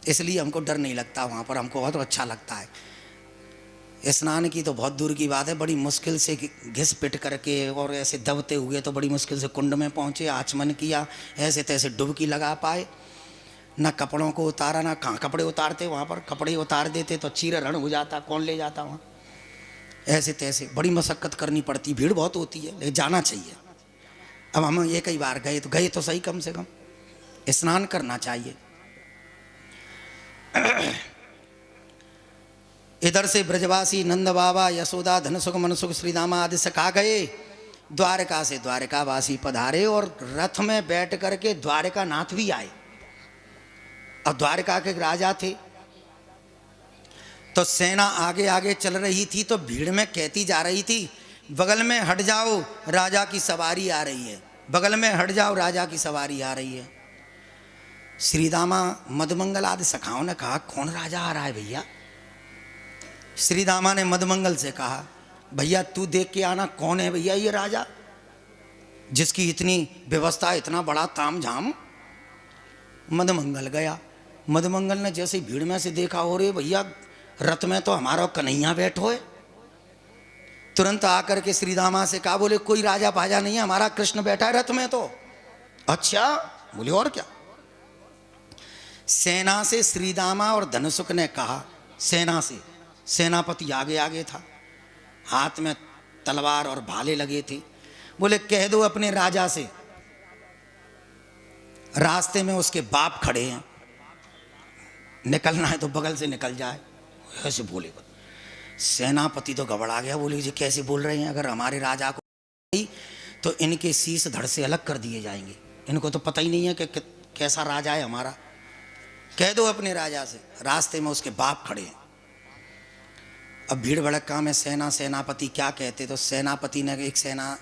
इसलिए हमको डर नहीं लगता, वहाँ पर हमको बहुत अच्छा लगता है। स्नान की तो बहुत दूर की बात है, बड़ी मुश्किल से घिस पिट करके और ऐसे दबते हुए तो बड़ी मुश्किल से कुंड में पहुँचे, आचमन किया, ऐसे तैसे डुबकी लगा पाए, ना कपड़ों को उतारा, ना कहाँ कपड़े उतारते, वहाँ पर कपड़े उतार देते तो चीरा रण हो जाता, कौन ले जाता वहाँ। ऐसे तैसे बड़ी मशक्क़त करनी पड़ती, भीड़ बहुत होती है, लेकिन जाना चाहिए। अब हम ये कई बार गए तो सही, कम से कम स्नान करना चाहिए। इधर से ब्रजवासी नंद बाबा, यशोदा, धनसुख, मनसुख, श्रीदामा आदि सखा गए। द्वारका से द्वारकावासी पधारे और रथ में बैठ करके द्वारका नाथ भी आए। अब द्वारका के राजा थे तो सेना आगे आगे चल रही थी, तो भीड़ में कहती जा रही थी, बगल में हट जाओ, राजा की सवारी आ रही है, बगल में हट जाओ, राजा की सवारी आ रही है। श्रीदामा, मदमंगल आदि सखाओं ने कहा, कौन राजा आ रहा है भैया? श्रीदामा ने मदमंगल से कहा, भैया तू देख के आना, कौन है भैया ये राजा जिसकी इतनी व्यवस्था, इतना बड़ा तामझाम। मदमंगल गया। मदमंगल ने जैसे भीड़ में से देखा, हो रे भैया रथ में तो हमारा कन्हैया बैठो है। तुरंत आकर के श्रीदामा से कहा, बोले कोई राजा भाजा नहीं है, हमारा कृष्ण बैठा है रथ में। तो अच्छा, बोले और क्या? सेना से श्रीदामा और धनसुख ने कहा, सेना से, सेनापति आगे आगे था, हाथ में तलवार और भाले लगे थे, बोले कह दो अपने राजा से, रास्ते में उसके बाप खड़े हैं, निकलना है तो बगल से निकल जाए। ऐसे बोले। सेनापति तो घबरा गया, बोले जी कैसे बोल रहे हैं, अगर हमारे राजा को तो इनके शीश धड़ से अलग कर दिए जाएंगे, इनको तो पता ही नहीं है कि कैसा राजा है हमारा। कह दो अपने राजा से, रास्ते में उसके बाप खड़े हैं। अब भीड़ भड़का में सेनापति क्या कहते, तो सेनापति ने एक सेना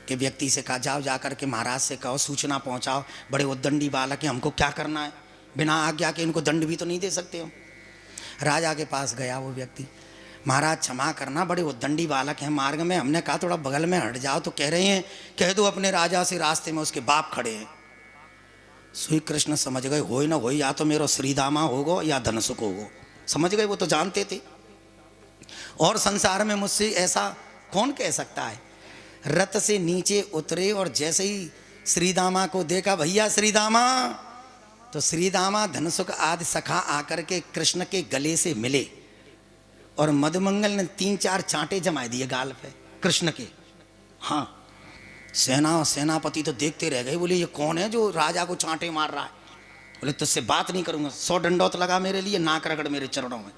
के व्यक्ति से कहा, जाओ जाकर के महाराज से कहो, सूचना पहुंचाओ, बड़े उद्दंडी बालक हैं, हमको क्या करना है, बिना आज्ञा के इनको दंड भी तो नहीं दे सकते हम। राजा के पास गया वो व्यक्ति, महाराज क्षमा करना, बड़े उद्दंडी बालक हैं मार्ग में, हमने कहा थोड़ा बगल में हट जाओ, तो कह रहे हैं कह दो अपने राजा से, रास्ते में उसके बाप खड़े हैं। श्री कृष्ण समझ गए, हो ना हो, या तो मेरा श्रीदामा होगो या धनसुख होगो, समझ गए, वो तो जानते थे। और संसार में मुझसे ऐसा कौन कह सकता है। रथ से नीचे उतरे और जैसे ही श्रीदामा को देखा, भैया श्रीदामा, तो श्रीदामा, धनसुख आदि सखा आकर के कृष्ण के गले से मिले और मदमंगल ने 3-4 चांटे जमा दिए गाल पे कृष्ण के। हाँ, सेनापति तो देखते रह गए, बोले ये कौन है जो राजा को चांटे मार रहा है? बोले तुझसे बात नहीं करूंगा, 100 दंडौत लगा मेरे लिए, नाक रगड़ मेरे चरणों में।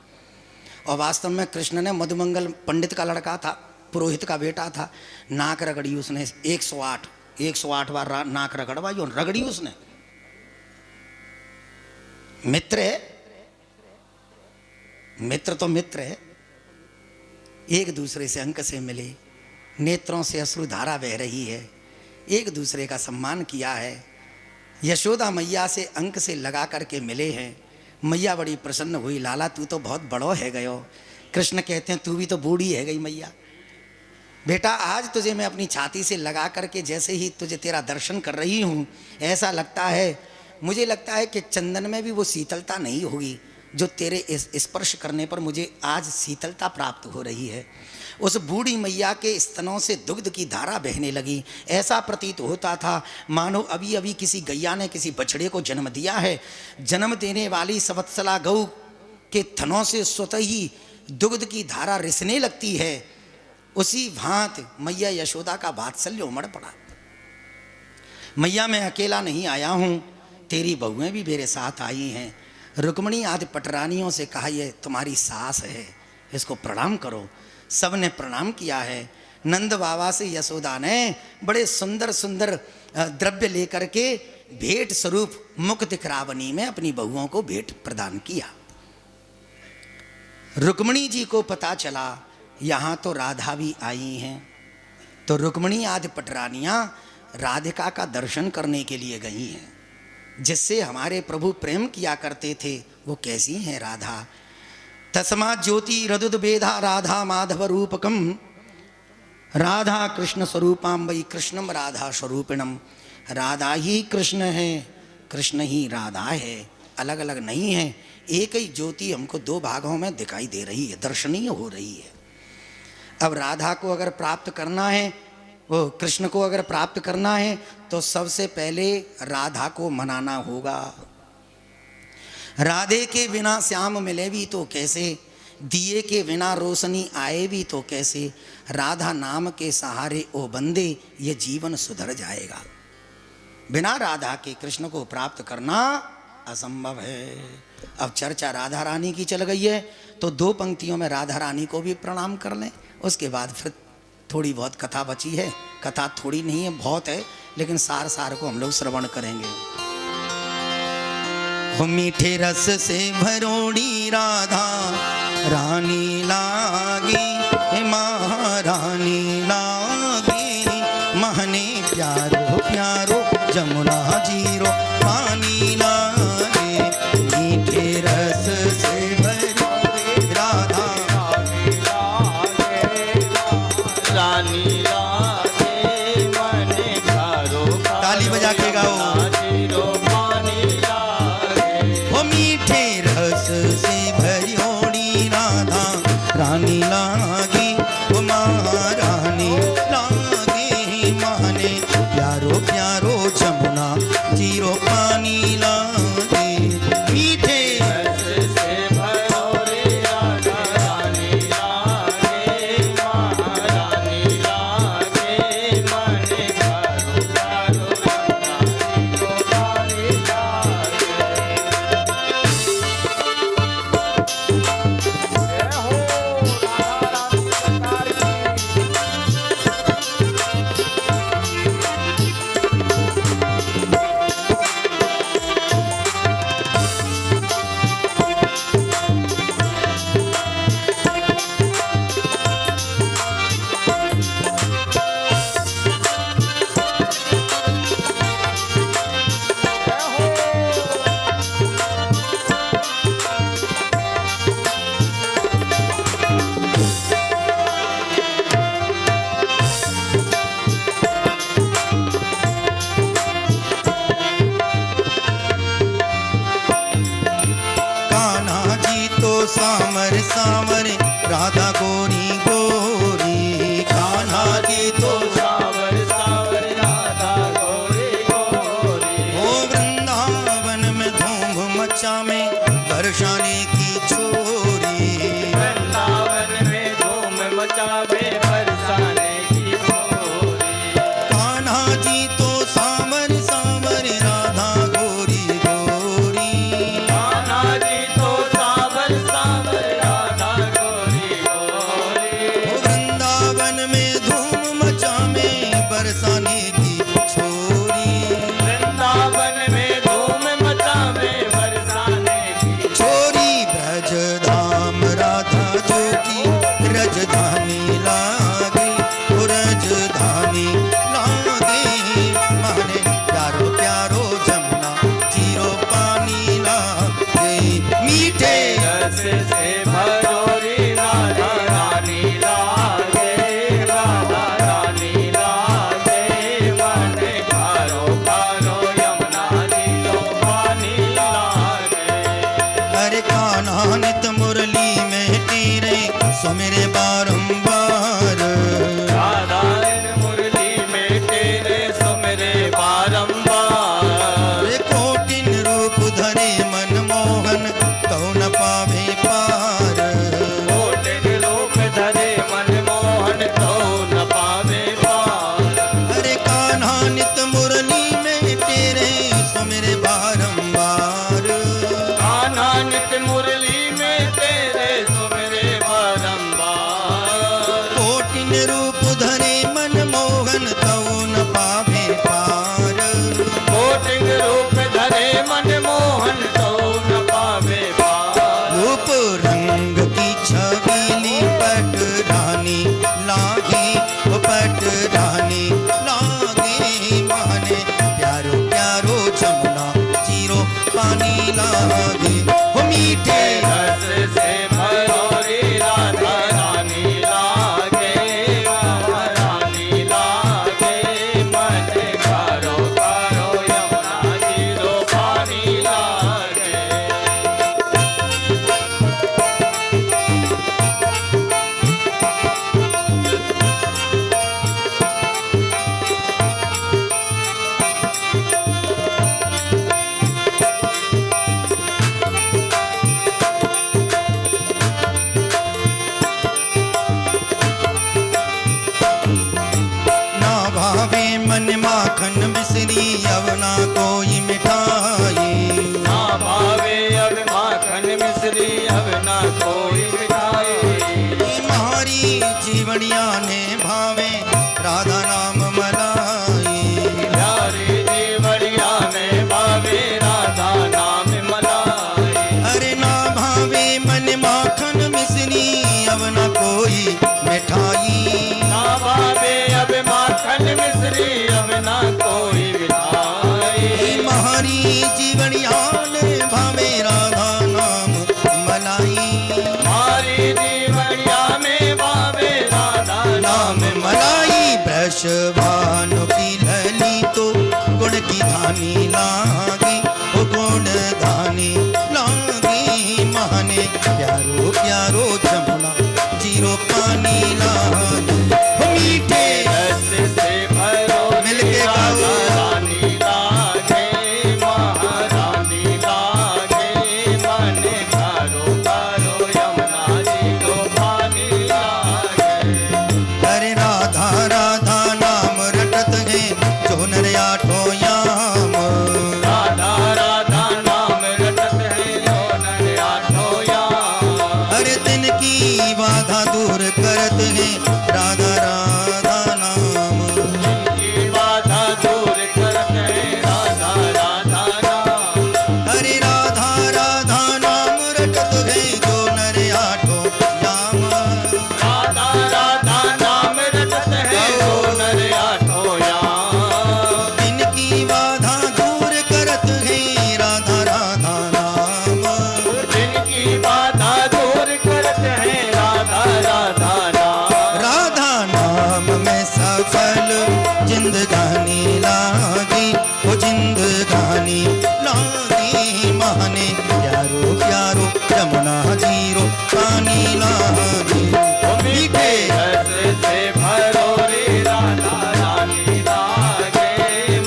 और वास्तव में कृष्ण ने, मधुमंगल पंडित का लड़का था, पुरोहित का बेटा था, नाक रगड़ी उसने 108 बार नाक रगड़वाई और रगड़ी उसने। मित्र है, मित्र तो मित्र है, एक दूसरे से अंक से मिले, नेत्रों से अश्रुधारा बह रही है, एक दूसरे का सम्मान किया है। यशोदा मैया से अंक से लगा करके मिले हैं, मैया बड़ी प्रसन्न हुई, लाला तू तो बहुत बड़ो है गयो। कृष्ण कहते हैं तू भी तो बूढ़ी है गई मैया, बेटा आज तुझे मैं अपनी छाती से लगा करके जैसे ही तुझे तेरा दर्शन कर रही हूँ, ऐसा लगता है, मुझे लगता है कि चंदन में भी वो शीतलता नहीं होगी जो तेरे इस स्पर्श करने पर मुझे आज शीतलता प्राप्त हो रही है। उस बूढ़ी मैया के स्तनों से दुग्ध की धारा बहने लगी, ऐसा प्रतीत होता था मानो अभी अभी किसी गैया ने किसी बछड़े को जन्म दिया है। जन्म देने वाली सवत्सला गऊ के थनों से स्वतः ही दुग्ध की धारा रिसने लगती है, उसी भांत मैया यशोदा का वात्सल्य उमड़ पड़ा। मैया मैं अकेला नहीं आया हूँ, तेरी बहुएं भी मेरे साथ आई हैं। रुक्मणी आदि पटरानियों से कहा ये तुम्हारी सास है, इसको प्रणाम करो। सब ने प्रणाम किया है। नंद बाबा से यशोदा ने बड़े सुंदर सुंदर द्रव्य लेकर के भेंट स्वरूप मुक्त करावनी में अपनी बहुओं को भेंट प्रदान किया। रुक्मणी जी को पता चला यहाँ तो राधा भी आई हैं, तो रुक्मणी आदि पटरानियाँ राधिका का दर्शन करने के लिए गई हैं। जिससे हमारे प्रभु प्रेम किया करते थे वो कैसी हैं राधा। तस्मा ज्योति रदुद बेधा राधा माधव रूपकम, राधा कृष्ण स्वरूपाम वही कृष्णम राधा स्वरूपिणम। राधा ही कृष्ण है, कृष्ण ही राधा है, अलग अलग नहीं है, एक ही ज्योति हमको दो भागों में दिखाई दे रही है, दर्शनीय हो रही है। अब राधा को अगर प्राप्त करना है, वो कृष्ण को अगर प्राप्त करना है तो सबसे पहले राधा को मनाना होगा। राधे के बिना श्याम मिले भी तो कैसे, दिए के बिना रोशनी आए भी तो कैसे, राधा नाम के सहारे ओ बंदे ये जीवन सुधर जाएगा। बिना राधा के कृष्ण को प्राप्त करना असंभव है। अब चर्चा राधा रानी की चल गई है तो दो पंक्तियों में राधा रानी को भी प्रणाम कर लें, उसके बाद फिर थोड़ी बहुत कथा बची है। कथा थोड़ी नहीं है, बहुत है, लेकिन सार सार को हम लोग श्रवण करेंगे। हो मीठे रस से भरोड़ी राधा रानी लागी, महारानी लागी, महने प्यारो प्यारो जमुना जीरो पानी लागे, मीठे रस से भरोड़ी राधा रानी लागे, मने प्यारो ताली बजा के गाओ। रानी लागी वो महारानी लागी, महने प्यारो प्यारो जमुना जीरो पानी लागी, मीठे रस से भरोड़ी राधा रानी लागे, महारानी लागे, मने प्यारो प्यारो जमुना जीरो पानी लागे। सामर सामर राधा गोरी गोरी, कान्हा जी तो सावर सावर राधा गोरी गोरी, ओ वृंदावन में धूम मचा में बरसाने की छोरी, वृंदावन में धूम मचावे बरसाने की छोरी, कान्हा जी तो सामर सामर राधा गोरी गोरी, कान्हा जी तो सावर सावर राधा गोरी गोरी, ओ वृंदावन में धूम मचा में बरसाने की छोरी, वृंदावन में धूम मचावे बरसाने की छोरी ब्रज धाम राधा जो की रजधानी लागे, रजधानी लागे, माने प्यारो प्यारो जमुना जीरो पानी लागे, मीठे रस से भरोड़ी राधा रानी लागे, राधा रानी लागे, मने प्यारो प्यारो यमुना जीरो पानी लागे। अरे कान्हा नित मुरली में तेरे सुमिरे बारंबार, राधा मुरली में तेरे सुमिरे बारंबार, अरे कोटिन रूप धरे मनमोहन कौ न पावे पार, कोटिन रूप धरे मनमोहन तो न पावे पार, अरे कान्हा नित मुरली में तेरे सुमिरे बारंबार, कान्हा नित मुरली में तेरे सुमिरे बारंबार, कोटिन रूप धरे मनमोहन कौ न पावे पार, कोटिन रूप धरे मनमोहन तो न पावे पार, रूप रंग की छबीली पट रानी लागे, वो पट रानी लागे, माने प्यारो प्यारो जमुना जीरो पानी लागे, वो मीठे रस से भरोड़ी राधा रानी लागे, महारानी लागे, मने प्यारो प्यारो यमुना जीरो पानी लागे। नहाने प्यारो प्यारो यमुना जीरो पानी लागे मीठे रस से भरोरी राधा रानी लागे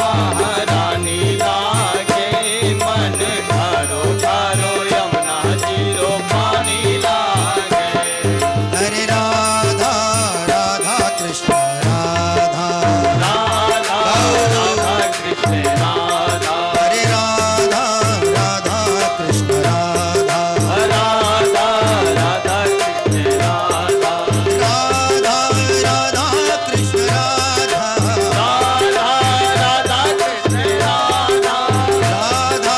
महारानी लागे मन घरो घरो यमुना जीरो पानी लागे अरे राधा राधा कृष्ण राधा राधा राधा कृष्ण राधा अरे राधा राधा कृष्ण राधा राधा राधा कृष्ण राधा राधा राधा कृष्ण राधा राधा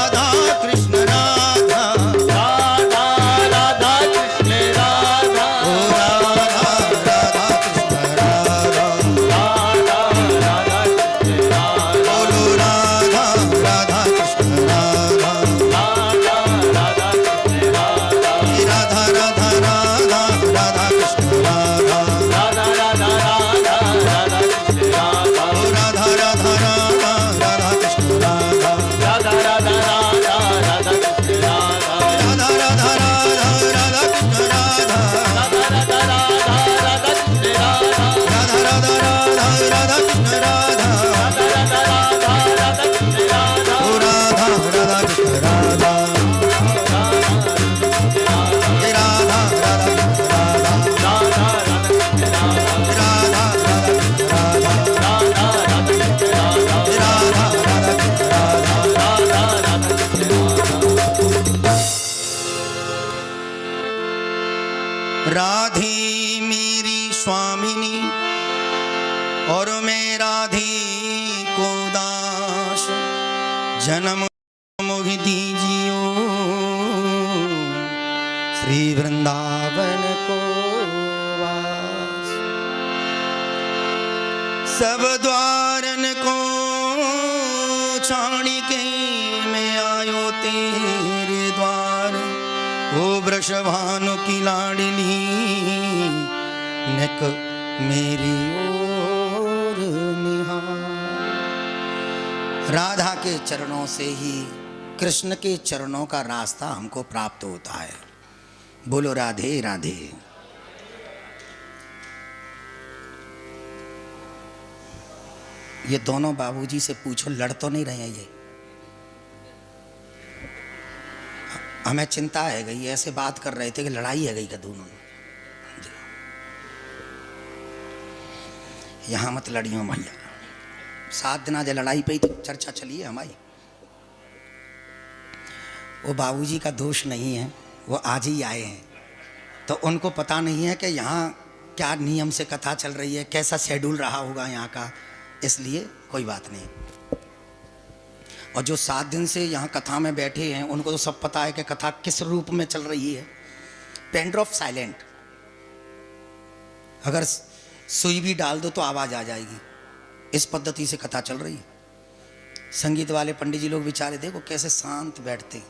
राधा कृष्ण राधा राधा राधा कृष्ण राधा राधा राधा कृष्ण राधा ओ राधा राधा कृष्ण राधा राधा राधा कृष्ण राधा बोलो राधा राधा कृष्ण राधा राधा राधा कृष्ण राधा हे राधा राधा राधा राधा कृष्ण राधा राधा राधा राधा राधा कृष्ण राधा ओ राधा राधा राधा राधा कृष्ण राधा राधा राधा राधा राधा कृष्ण राधा राधा राधा राधा राधा कृष्ण राधा राधा राधा राधा राधा कृष्ण राधा राधा राधा राधा राधा कृष्ण राधा राधा राधा राधा राधा कृष्ण राधा ओ राधा राधा कृष्ण राधा हे राधा राधा कृष्ण राधा राधा राधा कृष्ण राधा राधा राधा कृष्ण राधा राधा राधा कृष्ण राधा हे राधा राधा कृष्ण राधा राधा राधा कृष्ण राधा राधे मेरी स्वामिनी और मैं राधे को दास जन्म मुख दीजियो श्री वृंदावन को वास सब द्वारन को छाणी के मैं आयो तेरे द्वार ओ वृषभानु की लाडली नक मेरी ओर निहार। राधा के चरणों से ही कृष्ण के चरणों का रास्ता हमको प्राप्त होता है। बोलो राधे राधे। ये दोनों बाबूजी से पूछो लड़ तो नहीं रहे हैं ये? हमें चिंता है गई, ऐसे बात कर रहे थे कि लड़ाई है गई का दोनों। यहाँ मत लड़ियो भैया, 7 दिन आज लड़ाई पे ही तो चर्चा चली है हमारी। वो बाबूजी का दोष नहीं है, वो आज ही आए हैं तो उनको पता नहीं है कि यहाँ क्या नियम से कथा चल रही है, कैसा शेड्यूल रहा होगा यहाँ का, इसलिए कोई बात नहीं। और जो 7 दिन से यहाँ कथा में बैठे हैं उनको तो सब पता है कि कथा किस रूप में चल रही है। पेन ड्रॉप साइलेंट, अगर सुई भी डाल दो तो आवाज़ आ जाएगी, इस पद्धति से कथा चल रही है। संगीत वाले पंडित जी लोग बेचारे देखो कैसे शांत बैठते,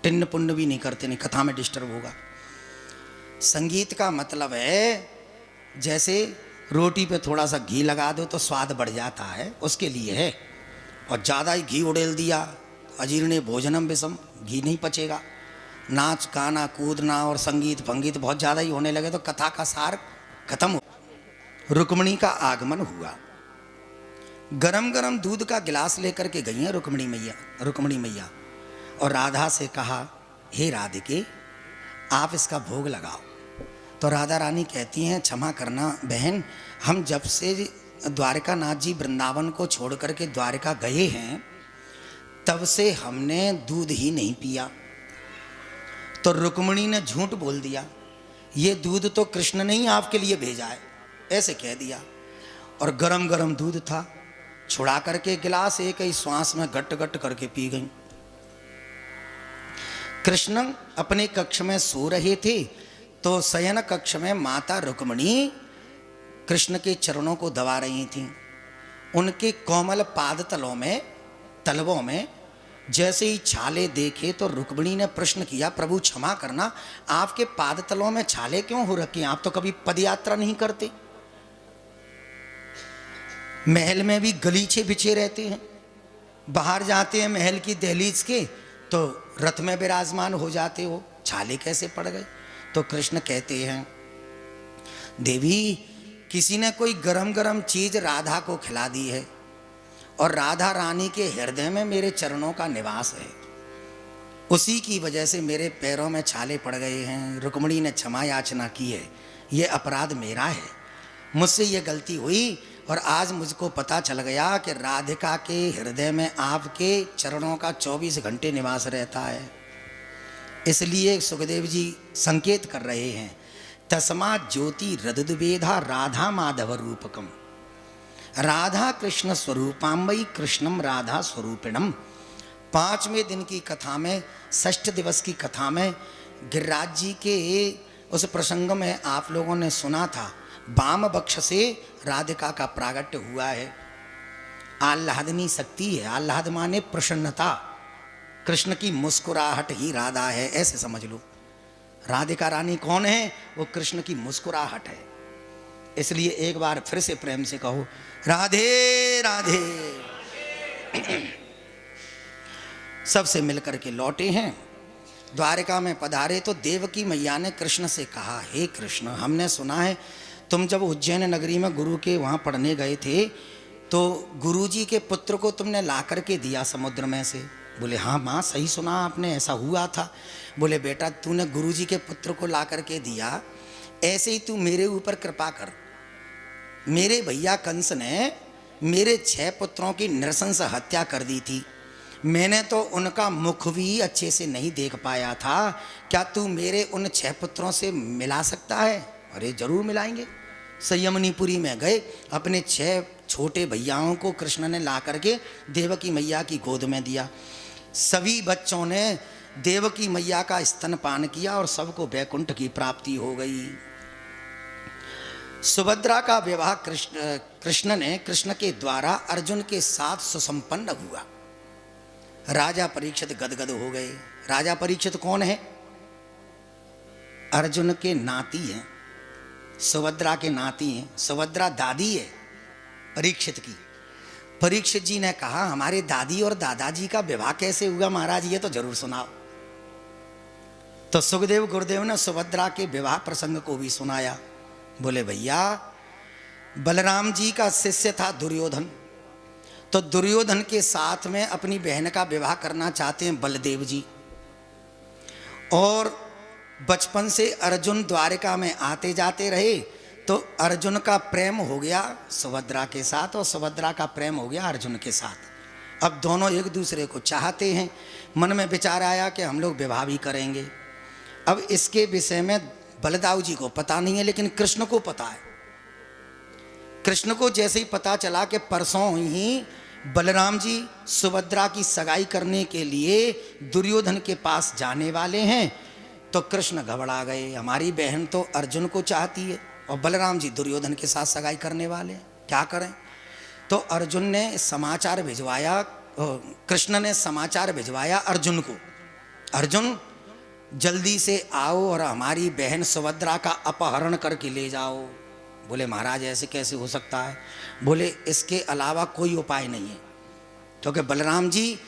टिन्न पुण्य भी नहीं करते, नहीं कथा में डिस्टर्ब होगा। संगीत का मतलब है जैसे रोटी पे थोड़ा सा घी लगा दो तो स्वाद बढ़ जाता है, उसके लिए है। और ज़्यादा ही घी उड़ेल दिया अजीर्णे भोजनम विषम, घी नहीं पचेगा। नाच गाना कूदना और संगीत भंगीत बहुत ज़्यादा ही होने लगे तो कथा का सार खत्म हो। रुक्मिणी का आगमन हुआ, गरम गरम दूध का गिलास लेकर के गई हैं रुक्मिणी मैया और राधा से कहा, हे राधिके आप इसका भोग लगाओ। तो राधा रानी कहती हैं, क्षमा करना बहन, हम जब से द्वारका नाथ जी वृंदावन को छोड़ करके द्वारका गए हैं तब से हमने दूध ही नहीं पिया। तो रुक्मिणी ने झूठ बोल दिया, ये दूध तो कृष्ण ने ही आपके लिए भेजा है, ऐसे कह दिया। और गरम गरम दूध था, छुड़ा करके गिलास एक ही श्वास में गट गट करके पी गई। कृष्ण अपने कक्ष में सो रहे थे तो शयन कक्ष में माता रुक्मिणी कृष्ण के चरणों को दबा रही थीं। उनके कोमल पाद तलवों में जैसे ही छाले देखे तो रुक्मिणी ने प्रश्न किया, प्रभु क्षमा करना, आपके पाद तलों में छाले क्यों हो रखे हैं? आप तो कभी पदयात्रा नहीं करते, महल में भी गलीचे बिछे रहते हैं, बाहर जाते हैं महल की दहलीज के तो रथ में विराजमान हो जाते हो, छाले कैसे पड़ गए? तो कृष्ण कहते हैं, देवी किसी ने कोई गरम गरम चीज राधा को खिला दी है और राधा रानी के हृदय में मेरे चरणों का निवास है, उसी की वजह से मेरे पैरों में छाले पड़ गए हैं। रुक्मिणी ने क्षमा याचना की है, ये अपराध मेरा है, मुझसे ये गलती हुई और आज मुझको पता चल गया कि राधिका के हृदय में आपके चरणों का 24 घंटे निवास रहता है। इसलिए सुखदेव जी संकेत कर रहे हैं, तस्मा ज्योति रदुद्वेधा राधा माधव रूपकम, राधा कृष्ण स्वरूपाम्बई कृष्णम राधा स्वरूपिणम। 5वें दिन की कथा में, 6ठ दिवस की कथा में गिरिराज जी के उस प्रसंग में आप लोगों ने सुना था, वाम बक्ष से राधिका का प्रागट्य हुआ है। आह्लादनी शक्ति है, आह्लाद माने प्रसन्नता, कृष्ण की मुस्कुराहट ही राधा है, ऐसे समझ लो। राधिका रानी कौन है? वो कृष्ण की मुस्कुराहट है। इसलिए एक बार फिर से प्रेम से कहो, राधे राधे। सबसे मिलकर के लौटे हैं, द्वारिका में पधारे तो देवकी मैया ने कृष्ण से कहा, हे कृष्ण, हमने सुना है तुम जब उज्जैन नगरी में गुरु के वहाँ पढ़ने गए थे तो गुरु जी के पुत्र को तुमने ला करके दिया समुद्र में से। बोले हाँ माँ, सही सुना आपने, ऐसा हुआ था। बोले बेटा, तूने गुरु जी के पुत्र को ला करके दिया, ऐसे ही तू मेरे ऊपर कृपा कर। मेरे भैया कंस ने मेरे 6 पुत्रों की नृशंस हत्या कर दी थी, मैंने तो उनका मुख भी अच्छे से नहीं देख पाया था, क्या तू मेरे उन 6 पुत्रों से मिला सकता है? अरे जरूर मिलाएंगे। संयमनीपुरी में गए, अपने 6 छोटे भैयाओं को कृष्ण ने ला करके देवकी मैया की गोद में दिया। सभी बच्चों ने देवकी मैया का स्तनपान किया और सबको वैकुंठ की प्राप्ति हो गई। सुभद्रा का विवाह कृष्ण ने कृष्ण के द्वारा अर्जुन के साथ सुसंपन्न हुआ। राजा परीक्षित गदगद हो गए। राजा परीक्षित कौन है? अर्जुन के नाती हैं, सुभद्रा के नाती हैं। सुभद्रा दादी है परीक्षित की। परीक्षित जी ने कहा, हमारे दादी और दादाजी का विवाह कैसे हुआ महाराज, ये तो जरूर सुनाओ। तो सुखदेव गुरुदेव ने सुभद्रा के विवाह प्रसंग को भी सुनाया। बोले भैया, बलराम जी का शिष्य था दुर्योधन, तो दुर्योधन के साथ में अपनी बहन का विवाह करना चाहते हैं बलदेव जी। और बचपन से अर्जुन द्वारिका में आते जाते रहे, तो अर्जुन का प्रेम हो गया सुभद्रा के साथ और सुभद्रा का प्रेम हो गया अर्जुन के साथ। अब दोनों एक दूसरे को चाहते हैं। मन में विचार आया कि हम लोग विवाह भी करेंगे। अब इसके विषय में बलदाऊ जी को पता नहीं है, लेकिन कृष्ण को पता है। कृष्ण को जैसे ही पता चला कि परसों ही बलराम जी सुभद्रा की सगाई करने के लिए दुर्योधन के पास जाने वाले हैं, तो कृष्ण घबरा गए। हमारी बहन तो अर्जुन को चाहती है और बलराम जी दुर्योधन के साथ सगाई करने वाले हैं, क्या करें? तो अर्जुन ने समाचार भिजवाया, कृष्ण ने समाचार भिजवाया अर्जुन को, अर्जुन जल्दी से आओ और हमारी बहन सुभद्रा का अपहरण करके ले जाओ। बोले महाराज ऐसे कैसे हो सकता है? बोले इसके अलावा कोई उपाय नहीं है, क्योंकि बलराम जी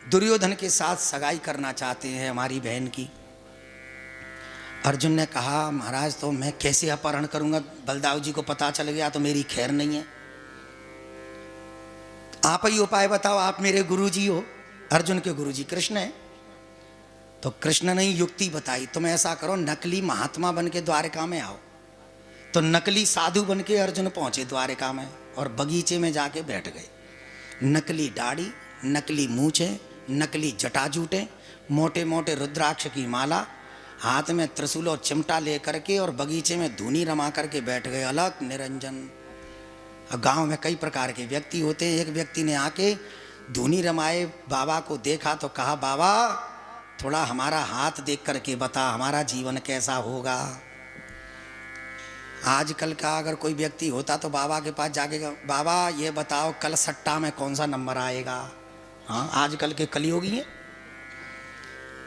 दुर्योधन के साथ सगाई करना चाहते हैं हमारी बहन की। अर्जुन ने कहा, महाराज तो मैं कैसे अपहरण करूंगा, बलदाऊ जी को पता चल गया तो मेरी खैर नहीं है, आप ही उपाय बताओ, आप मेरे गुरु जी हो। अर्जुन के गुरु जी कृष्ण है। तो कृष्ण ने युक्ति बताई, तुम ऐसा करो, नकली महात्मा बन के द्वारिका में आओ। तो नकली साधु बन के अर्जुन पहुंचे द्वारिका में और बगीचे में जाके बैठ गए। नकली दाढ़ी, नकली मूछें, नकली जटाजूटें, मोटे मोटे रुद्राक्ष की माला, हाथ में त्रिशूल और चिमटा लेकर के और बगीचे में धूनी रमा करके बैठ गए, अलग निरंजन। अब गांव में कई प्रकार के व्यक्ति होते हैं। एक व्यक्ति ने आके धूनी रमाए बाबा को देखा तो कहा, बाबा थोड़ा हमारा हाथ देख करके बता, हमारा जीवन कैसा होगा। आजकल का अगर कोई व्यक्ति होता तो बाबा के पास जाके, बाबा ये बताओ कल सट्टा में कौन सा नंबर आएगा। हाँ, आजकल के कलियोगी हैं,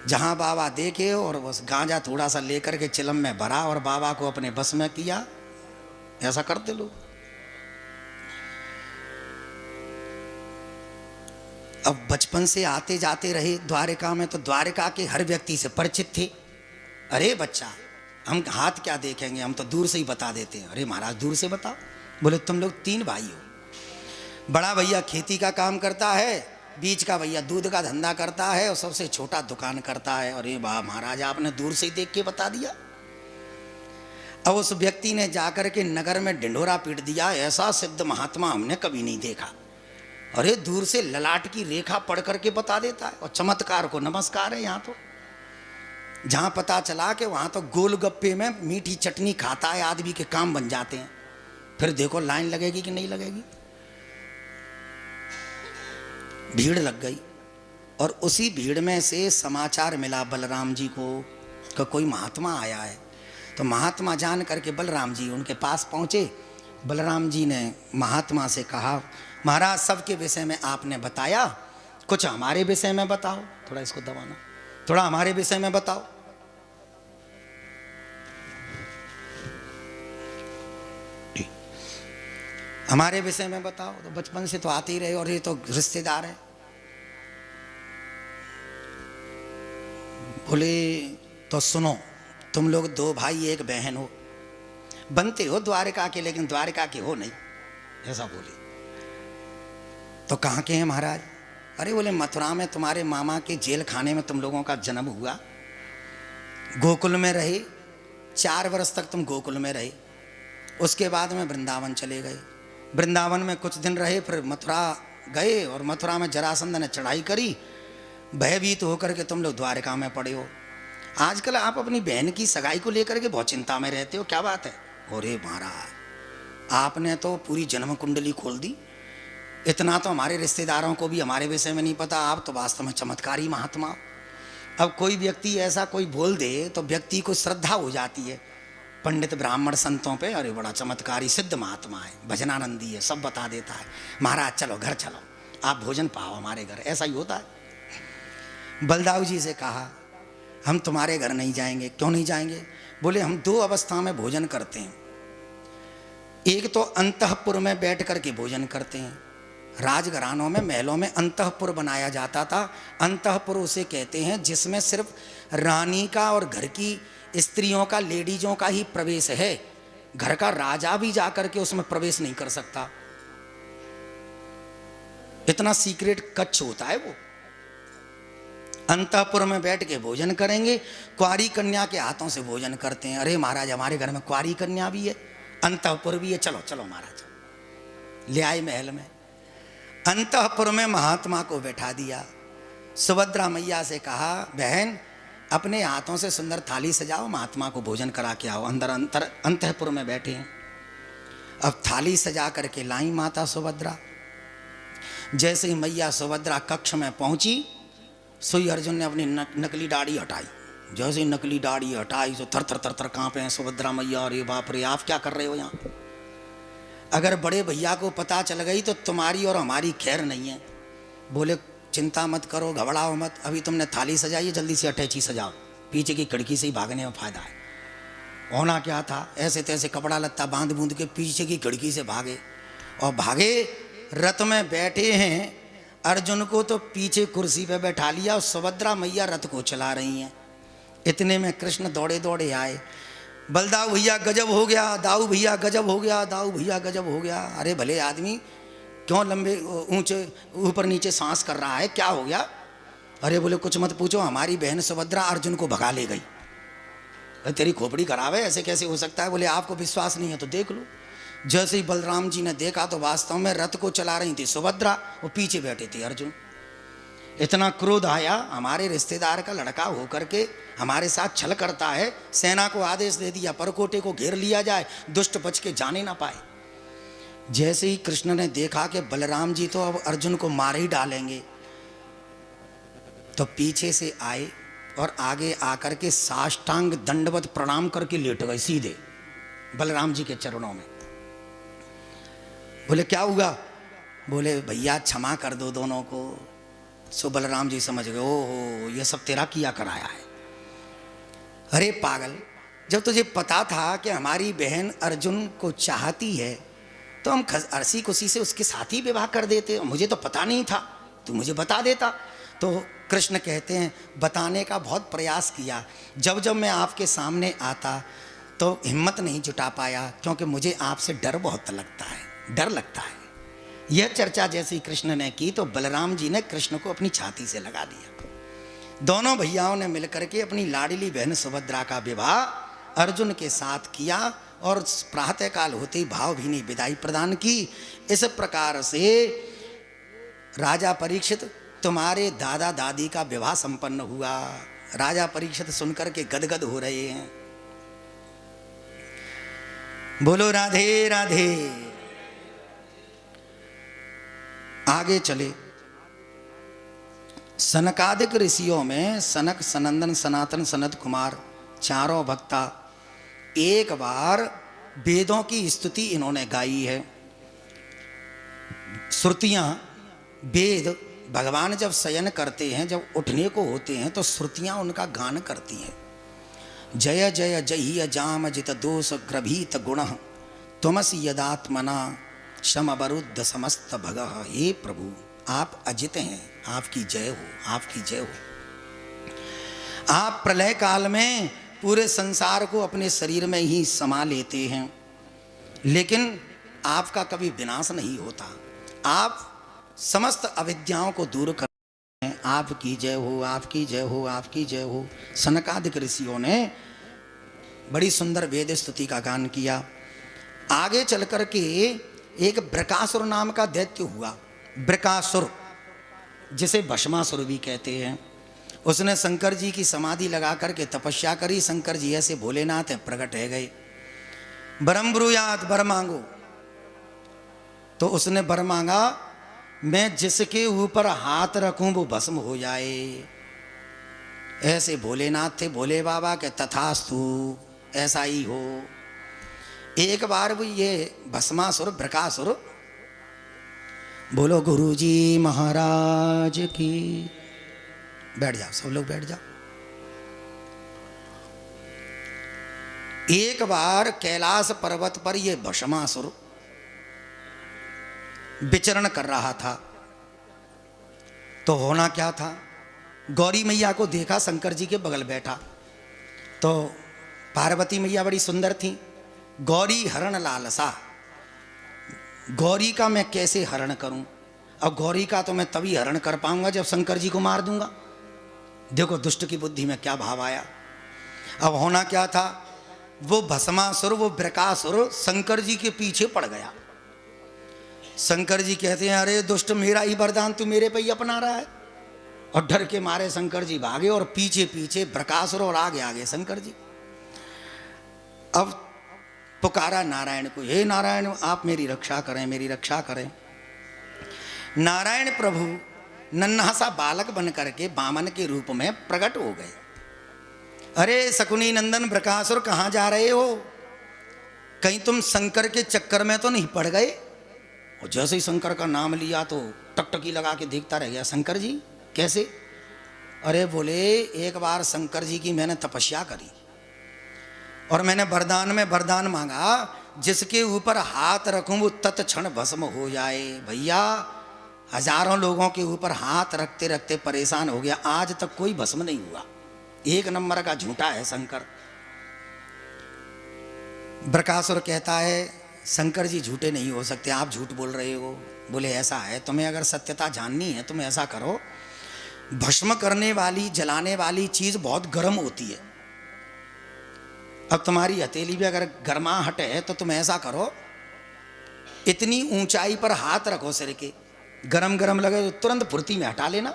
जहाँ बाबा देखे और बस गांजा थोड़ा सा लेकर के चिलम में भरा और बाबा को अपने बस में किया, ऐसा करते लोग। अब बचपन से आते जाते रहे द्वारिका में, तो द्वारिका के हर व्यक्ति से परिचित थे। अरे बच्चा, हम हाथ क्या देखेंगे, हम तो दूर से ही बता देते हैं। अरे महाराज दूर से बताओ। बोले तुम लोग 3 भाई हो, बड़ा भैया खेती का काम करता है, बीच का भैया दूध का धंधा करता है और सबसे छोटा दुकान करता है। अरे वाह महाराज, आपने दूर से ही देख के बता दिया। अब उस व्यक्ति ने जाकर के नगर में ढिंढोरा पीट दिया, ऐसा सिद्ध महात्मा हमने कभी नहीं देखा। अरे दूर से ललाट की रेखा पढ़ करके बता देता है, और चमत्कार को नमस्कार है। यहाँ तो जहाँ पता चला कि वहाँ तो गोलगप्पे में मीठी चटनी खाता है आदमी के काम बन जाते हैं। फिर देखो लाइन लगेगी कि नहीं लगेगी। भीड़ लग गई, और उसी भीड़ में से समाचार मिला बलराम जी को कि कोई महात्मा आया है। तो महात्मा जान करके बलराम जी उनके पास पहुँचे। बलराम जी ने महात्मा से कहा, महाराज सबके विषय में आपने बताया, कुछ हमारे विषय में बताओ। थोड़ा इसको दबाना, थोड़ा हमारे विषय में बताओ। हमारे विषय में बताओ। तो बचपन से तो आते ही रहे और ये तो रिश्तेदार है। बोले तो सुनो, तुम लोग 2 भाई 1 बहन हो, बनते हो द्वारिका के लेकिन द्वारिका के हो नहीं, ऐसा बोले। तो कहाँ के हैं महाराज? अरे बोले मथुरा में तुम्हारे मामा के जेल खाने में तुम लोगों का जन्म हुआ, गोकुल में रहे, 4 वर्ष तक तुम गोकुल में रहे, उसके बाद में वृंदावन चले गए, वृंदावन में कुछ दिन रहे, फिर मथुरा गए और मथुरा में जरासंध ने चढ़ाई करी, भयभीत होकर के तुम लोग द्वारिका में पड़े हो। आजकल आप अपनी बहन की सगाई को लेकर के बहुत चिंता में रहते हो, क्या बात है? अरे महाराज, आपने तो पूरी जन्म कुंडली खोल दी। इतना तो हमारे रिश्तेदारों को भी हमारे विषय में नहीं पता, आप तो वास्तव में चमत्कारी महात्मा। अब कोई व्यक्ति ऐसा कोई बोल दे तो व्यक्ति को श्रद्धा हो जाती है पंडित ब्राह्मण संतों पे, अरे बड़ा चमत्कारी सिद्ध महात्मा है, भजनानंदी है, सब बता देता है। महाराज चलो घर चलो, आप भोजन पाओ हमारे घर। ऐसा ही होता है। बलदाऊ जी से कहा, हम तुम्हारे घर नहीं जाएंगे। क्यों नहीं जाएंगे? बोले हम 2 अवस्था में भोजन करते हैं। एक तो अंतःपुर में बैठ करके भोजन करते हैं। राजघरानों में, महलों में अंतःपुर बनाया जाता था। अंतःपुर उसे कहते हैं जिसमें सिर्फ रानी का और घर की स्त्रियों का, लेडीजों का ही प्रवेश है। घर का राजा भी जाकर के उसमें प्रवेश नहीं कर सकता, इतना सीक्रेट कक्ष होता है वो। अंतःपुर में बैठ के भोजन करेंगे, कुंवारी कन्या के हाथों से भोजन करते हैं। अरे महाराज, हमारे घर में कुंवारी कन्या भी है, अंतःपुर भी है, चलो चलो महाराज। ले आए महल में। अंतःपुर में महात्मा को बैठा दिया। सुभद्रा मैया से कहा, बहन अपने हाथों से सुंदर थाली सजाओ, महात्मा को भोजन करा के आओ। अंतःपुर में बैठे हैं। अब थाली सजा करके लाई माता सुभद्रा। जैसे ही मैया सुभद्रा कक्ष में पहुंची, सुई अर्जुन ने अपनी नकली दाढ़ी हटाई। जैसे ही नकली दाढ़ी हटाई तो थर थर थर थर कांपे हैं सुभद्रा मैया। अरे बाप रे, आप क्या कर रहे हो यहाँ? अगर बड़े भैया को पता चल गई तो तुम्हारी और हमारी खैर नहीं है। बोले चिंता मत करो, घबराओ मत, अभी तुमने थाली सजाई, जल्दी से अटैची सजाओ, पीछे की खिड़की से ही भागने में फायदा है। होना क्या था, ऐसे तैसे कपड़ा लत्ता बांध बूंद के पीछे की खिड़की से भागे। और भागे, रथ में बैठे हैं, अर्जुन को तो पीछे कुर्सी पे बैठा लिया और सुभद्रा मैया रथ को चला रही हैं। इतने में कृष्ण दौड़े दौड़े आए। बलदाऊ भैया गजब हो गया, दाऊ भैया गजब हो गया, दाऊ भैया गजब हो गया। अरे भले आदमी, क्यों लंबे ऊंचे ऊपर नीचे सांस कर रहा है, क्या हो गया? अरे बोले कुछ मत पूछो, हमारी बहन सुभद्रा अर्जुन को भगा ले गई। अरे तेरी खोपड़ी खराब है, ऐसे कैसे हो सकता है? बोले आपको विश्वास नहीं है तो देख लो। जैसे ही बलराम जी ने देखा तो वास्तव में रथ को चला रही थी सुभद्रा, वो पीछे बैठे थे अर्जुन। इतना क्रोध आया, हमारे रिश्तेदार का लड़का होकर के हमारे साथ छल करता है। सेना को आदेश दे दिया परकोटे को घेर लिया जाए, दुष्ट बच के जाने ना पाए। जैसे ही कृष्ण ने देखा कि बलराम जी तो अब अर्जुन को मार ही डालेंगे, तो पीछे से आए और आगे आकर के साष्टांग दंडवत प्रणाम करके लेट गए सीधे बलराम जी के चरणों में। बोले क्या हुआ? बोले भैया क्षमा कर दो दोनों को। सो बलराम जी समझ गए, ओहो ये सब तेरा किया कराया है। अरे पागल, जब तुझे पता था कि हमारी बहन अर्जुन को चाहती है तो हम हंसी खुशी से उसके साथ ही विवाह कर देते। मुझे तो पता नहीं था, तू मुझे बता देता। तो कृष्ण कहते हैं बताने का बहुत प्रयास किया, जब जब मैं आपके सामने आता तो हिम्मत नहीं जुटा पाया, क्योंकि मुझे आपसे डर बहुत लगता है, डर लगता है। यह चर्चा जैसी कृष्ण ने की तो बलराम जी ने कृष्ण को अपनी छाती से लगा दिया। दोनों भैयाओं ने मिलकर के अपनी लाडली बहन सुभद्रा का विवाह अर्जुन के साथ किया और प्रातःकाल होते ही भावभीनी विदाई प्रदान की। इस प्रकार से राजा परीक्षित तुम्हारे दादा दादी का विवाह संपन्न हुआ। राजा परीक्षित सुनकर के गदगद हो रहे हैं। बोलो राधे राधे। आगे चले। सनकादिक ऋषियों में सनक, सनंदन, सनातन, सनत कुमार चारों वक्ता एक बार वेदों की स्तुति इन्होंने गाई है। श्रुतियां, वेद भगवान जब शयन करते हैं, जब उठने को होते हैं तो श्रुतियां उनका गान करती हैं। जय जय जय जाम जित दोष ग्रभीत गुण तुमसि यदात्मना शम अवरुद्ध समस्त भगः। हे प्रभु आप अजित हैं, आपकी जय हो, आपकी जय हो। आप प्रलय काल में पूरे संसार को अपने शरीर में ही समा लेते हैं, लेकिन आपका कभी विनाश नहीं होता। आप समस्त अविद्याओं को दूर करते हैं। आपकी जय हो, आपकी जय हो, आपकी जय हो। सनकादिक ऋषियों ने बड़ी सुंदर वेद स्तुति का गान किया। आगे चल कर के एक ब्रकासुर नाम का दैत्य हुआ। ब्रकासुर, जिसे भस्मासुर भी कहते हैं, उसने शंकर जी की समाधि लगा करके तपस्या करी। शंकर जी ऐसे भोलेनाथ हैं, प्रकट है गए। बरम ब्रूयात, बर मांगो। तो उसने बर मांगा, मैं जिसके ऊपर हाथ रखूं वो भस्म हो जाए। ऐसे भोलेनाथ थे। भोले बाबा के तथास्तु, ऐसा ही हो। एक बार वो ये भस्मासुर, ब्रकासुर, बोलो गुरुजी महाराज की। बैठ जाओ, सब लोग बैठ जाओ। एक बार कैलाश पर्वत पर ये भस्मासुर विचरण कर रहा था। तो होना क्या था, गौरी मैया को देखा, शंकर जी के बगल बैठा। तो पार्वती मैया बड़ी सुंदर थी। गौरी हरण लालसा, गौरी का मैं कैसे हरण करूं? अब गौरी का तो मैं तभी हरण कर पाऊंगा जब शंकर जी को मार दूंगा। देखो दुष्ट की बुद्धि में क्या भाव आया। अब होना क्या था, वो भस्मासुर, वो ब्रकासुर शंकर जी के पीछे पड़ गया। शंकर जी कहते हैं, अरे दुष्ट, मेरा ही वरदान तू मेरे पे ही अपना रहा है। और डर के मारे शंकर जी भागे और पीछे पीछे ब्रकासुर और आगे आगे शंकर जी। अब पुकारा नारायण को, हे नारायण आप मेरी रक्षा करें, मेरी रक्षा करें। नारायण प्रभु नन्हा सा बालक बन करके वामन के रूप में प्रकट हो गए। अरे शकुनी नंदन ब्रकासुर, कहाँ जा रहे हो? कहीं तुम शंकर के चक्कर में तो नहीं पड़ गए? और जैसे ही शंकर का नाम लिया तो टकटकी लगा के देखता रह गया। शंकर जी कैसे? अरे बोले, एक बार शंकर जी की मैंने तपस्या करी और मैंने वरदान में वरदान मांगा, जिसके ऊपर हाथ रखूं वो तत्क्षण भस्म हो जाए। भैया हजारों लोगों के ऊपर हाथ रखते रखते परेशान हो गया, आज तक कोई भस्म नहीं हुआ। एक नंबर का झूठा है शंकर। ब्रकासुर कहता है, शंकर जी झूठे नहीं हो सकते, आप झूठ बोल रहे हो। बोले ऐसा है, तुम्हें अगर सत्यता जाननी है तुम ऐसा करो, भस्म करने वाली, जलाने वाली चीज बहुत गर्म होती है। अब तुम्हारी हथेली भी अगर गर्माहट है तो तुम ऐसा करो, इतनी ऊंचाई पर हाथ रखो सिर के, गरम गरम लगे तो तुरंत फुर्ती में हटा लेना।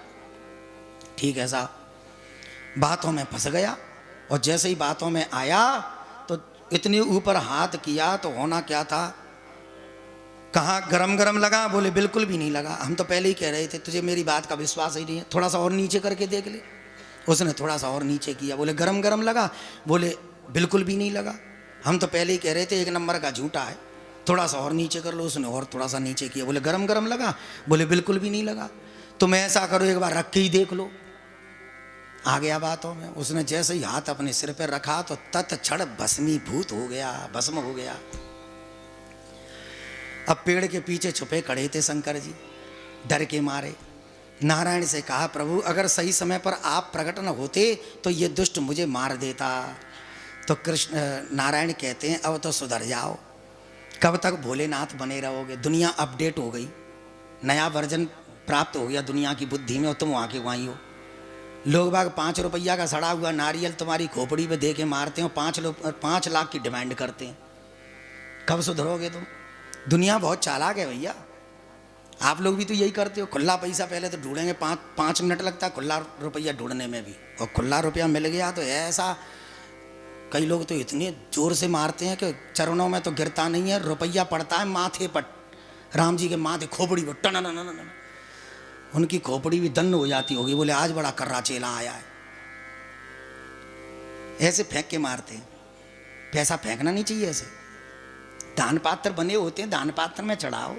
ठीक है साहब। बातों में फंस गया और जैसे ही बातों में आया तो इतने ऊपर हाथ किया तो होना क्या था, कहाँ गरम गरम लगा? बोले बिल्कुल भी नहीं लगा। हम तो पहले ही कह रहे थे तुझे मेरी बात का विश्वास ही नहीं है, थोड़ा सा और नीचे करके देख ले। उसने थोड़ा सा और नीचे किया, बोले गरम गरम लगा? बोले बिल्कुल भी नहीं लगा। हम तो पहले ही कह रहे थे एक नंबर का झूठा है, थोड़ा सा और नीचे कर लो। उसने और थोड़ा सा नीचे किया, बोले गरम गरम लगा? बोले बिल्कुल भी नहीं लगा। तुम ऐसा करो, एक बार रख के ही देख लो। आ गया बातों में। उसने जैसे ही हाथ अपने सिर पर रखा तो तत्क्षण भस्मीभूत हो गया, भस्म हो गया। अब पेड़ के पीछे छुपे खड़े थे शंकर जी, डर के मारे। नारायण से कहा, प्रभु अगर सही समय पर आप प्रकट न होते तो ये दुष्ट मुझे मार देता। तो कृष्ण नारायण कहते हैं, अब तो सुधर जाओ, कब तक भोलेनाथ बने रहोगे? दुनिया अपडेट हो गई, नया वर्जन प्राप्त हो गया दुनिया की बुद्धि में, और तुम वहाँ के वहीं हो। लोग बाग 5 रुपया का सड़ा हुआ नारियल तुम्हारी खोपड़ी पे दे के मारते हैं, 5 लाख की डिमांड करते हैं। कब सुधरोगे तुम? दुनिया बहुत चालाक है भैया। आप लोग भी तो यही करते हो, खुला पैसा पहले तो ढूंढेंगे, 5 मिनट लगता है खुला रुपया ढूंढने में भी, और खुला रुपया मिल गया तो ऐसा, कई लोग तो इतने जोर से मारते हैं कि चरणों में तो गिरता नहीं है, रुपया पड़ता है माथे पर, राम जी के माथे खोपड़ी पर टन, उनकी खोपड़ी भी दन्न हो जाती होगी, बोले आज बड़ा कर्रा चेला आया है। ऐसे फेंक के मारते हैं। पैसा फेंकना नहीं चाहिए ऐसे। दान पात्र बने होते हैं, दान पात्र में चढ़ाओ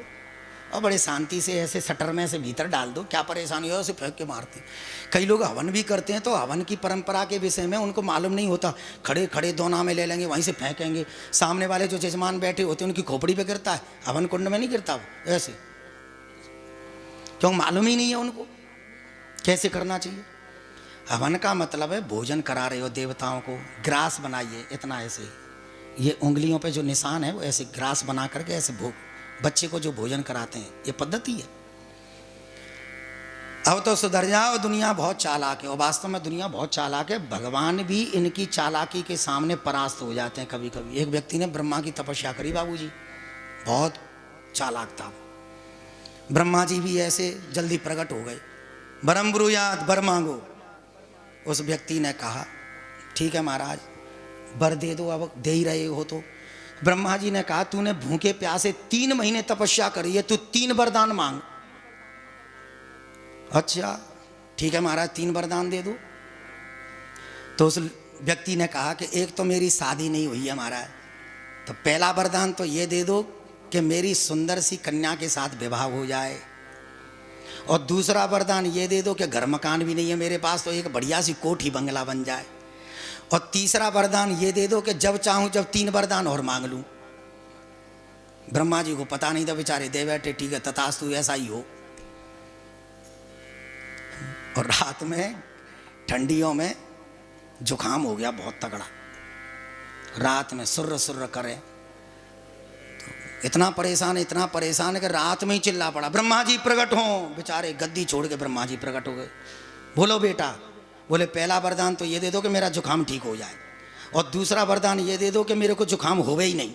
और बड़े शांति से ऐसे शटर में से भीतर डाल दो, क्या परेशानी हो, ऐसे फेंक के मारते हैं। कई लोग हवन भी करते हैं तो हवन की परंपरा के विषय में उनको मालूम नहीं होता, खड़े खड़े दोना में ले लेंगे, वहीं से फेंकेंगे, सामने वाले जो जजमान बैठे होते हैं उनकी खोपड़ी पे गिरता है, हवन कुंड में नहीं गिरता वो, ऐसे, क्यों? मालूम ही नहीं है उनको कैसे करना चाहिए। हवन का मतलब है भोजन करा रहे हो देवताओं को, ग्रास बनाइए इतना, ऐसे ये उंगलियों पे जो निशान है वो ऐसे ग्रास बना करके ऐसे बच्चे को जो भोजन कराते हैं, ये पद्धति है। अब तो सुधर जाओ, दुनिया बहुत चालाक है। और वास्तव में दुनिया बहुत चालाक है, भगवान भी इनकी चालाकी के सामने परास्त हो जाते हैं कभी कभी। एक व्यक्ति ने ब्रह्मा की तपस्या करी, बाबूजी बहुत चालाक था, ब्रह्मा जी भी ऐसे जल्दी प्रकट हो गए। बरम ब्रूयात, वर मांगो। उस व्यक्ति ने कहा, ठीक है महाराज वर दे दो, अब दे ही रहे हो तो। ब्रह्मा जी ने कहा, तूने भूखे प्यासे 3 महीने तपस्या करी है, तू 3 वरदान मांग। अच्छा ठीक है महाराज, 3 वरदान दे दो। तो उस व्यक्ति ने कहा कि एक तो मेरी शादी नहीं हुई है महाराज, तो पहला वरदान तो ये दे दो कि मेरी सुंदर सी कन्या के साथ विवाह हो जाए, और दूसरा वरदान ये दे दो कि घर मकान भी नहीं है मेरे पास, तो एक बढ़िया सी कोठी बंगला बन जाए, और तीसरा वरदान ये दे दो कि जब चाहूं जब 3 वरदान और मांग लूं। ब्रह्मा जी को पता नहीं था, बेचारे दे बैठे, ठीक है तथास्तु ऐसा ही हो। और रात में ठंडियों में जुकाम हो गया बहुत तगड़ा, रात में सुर्र सुर्र करे, तो इतना परेशान है कि रात में ही चिल्ला पड़ा, ब्रह्मा जी प्रकट हो। बेचारे गद्दी छोड़ के ब्रह्मा जी प्रकट हो गए। बोलो बेटा, बोले पहला वरदान तो ये दे दो कि मेरा जुकाम ठीक हो जाए, और दूसरा वरदान ये दे दो कि मेरे को जुकाम होवे ही नहीं,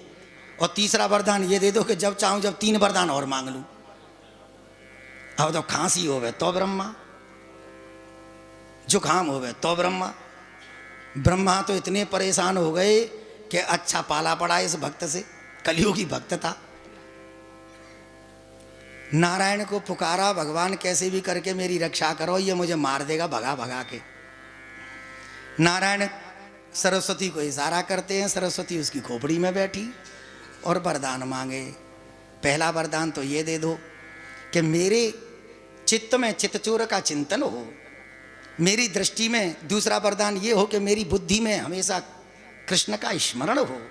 और तीसरा वरदान ये दे दो कि जब चाहूं जब 3 वरदान और मांग लूं। अब तो खांसी होवे तो ब्रह्मा, जुकाम होवे तो ब्रह्मा। ब्रह्मा तो इतने परेशान हो गए कि अच्छा पाला पड़ा इस भक्त से, कलियुगी भक्त था। नारायण को पुकारा, भगवान कैसे भी करके मेरी रक्षा करो, ये मुझे मार देगा भगा भगा के। नारायण सरस्वती को इशारा करते हैं, सरस्वती उसकी खोपड़ी में बैठी और वरदान मांगे। पहला वरदान तो ये दे दो कि मेरे चित्त में चित्तचोर का चिंतन हो, मेरी दृष्टि में। दूसरा वरदान ये हो कि मेरी बुद्धि में हमेशा कृष्ण का स्मरण हो,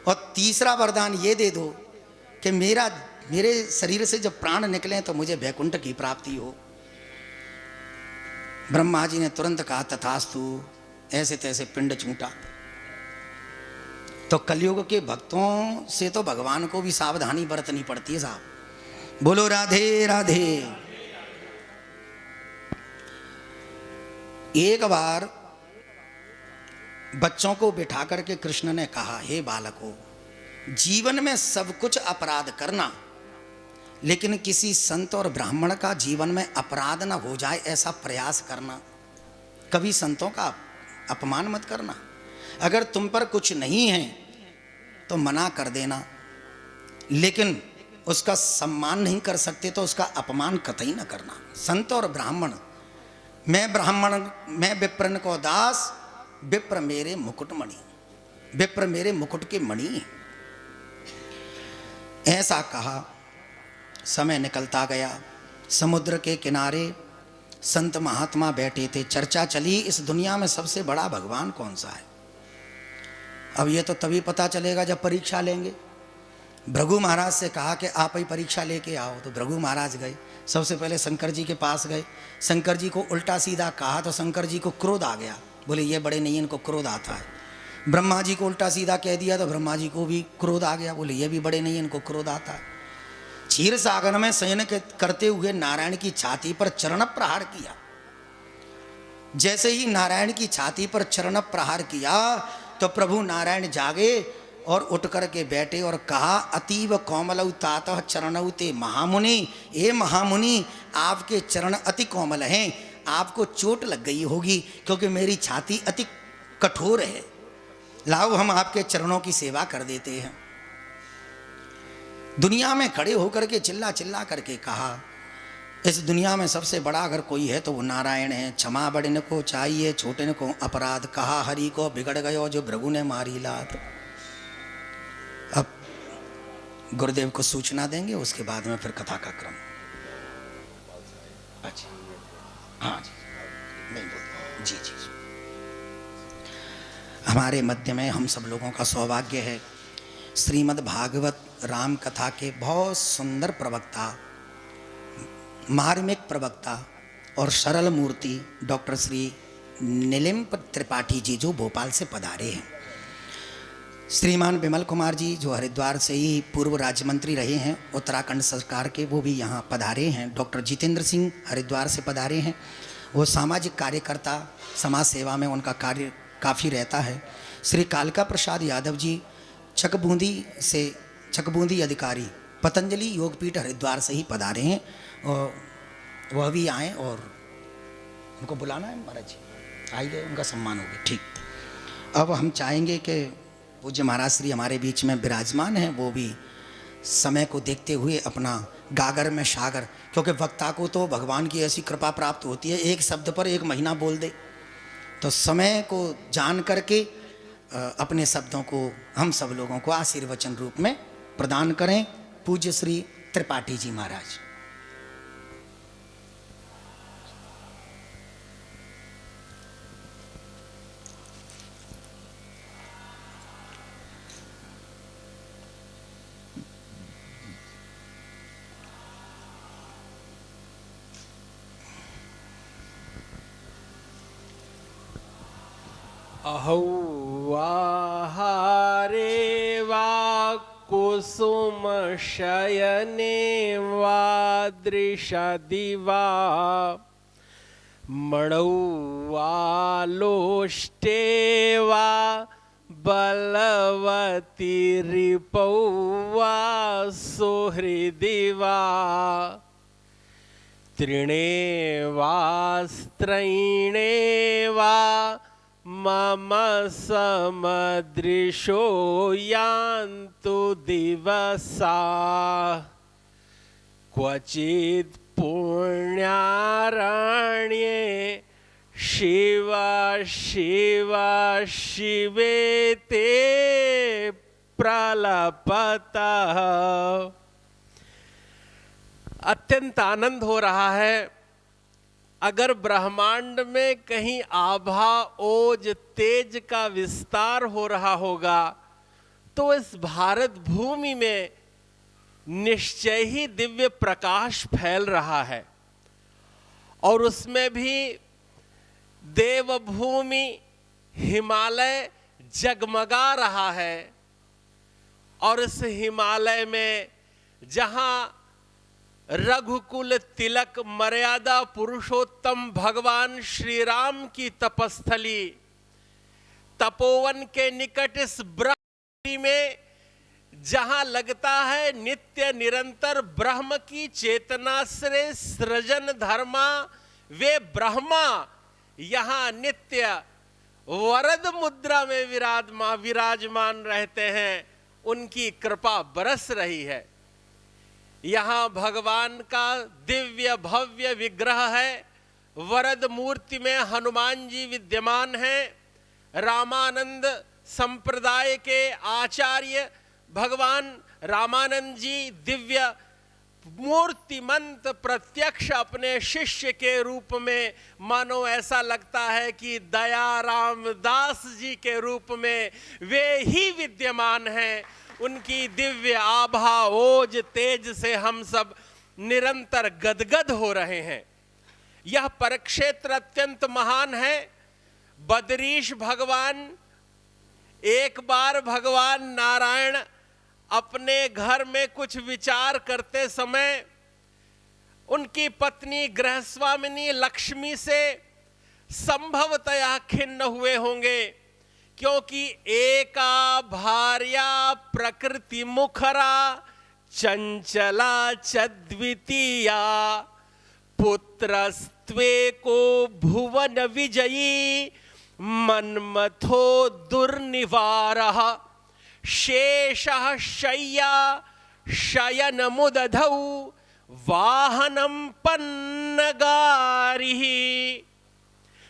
और तीसरा वरदान ये दे दो कि मेरे शरीर से जब प्राण निकले तो मुझे वैकुंठ की प्राप्ति हो। ब्रह्मा जी ने तुरंत कहा तथास्तु, ऐसे तैसे पिंड छूटा। तो कलयुग के भक्तों से तो भगवान को भी सावधानी बरतनी पड़ती है साहब। बोलो राधे राधे। एक बार बच्चों को बिठा करके कृष्ण ने कहा, हे बालकों, जीवन में सब कुछ अपराध करना, लेकिन किसी संत और ब्राह्मण का जीवन में अपराध न हो जाए ऐसा प्रयास करना। कभी संतों का अपमान मत करना। अगर तुम पर कुछ नहीं है तो मना कर देना, लेकिन उसका सम्मान नहीं कर सकते तो उसका अपमान कतई न करना। संत और ब्राह्मण, मैं ब्राह्मण, मैं विप्रन को दास, विप्र मेरे मुकुट मणि, विप्र मेरे मुकुट के मणि, ऐसा कहा। समय निकलता गया। समुद्र के किनारे संत महात्मा बैठे थे, चर्चा चली इस दुनिया में सबसे बड़ा भगवान कौन सा है। अब ये तो तभी पता चलेगा जब परीक्षा लेंगे। भृगु महाराज से कहा कि आप ही परीक्षा लेके आओ, तो भृगु महाराज गए। सबसे पहले शंकर जी के पास गए, शंकर जी को उल्टा सीधा कहा तो शंकर जी को क्रोध आ गया, बोले ये बड़े नहीं, इनको क्रोध आता है। ब्रह्मा जी को उल्टा सीधा कह दिया तो ब्रह्मा जी को भी क्रोध आ गया, बोले ये भी बड़े नहीं, इनको क्रोध आता है। क्षीर सागर में शयन करते हुए नारायण की छाती पर चरण प्रहार किया। जैसे ही नारायण की छाती पर चरण प्रहार किया तो प्रभु नारायण जागे और उठ कर के बैठे और कहा, अतीव कोमलौ तातः चरणौ ते महामुनि, ए महामुनि आपके चरण अति कोमल हैं, आपको चोट लग गई होगी क्योंकि मेरी छाती अति कठोर है, लाओ हम आपके चरणों की सेवा कर देते हैं। दुनिया में खड़े होकर के चिल्ला चिल्ला करके कहा, इस दुनिया में सबसे बड़ा अगर कोई है तो वो नारायण है, क्षमा बड़े को चाहिए छोटे को अपराध, कहा हरि को बिगड़ गयो जो भृगु ने मारी लात। अब गुरुदेव को सूचना देंगे, उसके बाद में फिर कथा का क्रम। अच्छा हाँ जी, नहीं बोल जी जी। हमारे मध्य में हम सब लोगों का सौभाग्य है, श्रीमद् भागवत राम कथा के बहुत सुंदर प्रवक्ता, मार्मिक प्रवक्ता और सरल मूर्ति डॉक्टर श्री नीलिम त्रिपाठी जी जो भोपाल से पधारे हैं, श्रीमान विमल कुमार जी जो हरिद्वार से ही पूर्व राज्य मंत्री रहे हैं उत्तराखंड सरकार के, वो भी यहाँ पधारे हैं, डॉक्टर जितेंद्र सिंह हरिद्वार से पधारे हैं, वो सामाजिक कार्यकर्ता, समाज सेवा में उनका कार्य काफ़ी रहता है। श्री कालका प्रसाद यादव जी चकबूंदी अधिकारी पतंजलि योगपीठ हरिद्वार से ही पधारे हैं और वह भी आए और उनको बुलाना है महाराज जी, आइए उनका सम्मान होगा। ठीक, अब हम चाहेंगे कि पूज्य महाराज श्री हमारे बीच में विराजमान हैं, वो भी समय को देखते हुए अपना गागर में सागर, क्योंकि वक्ता को तो भगवान की ऐसी कृपा प्राप्त होती है, एक शब्द पर 1 महीना बोल दे, तो समय को जान करके अपने शब्दों को हम सब लोगों को आशीर्वचन रूप में प्रदान करें। पूज्य श्री त्रिपाठी जी महाराज। अहौवाहारे वा कुसुम शयने वा दृशदिवा मणौवालोष्टे वा बलवती रिपौ वा सुहृदिवा तृणे वा स्त्रैणे वा मम समदृशो यान्तु दिवसा क्वचित् पुण्यारण्ये शिव शिव शिवेते प्रलपतः। अत्यंत आनंद हो रहा है। अगर ब्रह्मांड में कहीं आभा ओज तेज का विस्तार हो रहा होगा तो इस भारत भूमि में निश्चय ही दिव्य प्रकाश फैल रहा है, और उसमें भी देवभूमि हिमालय जगमगा रहा है। और इस हिमालय में जहां रघुकुल तिलक मर्यादा पुरुषोत्तम भगवान श्री राम की तपस्थली तपोवन के निकट इस ब्रह्म में जहां लगता है नित्य निरंतर ब्रह्म की चेतना से सृजन धर्मा वे ब्रह्मा यहां नित्य वरद मुद्रा में विराजमान रहते हैं, उनकी कृपा बरस रही है। यहाँ भगवान का दिव्य भव्य विग्रह है। वरद मूर्ति में हनुमान जी विद्यमान हैं। रामानंद संप्रदाय के आचार्य भगवान रामानंद जी दिव्य मूर्तिमंत प्रत्यक्ष अपने शिष्य के रूप में, मानो ऐसा लगता है कि दया रामदास जी के रूप में वे ही विद्यमान हैं। उनकी दिव्य आभा ओज तेज से हम सब निरंतर गदगद हो रहे हैं। यह परिक्षेत्र अत्यंत महान है। बदरीश भगवान, एक बार भगवान नारायण अपने घर में कुछ विचार करते समय उनकी पत्नी गृहस्वामिनी लक्ष्मी से संभवतया खिन्न हुए होंगे, क्योंकि एका भार्या प्रकृति मुखरा चंचला च द्वितीया पुत्रस्त्वेको भुवन विजयी मन्मथो दुर्निवारः शेषः शय्या शयन मुदधौ वाहनं पन्नगारिः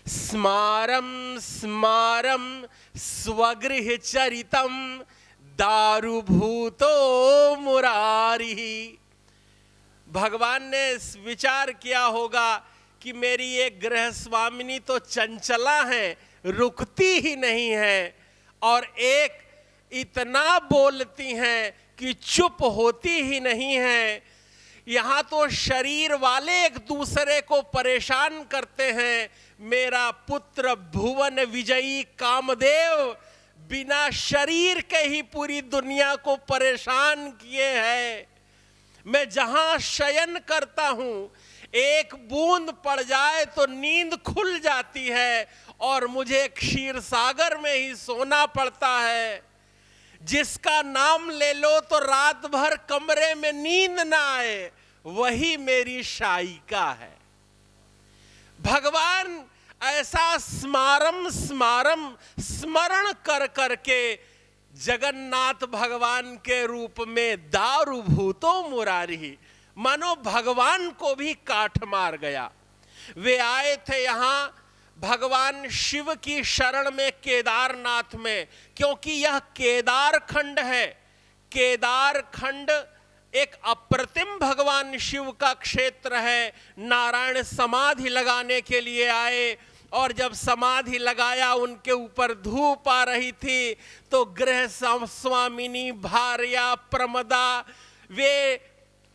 स्मारं स्मारं स्वगृह चरितं दारुभूतो मुरारिः। भगवान ने विचार किया होगा कि मेरी एक गृहस्वामिनी तो चंचला है, रुकती ही नहीं है, और एक इतना बोलती हैं कि चुप होती ही नहीं है। यहाँ तो शरीर वाले एक दूसरे को परेशान करते हैं। मेरा पुत्र भुवन विजयी कामदेव बिना शरीर के ही पूरी दुनिया को परेशान किए हैं। मैं जहां शयन करता हूं, एक बूंद पड़ जाए तो नींद खुल जाती है और मुझे क्षीर सागर में ही सोना पड़ता है। जिसका नाम ले लो तो रात भर कमरे में नींद ना आए, वही मेरी शायिका है। भगवान ऐसा स्मारम स्मारम स्मरण कर करके जगन्नाथ भगवान के रूप में दारुभूतो मुरारी, मानो भगवान को भी काट मार गया। वे आए थे यहां भगवान शिव की शरण में केदारनाथ में, क्योंकि यह केदार खंड है। केदार खंड एक अप्रतिम भगवान शिव का क्षेत्र है। नारायण समाधि लगाने के लिए आए और जब समाधि लगाया, उनके ऊपर धूप आ रही थी, तो गृह स्वामिनी भार्या प्रमदा वे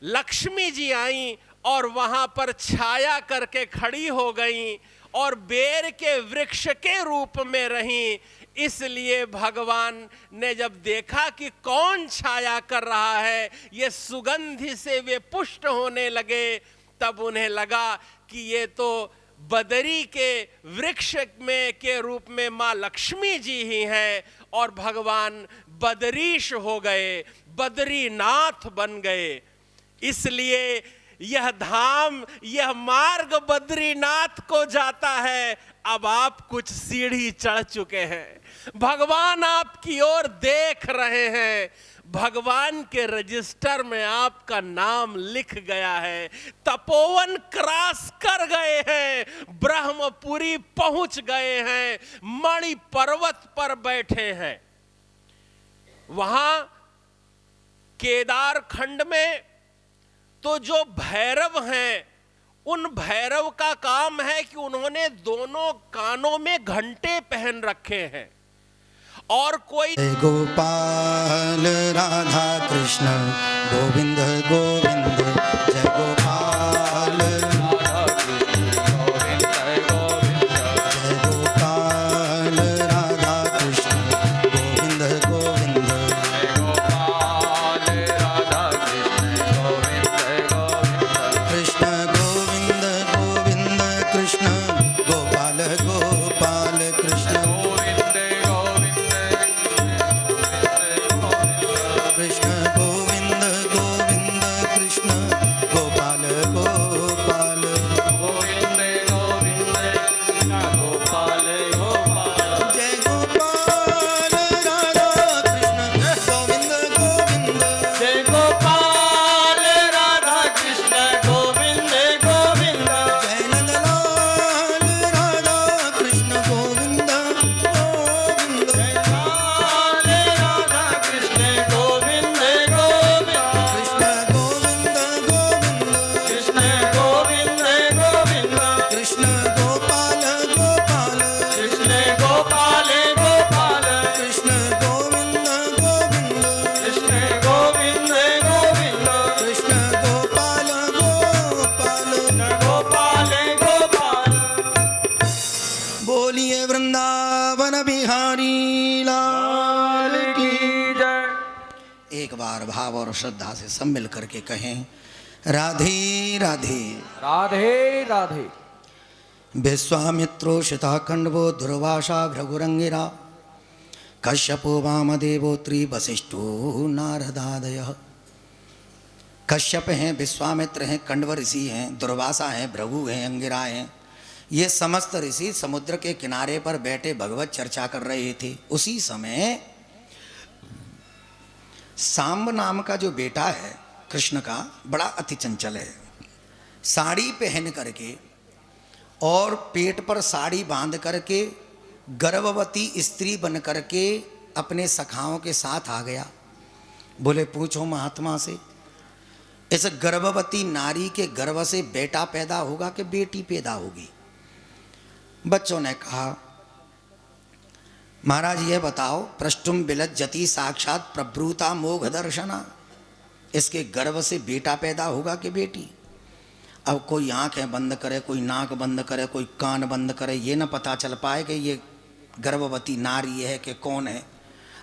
लक्ष्मी जी आई और वहां पर छाया करके खड़ी हो गईं और बेर के वृक्ष के रूप में रहीं। इसलिए भगवान ने जब देखा कि कौन छाया कर रहा है, ये सुगंधि से वे पुष्ट होने लगे, तब उन्हें लगा कि ये तो बदरी के वृक्ष में के रूप में माँ लक्ष्मी जी ही हैं, और भगवान बदरीश हो गए, बद्रीनाथ बन गए। इसलिए यह धाम, यह मार्ग बद्रीनाथ को जाता है। अब आप कुछ सीढ़ी चढ़ चुके हैं, भगवान आपकी ओर देख रहे हैं, भगवान के रजिस्टर में आपका नाम लिख गया है। तपोवन क्रॉस कर गए हैं, ब्रह्मपुरी पहुंच गए हैं, मणि पर्वत पर बैठे हैं। वहां केदार खंड में तो जो भैरव हैं, उन भैरव का काम है कि उन्होंने दोनों कानों में घंटे पहन रखे हैं, और कोई गोपाल राधा कृष्ण गोविंद गोविंद जय गोपाल राधा कृष्ण गोविंद गोविंद जय गोपाल राधा कृष्ण गोविंद गोविंद जय गोपाल राधा कृष्ण गोविंद गोविंद कृष्ण गोविंद गोविंद कृष्ण गोपाल गोपाल कृष्ण गोविंद गोविंद कृष्ण गोविंद गोविंद कृष्ण वृंदावन बिहारी लाल की। की जय। एक बार भाव और श्रद्धा से सब मिल करके कहें राधे राधे। राधे राधे। विश्वामित्रो शिताखंडवो दुर्वासा भृगुरंगिरा कश्यपो वामदेवो त्रिवसिष्ठो नारदादयः। कश्यप हैं, विश्वामित्र हैं, कंडव ऋषि हैं, दुर्वासा हैं, भृगु हैं, अंगिरा हैं। ये समस्त ऋषि समुद्र के किनारे पर बैठे भगवत चर्चा कर रहे थे। उसी समय सांब नाम का जो बेटा है कृष्ण का, बड़ा अति चंचल है। साड़ी पहन करके और पेट पर साड़ी बांध करके गर्भवती स्त्री बन करके अपने सखाओं के साथ आ गया। बोले पूछो महात्मा से, इस गर्भवती नारी के गर्भ से बेटा पैदा होगा कि बेटी पैदा होगी? बच्चों ने कहा महाराज ये बताओ, पृष्ठुम बिलज्जति साक्षात प्रभ्रूता मोघ दर्शना, इसके गर्भ से बेटा पैदा होगा कि बेटी? अब कोई आंखें बंद करे, कोई नाक बंद करे, कोई कान बंद करे, ये ना पता चल पाए कि ये गर्भवती नारी है कि कौन है।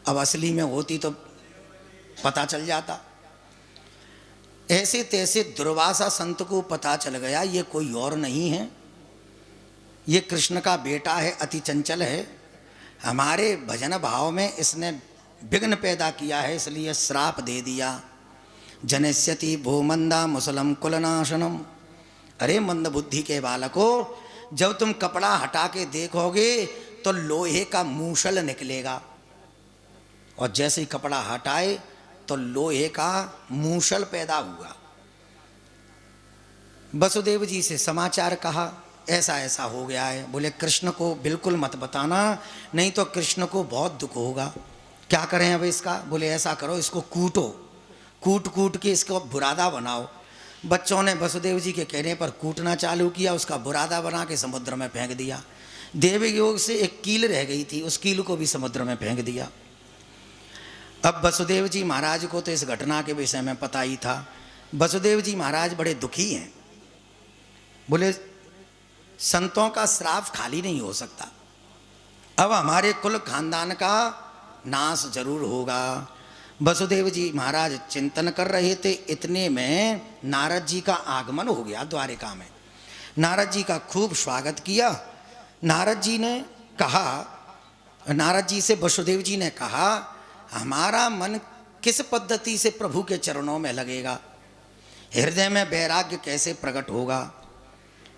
अब असली में होती तो पता चल जाता। ऐसे तैसे दुर्वासा संत को पता चल गया ये कोई और नहीं है, ये कृष्ण का बेटा है, अति चंचल है। हमारे भजन भाव में इसने विघ्न पैदा किया है, इसलिए श्राप दे दिया। जनिष्यति भूमंदा मुसलम कुलनाशनम। अरे मंद बुद्धि के बालकों, जब तुम कपड़ा हटा के देखोगे तो लोहे का मूसल निकलेगा, और जैसे ही कपड़ा हटाए तो लोहे का मूसल पैदा हुआ। वसुदेव जी से समाचार कहा ऐसा ऐसा हो गया है। बोले कृष्ण को बिल्कुल मत बताना, नहीं तो कृष्ण को बहुत दुख होगा। क्या करें अब इसका? बोले ऐसा करो, इसको कूटो, कूट कूट के इसको बुरादा बनाओ। बच्चों ने वसुदेव जी के कहने पर कूटना चालू किया, उसका बुरादा बना के समुद्र में फेंक दिया। देव योग से एक कील रह गई थी, उस कील को भी समुद्र में फेंक दिया। अब वसुदेव जी महाराज को तो इस घटना के विषय में पता ही था। वसुदेव जी महाराज बड़े दुखी हैं। बोले संतों का श्राप खाली नहीं हो सकता, अब हमारे कुल खानदान का नाश जरूर होगा। वसुदेव जी महाराज चिंतन कर रहे थे, इतने में नारद जी का आगमन हो गया द्वारिका में। नारद जी का खूब स्वागत किया। नारद जी ने कहा, नारद जी से वसुदेव जी ने कहा हमारा मन किस पद्धति से प्रभु के चरणों में लगेगा, हृदय में वैराग्य कैसे प्रकट होगा?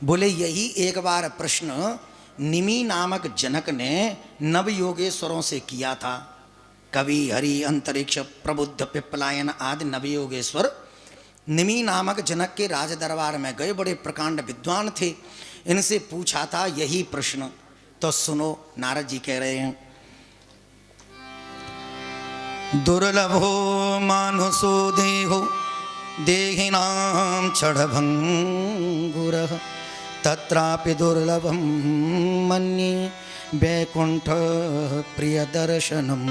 बोले यही एक बार प्रश्न निमि नामक जनक ने नव योगेश्वरों से किया था। कवि हरि अंतरिक्ष प्रबुद्ध पिपलायन आदि नव योगेश्वर निमि नामक जनक के राज दरबार में गए, बड़े प्रकांड विद्वान थे। इनसे पूछा था यही प्रश्न, तो सुनो नारद जी कह रहे हैं। दुर्लभो मानुषो देहो देहिनां क्षणभंगुरः तत्रापि दुर्लभं मन्ये वैकुंठ प्रिय दर्शनम।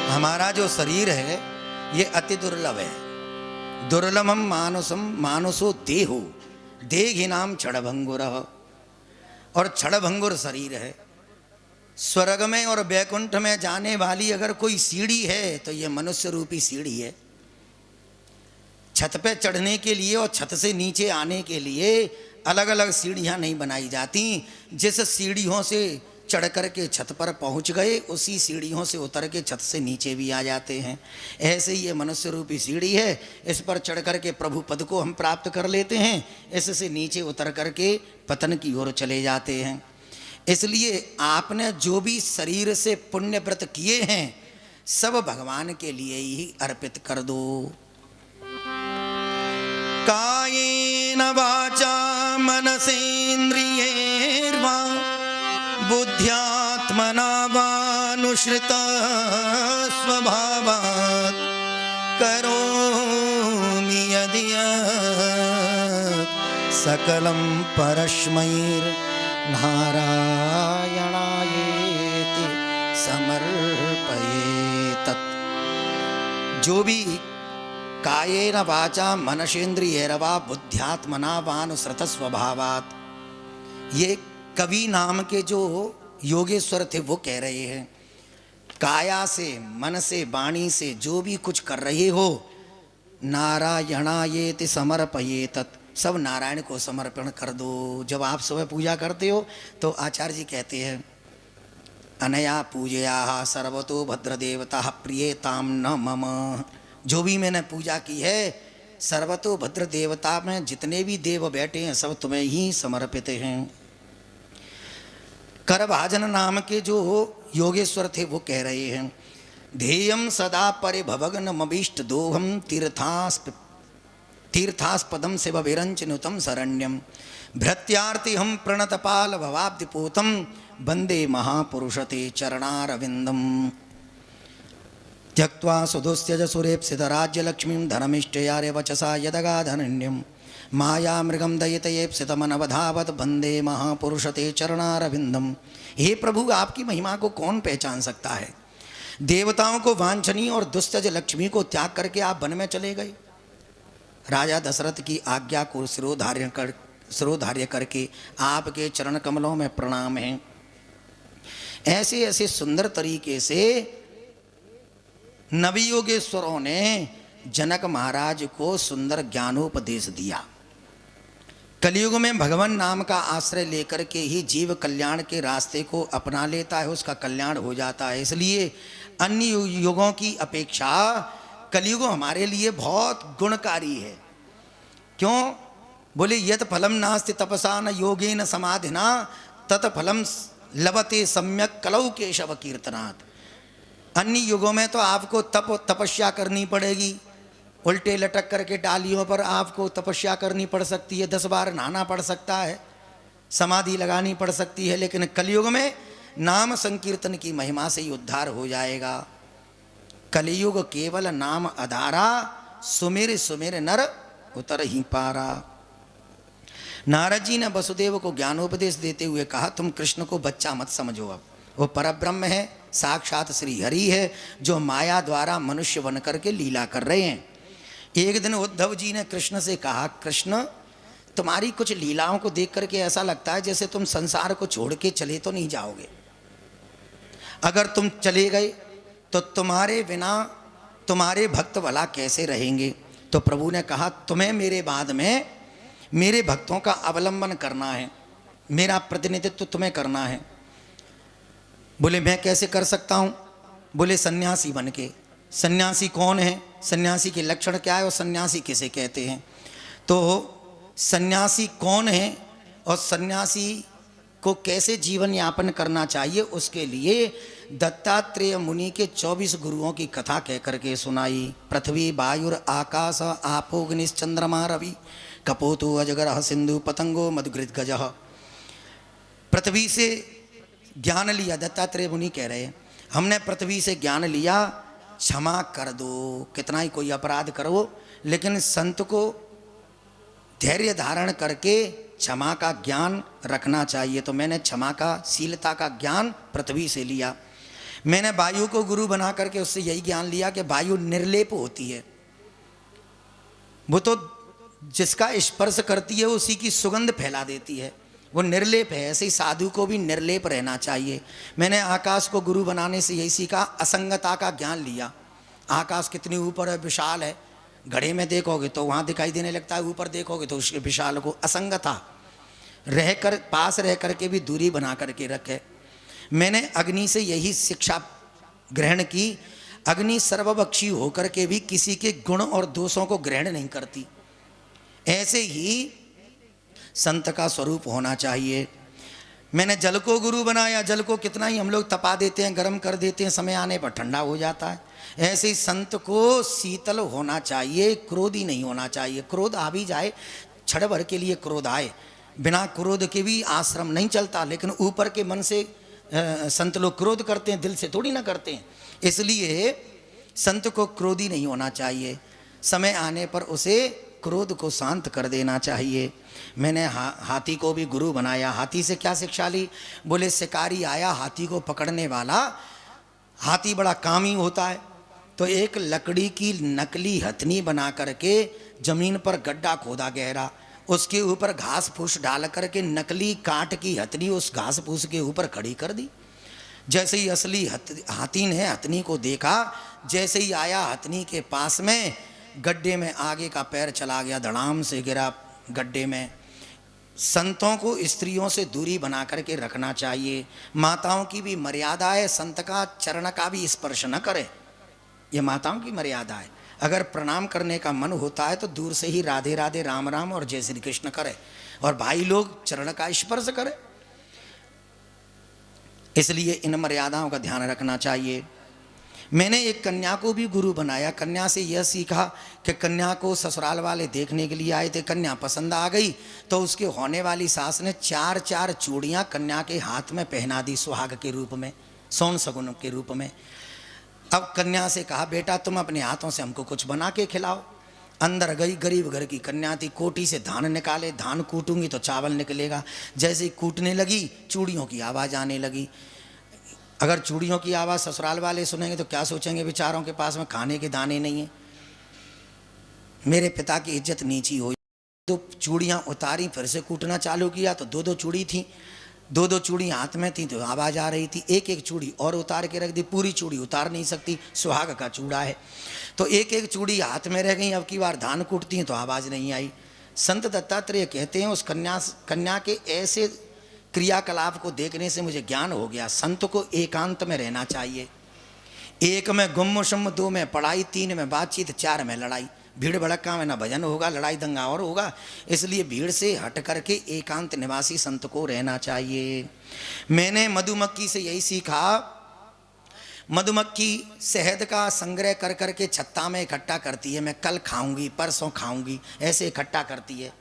हमारा जो शरीर है ये अति दुर्लभ है। दुर्लभम मानुषम मानुषो देहो देहिनाम क्षणभंगुरः, और क्षणभंगुर शरीर है। स्वर्ग में और वैकुंठ में जाने वाली अगर कोई सीढ़ी है तो ये मनुष्य रूपी सीढ़ी है। छत पे चढ़ने के लिए और छत से नीचे आने के लिए अलग अलग सीढ़ियां नहीं बनाई जाती। जिस सीढ़ियों से चढ़ कर के छत पर पहुंच गए उसी सीढ़ियों से उतर के छत से नीचे भी आ जाते हैं। ऐसे ही ये मनुष्य रूपी सीढ़ी है, इस पर चढ़ कर के प्रभु पद को हम प्राप्त कर लेते हैं, इससे नीचे उतर कर के पतन की ओर चले जाते हैं। इसलिए आपने जो भी शरीर से पुण्य व्रत किए हैं सब भगवान के लिए ही अर्पित कर दो। कायेन वाचा मनसेन्द्रियैर्वा बुद्ध्यात्मना वानुसृत स्वभावात् करोमि यदि यत् सकलं परस्मैर्नारायणायेति समर्पयेतत्। जो भी कायेन वाचा मनसेन्द्रियैर्वा बुद्ध्यात्मना वानुसृत स्वभावात्, ये कवि नाम के जो योगेश्वर थे वो कह रहे हैं, काया से, मन से, वाणी से जो भी कुछ कर रहे हो, नारायणायेति समर्पयेतत्, सब नारायण को समर्पण कर दो। जब आप सुबह पूजा करते हो तो आचार्य जी कहते हैं, अनया पूजया सर्वतो भद्रदेवता प्रियेताम न मम, जो भी मैंने पूजा की है सर्वतो भद्र देवता में जितने भी देव बैठे हैं सब तुम्हें ही समर्पित हैं। करभाजन नाम के जो योगेश्वर थे वो कह रहे हैं, ध्येयम सदा परिभवग्न मभीष्ट दोहम तीर्थास्पदम शिव विरंचनुतम शरण्यम भृत्यार्ति हम प्रणतपाल भवाब्दिपोतम वंदे महापुरुषते चरणारविंदम त्यक्त्वा सुदुस्त्यज सुरेप्सित राज्य लक्ष्मीं धनमिष्टयार्य वचसा यदगाधनन्यम माया मृगम दयितयेप्सित मनवधावत वंदे महापुरुषते चरणारविंदम। हे प्रभु, आपकी महिमा को कौन पहचान सकता है? देवताओं को वांछनीय और दुस्तज लक्ष्मी को त्याग करके आप वन में चले गए। राजा दशरथ की आज्ञा को सिरोधार्य करके आपके चरण कमलों में प्रणाम है। ऐसे ऐसे सुंदर तरीके से नवयोगेश्वरों ने जनक महाराज को सुंदर ज्ञानोपदेश दिया। कलयुग में भगवान नाम का आश्रय लेकर के ही जीव कल्याण के रास्ते को अपना लेता है, उसका कल्याण हो जाता है। इसलिए अन्य युगों की अपेक्षा कलयुग हमारे लिए बहुत गुणकारी है। क्यों? बोले यत फलम नास्ति तपसा न योगेन समाधिना तत फलम लभते सम्यक कलौ केशव कीर्तनात्। अन्य युगों में तो आपको तपस्या करनी पड़ेगी, उल्टे लटक करके डालियों पर आपको तपस्या करनी पड़ सकती है, 10 बार नहाना पड़ सकता है, समाधि लगानी पड़ सकती है। लेकिन कलयुग में नाम संकीर्तन की महिमा से ही उद्धार हो जाएगा। कलयुग केवल नाम आधारा, सुमिर सुमिर नर उतर ही पारा। नारद जी ने वसुदेव को ज्ञानोपदेश देते हुए कहा, तुम कृष्ण को बच्चा मत समझो, अब वो परब्रह्म है, साक्षात श्री हरि है, जो माया द्वारा मनुष्य बन करके लीला कर रहे हैं। एक दिन उद्धव जी ने कृष्ण से कहा, कृष्ण तुम्हारी कुछ लीलाओं को देख करके ऐसा लगता है जैसे तुम संसार को छोड़ के चले तो नहीं जाओगे। अगर तुम चले गए तो तुम्हारे बिना तुम्हारे भक्त भला कैसे रहेंगे? तो प्रभु ने कहा, तुम्हें मेरे बाद में मेरे भक्तों का अवलंबन करना है, मेरा प्रतिनिधित्व तुम्हें करना है। बोले मैं कैसे कर सकता हूँ? बोले सन्यासी बन के। सन्यासी कौन है? सन्यासी के लक्षण क्या है और सन्यासी किसे कहते हैं? तो सन्यासी कौन है और सन्यासी को कैसे जीवन यापन करना चाहिए, उसके लिए दत्तात्रेय मुनि के 24 गुरुओं की कथा कह करके सुनाई। पृथ्वी वायुर आकाश आपोग्निश् चंद्रमा रवि कपोतो अजगर सिंधु पतंगो मधुकृत गज। पृथ्वी से ज्ञान लिया, दत्तात्रेय मुनि कह रहे हैं, हमने पृथ्वी से ज्ञान लिया, क्षमा कर दो, कितना ही कोई अपराध करो, लेकिन संत को धैर्य धारण करके क्षमा का ज्ञान रखना चाहिए। तो मैंने क्षमा का, शीलता का ज्ञान पृथ्वी से लिया। मैंने वायु को गुरु बना करके उससे यही ज्ञान लिया कि वायु निर्लेप होती है, वो तो जिसका स्पर्श करती है उसी की सुगंध फैला देती है, वो निर्लेप है। ऐसे ही साधु को भी निर्लेप रहना चाहिए। मैंने आकाश को गुरु बनाने से यही सीखा, असंगता का ज्ञान लिया। आकाश कितनी ऊपर है, विशाल है, घड़े में देखोगे तो वहाँ दिखाई देने लगता है, ऊपर देखोगे तो उसके विशाल को असंगता रहकर, पास रह करके भी दूरी बना करके रखे। मैंने अग्नि से यही शिक्षा ग्रहण की, अग्नि सर्वभक्षी होकर के भी किसी के गुण और दोषों को ग्रहण नहीं करती। ऐसे ही संत का स्वरूप होना चाहिए। मैंने जल को गुरु बनाया, जल को कितना ही हम लोग तपा देते हैं, गर्म कर देते हैं, समय आने पर ठंडा हो जाता है। ऐसे ही संत को शीतल होना चाहिए, क्रोधी नहीं होना चाहिए। क्रोध आ भी जाए, क्षण भर के लिए क्रोध आए, बिना क्रोध के भी आश्रम नहीं चलता। लेकिन ऊपर के मन से संत लोग क्रोध करते हैं, दिल से थोड़ी ना करते हैं। इसलिए संत को क्रोधी नहीं होना चाहिए, समय आने पर उसे क्रोध को शांत कर देना चाहिए। मैंने हाथी को भी गुरु बनाया। हाथी से क्या शिक्षा ली? बोले शिकारी आया हाथी को पकड़ने वाला, हाथी बड़ा कामी होता है, तो एक लकड़ी की नकली हथनी बना करके जमीन पर गड्ढा खोदा गहरा, उसके ऊपर घास फूस डाल करके नकली काट की हथनी उस घास फूस के ऊपर खड़ी कर दी। जैसे ही असली हाथी ने हथनी को देखा, जैसे ही आया हथनी के पास में, गड्ढे में आगे का पैर चला गया, धड़ाम से गिरा गड्ढे में। संतों को स्त्रियों से दूरी बना करके रखना चाहिए। माताओं की भी मर्यादा है, संत का चरण का भी स्पर्श न करे, ये माताओं की मर्यादा है। अगर प्रणाम करने का मन होता है तो दूर से ही राधे राधे राम राम और जय श्री कृष्ण करे, और भाई लोग चरण का स्पर्श करें। इसलिए इन मर्यादाओं का ध्यान रखना चाहिए। मैंने एक कन्या को भी गुरु बनाया। कन्या से यह सीखा कि कन्या को ससुराल वाले देखने के लिए आए थे, कन्या पसंद आ गई तो उसके होने वाली सास ने 4-4 चूड़ियाँ कन्या के हाथ में पहना दी, सुहाग के रूप में, सौन सगुन के रूप में। अब कन्या से कहा, बेटा तुम अपने हाथों से हमको कुछ बना के खिलाओ। अंदर गई, गरीब घर की कन्या थी, कोटी से धान निकाले, धान कूटूंगी तो चावल निकलेगा। जैसे ही कूटने लगी चूड़ियों की आवाज़ आने लगी। अगर चूड़ियों की आवाज़ ससुराल वाले सुनेंगे तो क्या सोचेंगे, बेचारों के पास में खाने के दाने नहीं हैं, मेरे पिता की इज्जत नीची हुई। तो चूड़ियाँ उतारी, फिर से कूटना चालू किया तो 2-2 चूड़ी थी, 2-2 चूड़ी हाथ में थी तो आवाज़ आ रही थी। एक चूड़ी और उतार के रख दी, पूरी चूड़ी उतार नहीं सकती, सुहाग का चूड़ा है। तो एक चूड़ी हाथ में रह गई। अब की बार धान कूटती हैं तो आवाज़ नहीं आई। संत दत्तात्रेय कहते हैं, उस कन्या के ऐसे क्रियाकलाप को देखने से मुझे ज्ञान हो गया, संत को एकांत में रहना चाहिए। 1 में गुम शुम, 2 में पढ़ाई, 3 में बातचीत, 4 में लड़ाई। भीड़ भड़का में ना भजन होगा, लड़ाई दंगा और होगा। इसलिए भीड़ से हट करके एकांत निवासी संत को रहना चाहिए। मैंने मधुमक्खी से यही सीखा। मधुमक्खी शहद का संग्रह कर करके छत्ता में इकट्ठा करती है, मैं कल खाऊंगी, परसों खाऊंगी, ऐसे इकट्ठा करती है,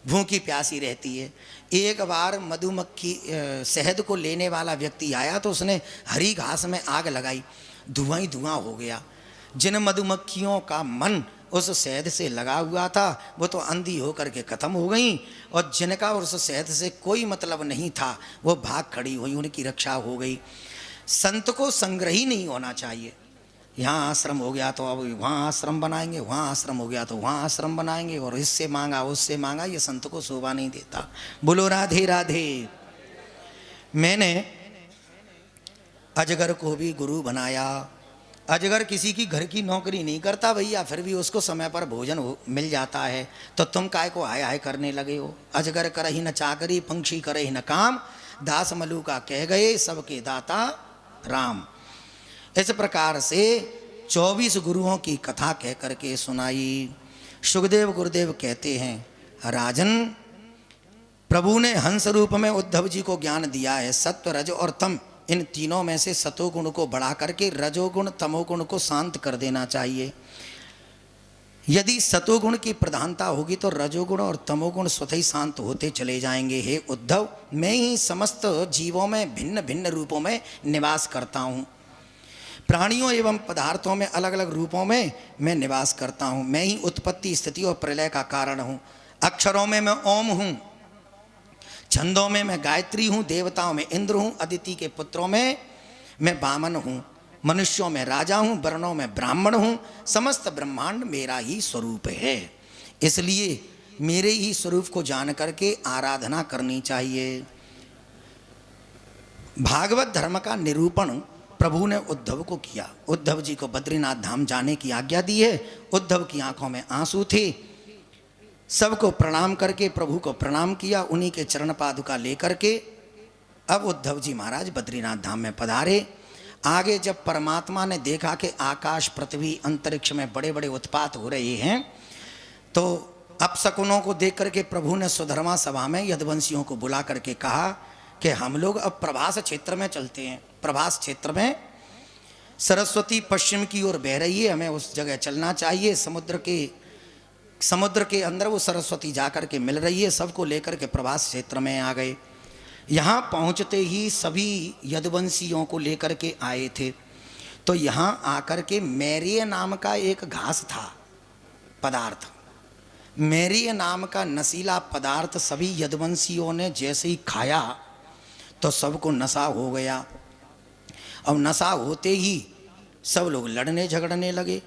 भूखी प्यासी रहती है। एक बार मधुमक्खी शहद को लेने वाला व्यक्ति आया तो उसने हरी घास में आग लगाई, धुआं ही धुआं हो गया। जिन मधुमक्खियों का मन उस शहद से लगा हुआ था वो तो अंधी होकर के ख़त्म हो गई, और जिनका उस शहद से कोई मतलब नहीं था वो भाग खड़ी हुई, उनकी रक्षा हो गई। संत को संग्रही नहीं होना चाहिए। यहाँ आश्रम हो गया तो अब वहाँ आश्रम बनाएंगे, वहाँ आश्रम हो गया तो वहाँ आश्रम बनाएंगे, और इससे मांगा उससे मांगा, ये संत को शोभा नहीं देता। बोलो राधे राधे। मैंने अजगर को भी गुरु बनाया। अजगर किसी की घर की नौकरी नहीं करता भैया, फिर भी उसको समय पर भोजन मिल जाता है, तो तुम काय को हाय हाय करने लगे हो। अजगर करही न चाकरी, पंक्षी करही न काम, दास मलूका कह गए सबके दाता राम। इस प्रकार से 24 गुरुओं की कथा कह करके सुनाई। सुखदेव गुरुदेव कहते हैं, राजन प्रभु ने हंस रूप में उद्धव जी को ज्ञान दिया है। सत्व, रज और तम, इन तीनों में से सतोगुण को बढ़ा करके रजोगुण तमोगुण को शांत कर देना चाहिए। यदि सतोगुण की प्रधानता होगी तो रजोगुण और तमोगुण स्वतः ही शांत होते चले जाएंगे। हे उद्धव, मैं ही समस्त जीवों में भिन्न भिन्न रूपों में निवास करता हूँ। प्राणियों एवं पदार्थों में अलग अलग रूपों में मैं निवास करता हूँ। मैं ही उत्पत्ति, स्थिति और प्रलय का कारण हूँ। अक्षरों में मैं ओम हूँ, छंदों में मैं गायत्री हूँ, देवताओं में इंद्र हूँ, अदिति के पुत्रों में मैं वामन हूँ, मनुष्यों में राजा हूँ, वर्णों में ब्राह्मण हूँ। समस्त ब्रह्मांड मेरा ही स्वरूप है। इसलिए मेरे ही स्वरूप को जान करके आराधना करनी चाहिए। भागवत धर्म का निरूपण प्रभु ने उद्धव को किया। उद्धव जी को बद्रीनाथ धाम जाने की आज्ञा दी है। उद्धव की आंखों में आंसू थे। सबको प्रणाम करके प्रभु को प्रणाम किया, उन्हीं के चरण पादुका लेकर के अब उद्धव जी महाराज बद्रीनाथ धाम में पधारे। आगे जब परमात्मा ने देखा कि आकाश, पृथ्वी, अंतरिक्ष में बड़े बड़े उत्पात हो रहे हैं, तो अपशकुनों को देख करके प्रभु ने सुधर्मा सभा में यदुवंशियों को बुला करके कहा कि हम लोग अब प्रभास क्षेत्र में चलते हैं। प्रभास क्षेत्र में सरस्वती पश्चिम की ओर बह रही है, हमें उस जगह चलना चाहिए। समुद्र के अंदर वो सरस्वती जाकर के मिल रही है। सबको लेकर के प्रभास क्षेत्र में आ गए। यहाँ पहुँचते ही सभी यदुवंशियों को लेकर के आए थे। तो यहाँ आकर के मैरिय नाम का एक घास था, पदार्थ, मैरिय नाम का नशीला पदार्थ सभी यदुवंशियों ने जैसे ही खाया तो सबको नशा हो गया। अब नशा होते ही सब लोग लड़ने झगड़ने लगे।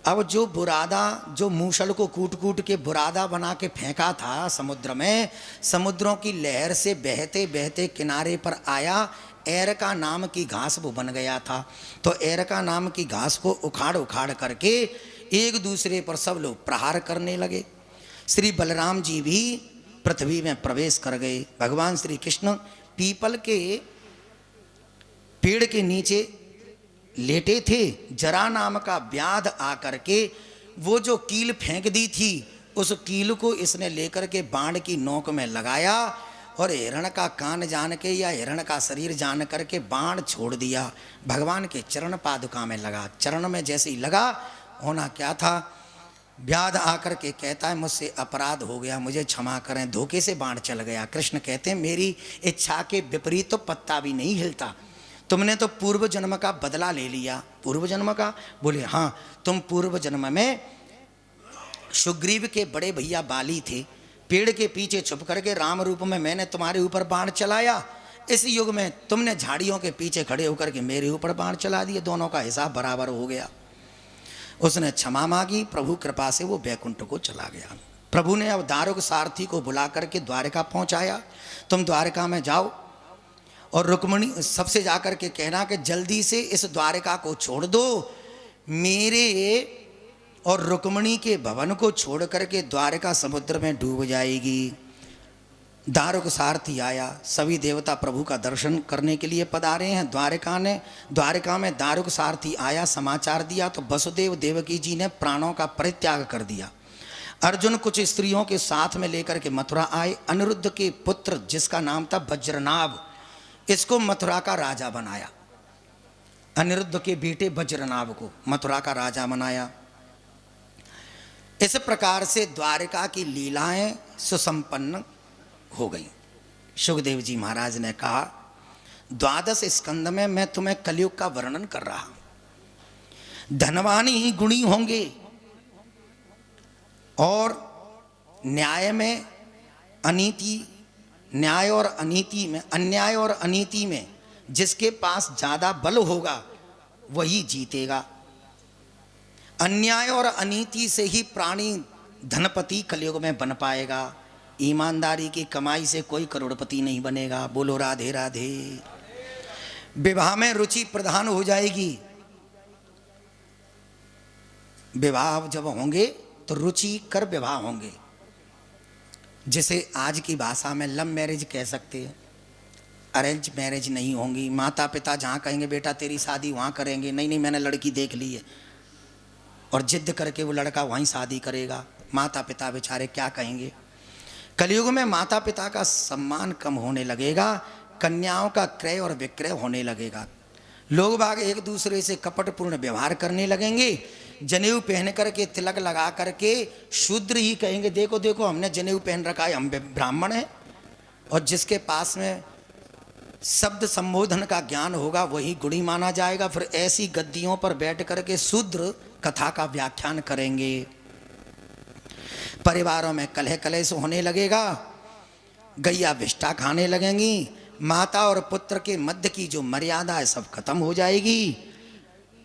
अब जो बुरादा, जो मूसल को कूट कूट के बुरादा बना के फेंका था समुद्र में, समुद्रों की लहर से बहते बहते किनारे पर आया, एरका नाम की घास वो बन गया था। तो एरका नाम की घास को उखाड़ उखाड़ करके एक दूसरे पर सब लोग प्रहार करने लगे। श्री बलराम जी भी पृथ्वी में प्रवेश कर गए। भगवान श्री कृष्ण पीपल के पेड़ के नीचे लेटे थे। जरा नाम का व्याध आकर के वो जो कील फेंक दी थी, उस कील को इसने लेकर के बाण की नोक में लगाया और हिरण का कान जान के या हिरण का शरीर जान करके बाण छोड़ दिया। भगवान के चरण पादुका में लगा। चरण में जैसे ही लगा, होना क्या था, व्याध आकर के कहता है मुझसे अपराध हो गया, मुझे क्षमा करें, धोखे से बाण चल गया। कृष्ण कहते हैं मेरी इच्छा के विपरीत तो पत्ता भी नहीं हिलता, तुमने तो पूर्व जन्म का बदला ले लिया। पूर्व जन्म का? बोले हाँ, तुम पूर्व जन्म में सुग्रीव के बड़े भैया बाली थे, पेड़ के पीछे छुप करके राम रूप में मैंने तुम्हारे ऊपर बाण चलाया। इस युग में तुमने झाड़ियों के पीछे खड़े होकर के मेरे ऊपर बाण चला दिए, दोनों का हिसाब बराबर हो गया। उसने क्षमा मांगी, प्रभु कृपा से वो बैकुंठ को चला गया। प्रभु ने अब दारुक सारथी को बुला करके द्वारका पहुंचाया। तुम द्वारका में जाओ और रुक्मिणी सबसे जाकर के कहना कि जल्दी से इस द्वारका को छोड़ दो, मेरे और रुक्मिणी के भवन को छोड़ करके द्वारका समुद्र में डूब जाएगी। दारुक सारथी आया, सभी देवता प्रभु का दर्शन करने के लिए पधारे हैं द्वारका में दारुक सारथी आया, समाचार दिया तो वसुदेव देवकी जी ने प्राणों का परित्याग कर दिया। अर्जुन कुछ स्त्रियों के साथ में लेकर के मथुरा आए। अनिरुद्ध के पुत्र जिसका नाम था वज्रनाभ, इसको मथुरा का राजा बनाया। अनिरुद्ध के बेटे वज्रनाभ को मथुरा का राजा बनाया। इस प्रकार से द्वारका की लीलाएं सुसंपन्न हो गई। सुखदेव जी महाराज ने कहा, 12 स्कंद में मैं तुम्हें कलयुग का वर्णन कर रहा हूं। धनवान ही गुणी होंगे और न्याय में अनीति, न्याय और अनीति में, अन्याय और अनीति में जिसके पास ज्यादा बल होगा वही जीतेगा। अन्याय और अनीति से ही प्राणी धनपति कलयुग में बन पाएगा। ईमानदारी की कमाई से कोई करोड़पति नहीं बनेगा। बोलो राधे राधे। विवाह में रुचि प्रधान हो जाएगी। विवाह जब होंगे तो रुचि कर विवाह होंगे, जिसे आज की भाषा में लव मैरिज कह सकते हैं। अरेंज मैरिज नहीं होंगी। माता पिता जहाँ कहेंगे बेटा तेरी शादी वहाँ करेंगे, नहीं नहीं मैंने लड़की देख ली है, और जिद करके वो लड़का वहीं शादी करेगा। माता पिता बेचारे क्या कहेंगे। कलयुग में माता पिता का सम्मान कम होने लगेगा, कन्याओं का क्रय और विक्रय होने लगेगा। लोग बाग एक दूसरे से कपटपूर्ण व्यवहार करने लगेंगे। जनेऊ पहन करके तिलक लगा करके शूद्र ही कहेंगे, देखो देखो हमने जनेऊ पहन रखा है, हम ब्राह्मण हैं। और जिसके पास में शब्द संबोधन का ज्ञान होगा वही गुणी माना जाएगा। फिर ऐसी गद्दियों पर बैठ करके शूद्र कथा का व्याख्यान करेंगे। परिवारों में कलह कलेश होने लगेगा, गैया विष्ठा खाने लगेंगी। माता और पुत्र के मध्य की जो मर्यादा है सब खत्म हो जाएगी।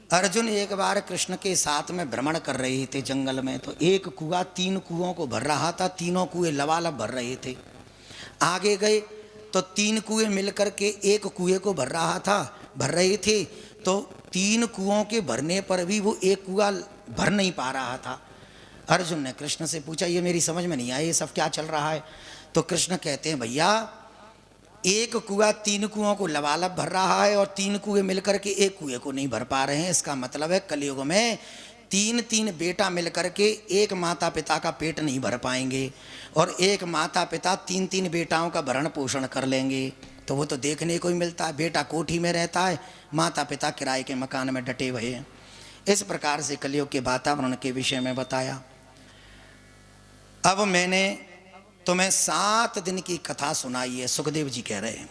अर्जुन एक बार कृष्ण के साथ में भ्रमण कर रहे थे जंगल में, तो एक कुआं 3 कुओं को भर रहा था। तीनों कुएं लबालब भर रहे थे। आगे गए तो 3 कुएं मिलकर के एक कुएं को भर रहे थे। तो 3 कुओं के भरने पर भी वो एक कुआं भर नहीं पा रहा था। अर्जुन ने कृष्ण से पूछा, ये मेरी समझ में नहीं आया, ये सब क्या चल रहा है। तो कृष्ण कहते हैं, भैया एक कुआं 3 कुओं को लबालब भर रहा है और 3 कुएं मिलकर के एक कुएं को नहीं भर पा रहे हैं। इसका मतलब है कलयुग में 3 बेटा मिलकर के एक माता पिता का पेट नहीं भर पाएंगे, और एक माता पिता 3 बेटाओं का भरण पोषण कर लेंगे। तो वो तो देखने को ही मिलता है। बेटा कोठी में रहता है, माता पिता किराए के मकान में डटे हुए हैं। इस प्रकार से कलयुग के वातावरण के विषय में बताया। अब मैंने तुम्हें 7 दिन की कथा सुनाई है, सुखदेव जी कह रहे हैं।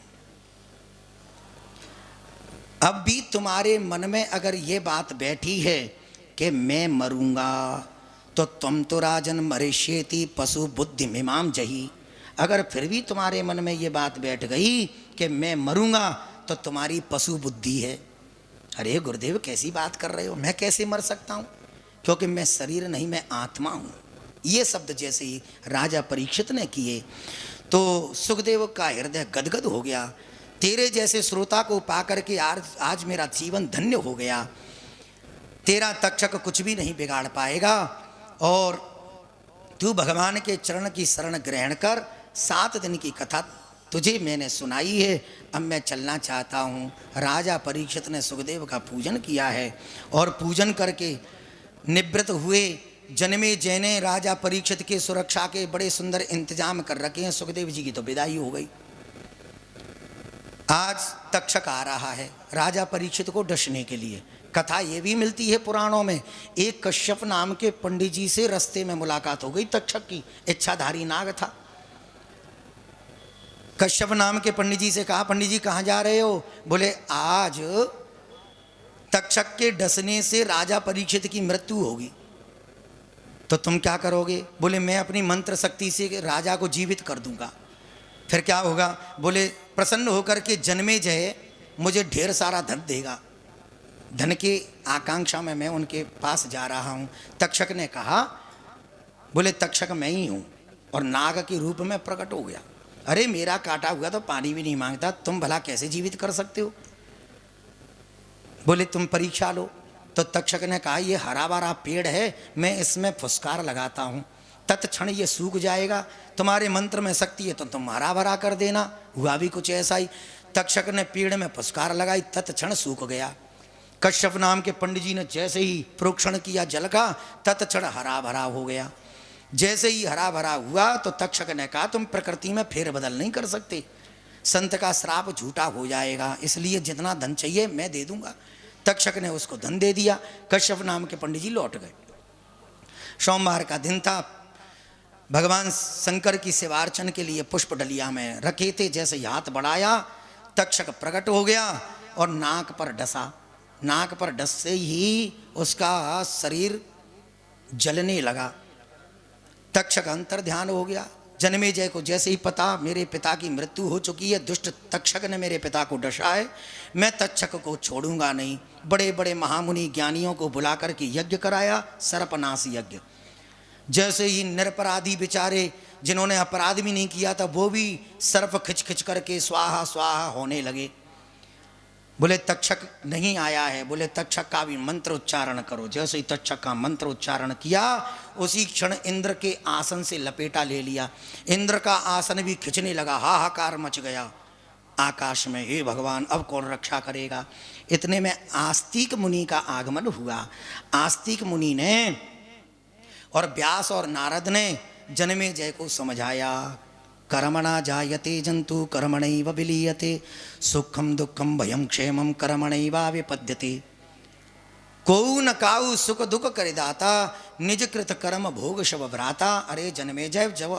अब भी तुम्हारे मन में अगर ये बात बैठी है कि मैं मरूंगा, तो तुम तो राजन मरिष्येति पशु बुद्धि मिमाम जही। अगर फिर भी तुम्हारे मन में ये बात बैठ गई कि मैं मरूंगा, तो तुम्हारी पशु बुद्धि है। अरे गुरुदेव कैसी बात कर रहे हो, मैं कैसे मर सकता हूँ? क्योंकि मैं शरीर नहीं, मैं आत्मा हूँ। ये शब्द जैसे ही राजा परीक्षित ने किए तो सुखदेव का हृदय गदगद हो गया। तेरे जैसे श्रोता को पाकर के आज मेरा जीवन धन्य हो गया। तेरा तक्षक कुछ भी नहीं बिगाड़ पाएगा और तू भगवान के चरण की शरण ग्रहण कर। 7 दिन की कथा तुझे मैंने सुनाई है, अब मैं चलना चाहता हूँ। राजा परीक्षित ने सुखदेव का पूजन किया है और पूजन करके निवृत्त हुए। जन्मे जय ने राजा परीक्षित के सुरक्षा के बड़े सुंदर इंतजाम कर रखे हैं। सुखदेव जी की तो विदाई हो गई। आज तक्षक आ रहा है राजा परीक्षित को डसने के लिए। कथा ये भी मिलती है पुराणों में, एक कश्यप नाम के पंडित जी से रास्ते में मुलाकात हो गई तक्षक की। इच्छाधारी नाग था। कश्यप नाम के पंडित जी से कहा, पंडित जी कहाँ जा रहे हो? बोले आज तक्षक के डसने से राजा परीक्षित की मृत्यु होगी, तो तुम क्या करोगे? बोले मैं अपनी मंत्र शक्ति से राजा को जीवित कर दूंगा। फिर क्या होगा? बोले प्रसन्न होकर के जन्मे जय मुझे ढेर सारा धन देगा। धन के आकांक्षा में मैं उनके पास जा रहा हूँ। तक्षक ने कहा, बोले तक्षक मैं ही हूँ, और नाग के रूप में प्रकट हो गया। अरे मेरा काटा हुआ तो पानी भी नहीं मांगता, तुम भला कैसे जीवित कर सकते हो? बोले तुम परीक्षा लो। तो तक्षक ने कहा, ये हरा भरा पेड़ है, मैं इसमें फुसकार लगाता हूँ, तत्क्षण ये सूख जाएगा। तुम्हारे मंत्र में शक्ति है तो तुम हरा भरा कर देना। हुआ भी कुछ ऐसा ही। तक्षक ने पेड़ में फुसकार लगाई, तत्क्षण सूख गया। कश्यप नाम के पंडित जी ने जैसे ही प्रोक्षण किया जल का, तत्क्षण हरा भरा हो गया। जैसे ही हरा भरा हुआ तो तक्षक ने कहा, तुम प्रकृति में फेरबदल नहीं कर सकते, संत का श्राप झूठा हो जाएगा, इसलिए जितना धन चाहिए मैं दे दूंगा। तक्षक ने उसको धन दे दिया। कश्यप नाम के पंडित जी लौट गए। सोमवार का दिन था। भगवान शंकर की सेवार्चन के लिए पुष्प डलिया में रखे थे। जैसे ही हाथ बढ़ाया तक्षक प्रकट हो गया और नाक पर डसा। नाक पर डसते ही उसका शरीर जलने लगा। तक्षक अंतर ध्यान हो गया। जन्मे जय को जैसे ही पता मेरे पिता की मृत्यु हो चुकी है, दुष्ट तक्षक ने मेरे पिता को डसा है, मैं तक्षक को छोड़ूंगा नहीं। बड़े बड़े महामुनि ज्ञानियों को बुला करके यज्ञ कराया, सर्पनाश यज्ञ। जैसे ही निरपराधी बेचारे जिन्होंने अपराध भी नहीं किया था वो भी सर्प खिंच खिंच करके स्वाहा स्वाहा होने लगे। बोले तक्षक नहीं आया है, बोले तक्षक का भी मंत्र उच्चारण करो। जैसे ही तक्षक का मंत्र उच्चारण किया उसी क्षण इंद्र के आसन से लपेटा ले लिया। इंद्र का आसन भी खिंचने लगा, हाहाकार मच गया आकाश में। हे भगवान अब कौन रक्षा करेगा? इतने में आस्तिक मुनि का आगमन हुआ। आस्तिक मुनि ने और व्यास और नारद ने जन्मे जय को समझाया। कर्मणा जायते जंतु कर्मणैव विलीयते, सुखम दुखम भयम क्षेमम कर्मणैवा विपद्यते। कोउ न काउ सुख दुख करिदाता, निज कृत कर्म भोग शव भ्राता। अरे जन्मे जय, जब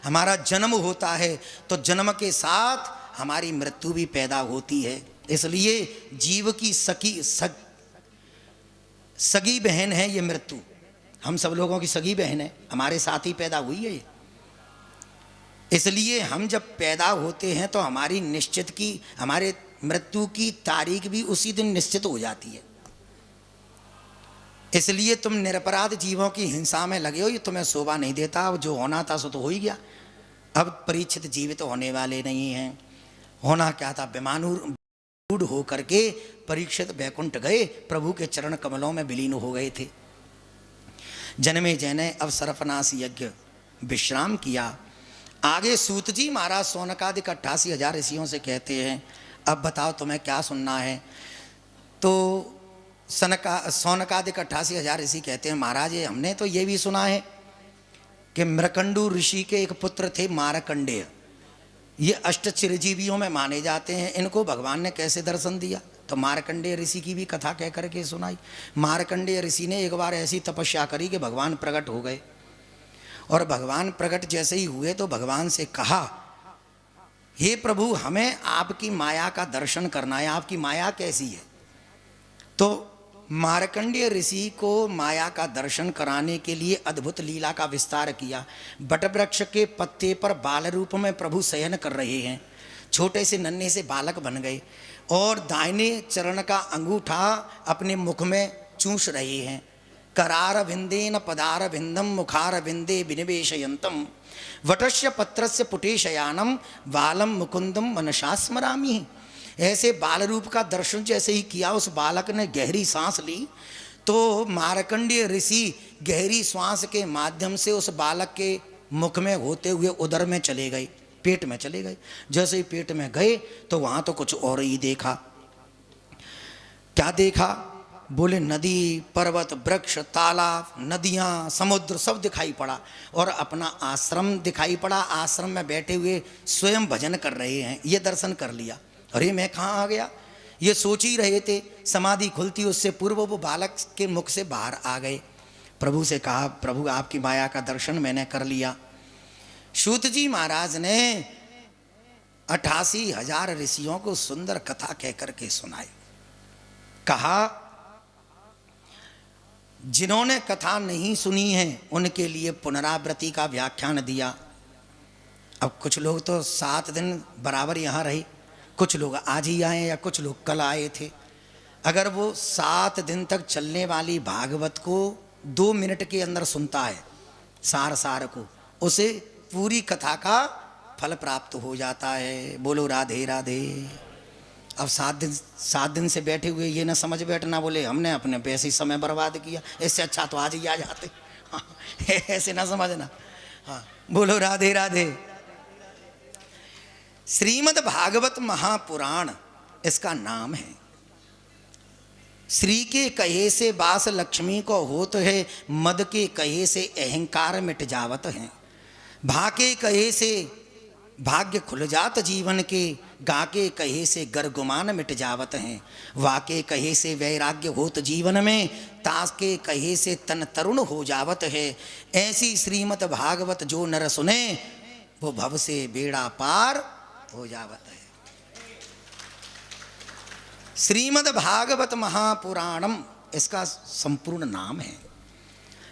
हमारा जन्म होता है तो जन्म के साथ हमारी मृत्यु भी पैदा होती है। इसलिए जीव की सगी बहन है ये मृत्यु। हम सब लोगों की सगी बहन है, हमारे साथ ही पैदा हुई है। इसलिए हम जब पैदा होते हैं तो हमारी हमारे मृत्यु की तारीख भी उसी दिन निश्चित हो जाती है। इसलिए तुम निरपराध जीवों की हिंसा में लगे हो, ये तुम्हें शोभा नहीं देता। अब जो होना था सो तो हो ही गया। अब परीक्षित जीवित तो होने वाले नहीं हैं। होना क्या था? विमारूढ़ हो करके परीक्षित वैकुंठ गए, प्रभु के चरण कमलों में विलीन हो गए थे। जन्मे जय ने अब सर्पनाश यज्ञ विश्राम किया। आगे सूत जी महाराज सौनकादिक 88,000 ऋषियों से कहते हैं, अब बताओ तुम्हें क्या सुनना है? तो सौनकादिक 88,000 ऋषि कहते हैं, महाराज ये हमने तो ये भी सुना है कि मृकंडू ऋषि के एक पुत्र थे मारकंडेय। ये अष्ट चिरजीवियों में माने जाते हैं। इनको भगवान ने कैसे दर्शन दिया? तो मारकंडेय ऋषि की भी कथा कह करके सुनाई। मारकंडेय ऋषि ने एक बार ऐसी तपस्या करी कि भगवान प्रकट हो गए। और भगवान प्रकट जैसे ही हुए तो भगवान से कहा, हे प्रभु हमें आपकी माया का दर्शन करना है। आपकी माया कैसी है? तो मार्कंडेय ऋषि को माया का दर्शन कराने के लिए अद्भुत लीला का विस्तार किया। बटवृक्ष के पत्ते पर बाल रूप में प्रभु शयन कर रहे हैं। छोटे से नन्हे से बालक बन गए और दाहिने चरण का अंगूठा अपने मुख में चूस रहे हैं। करार विंदेन पदार विंदम मुखार विंदे विनिवेशयंतम वटस्य पत्रस्य पुटेशयानम बालम मुकुंदम मनसा स्मरामि। ऐसे बाल रूप का दर्शन जैसे ही किया, उस बालक ने गहरी सांस ली तो मार्कंडेय ऋषि गहरी श्वास के माध्यम से उस बालक के मुख में होते हुए उदर में चले गए, पेट में चले गए। जैसे ही पेट में गए तो वहां तो कुछ और ही देखा। क्या देखा? बोले नदी, पर्वत, वृक्ष, तालाब, नदियां, समुद्र सब दिखाई पड़ा और अपना आश्रम दिखाई पड़ा। आश्रम में बैठे हुए स्वयं भजन कर रहे हैं, ये दर्शन कर लिया। अरे मैं कहाँ आ गया, ये सोच ही रहे थे। समाधि खुलती उससे पूर्व वो बालक के मुख से बाहर आ गए। प्रभु से कहा, प्रभु आपकी माया का दर्शन मैंने कर लिया। सूत जी महाराज ने 88,000 ऋषियों को सुंदर कथा कह करके सुनाई। कहा जिन्होंने कथा नहीं सुनी है उनके लिए पुनरावृत्ति का व्याख्यान दिया। अब कुछ लोग तो 7 दिन बराबर यहाँ रहे, कुछ लोग आज ही आए या कुछ लोग कल आए थे। अगर वो 7 दिन तक चलने वाली भागवत को 2 मिनट के अंदर सुनता है, सार को, उसे पूरी कथा का फल प्राप्त हो जाता है। बोलो राधे राधे। अब 7 दिन से बैठे हुए ये ना समझ बैठना बोले हमने अपने पैसे समय बर्बाद किया, इससे अच्छा तो आज ही आ जाते। हाँ, ऐसे ना समझना। हाँ, बोलो राधे राधे। श्रीमद् भागवत महापुराण इसका नाम है। श्री के कहे से बास लक्ष्मी को होत है, मद के कहे से अहंकार मिट जावत है। भा के कहे से भाग्य खुल जात जीवन के, गा के कहे से गर्गुमान मिट जावत हैं। वाके कहे से वैराग्य होत जीवन में, तास के कहे से तन तरुण हो जावत है। ऐसी श्रीमद् भागवत जो नर सुने वो भव से बेड़ा पार हो जावत है। श्रीमद् भागवत महापुराणम इसका संपूर्ण नाम है।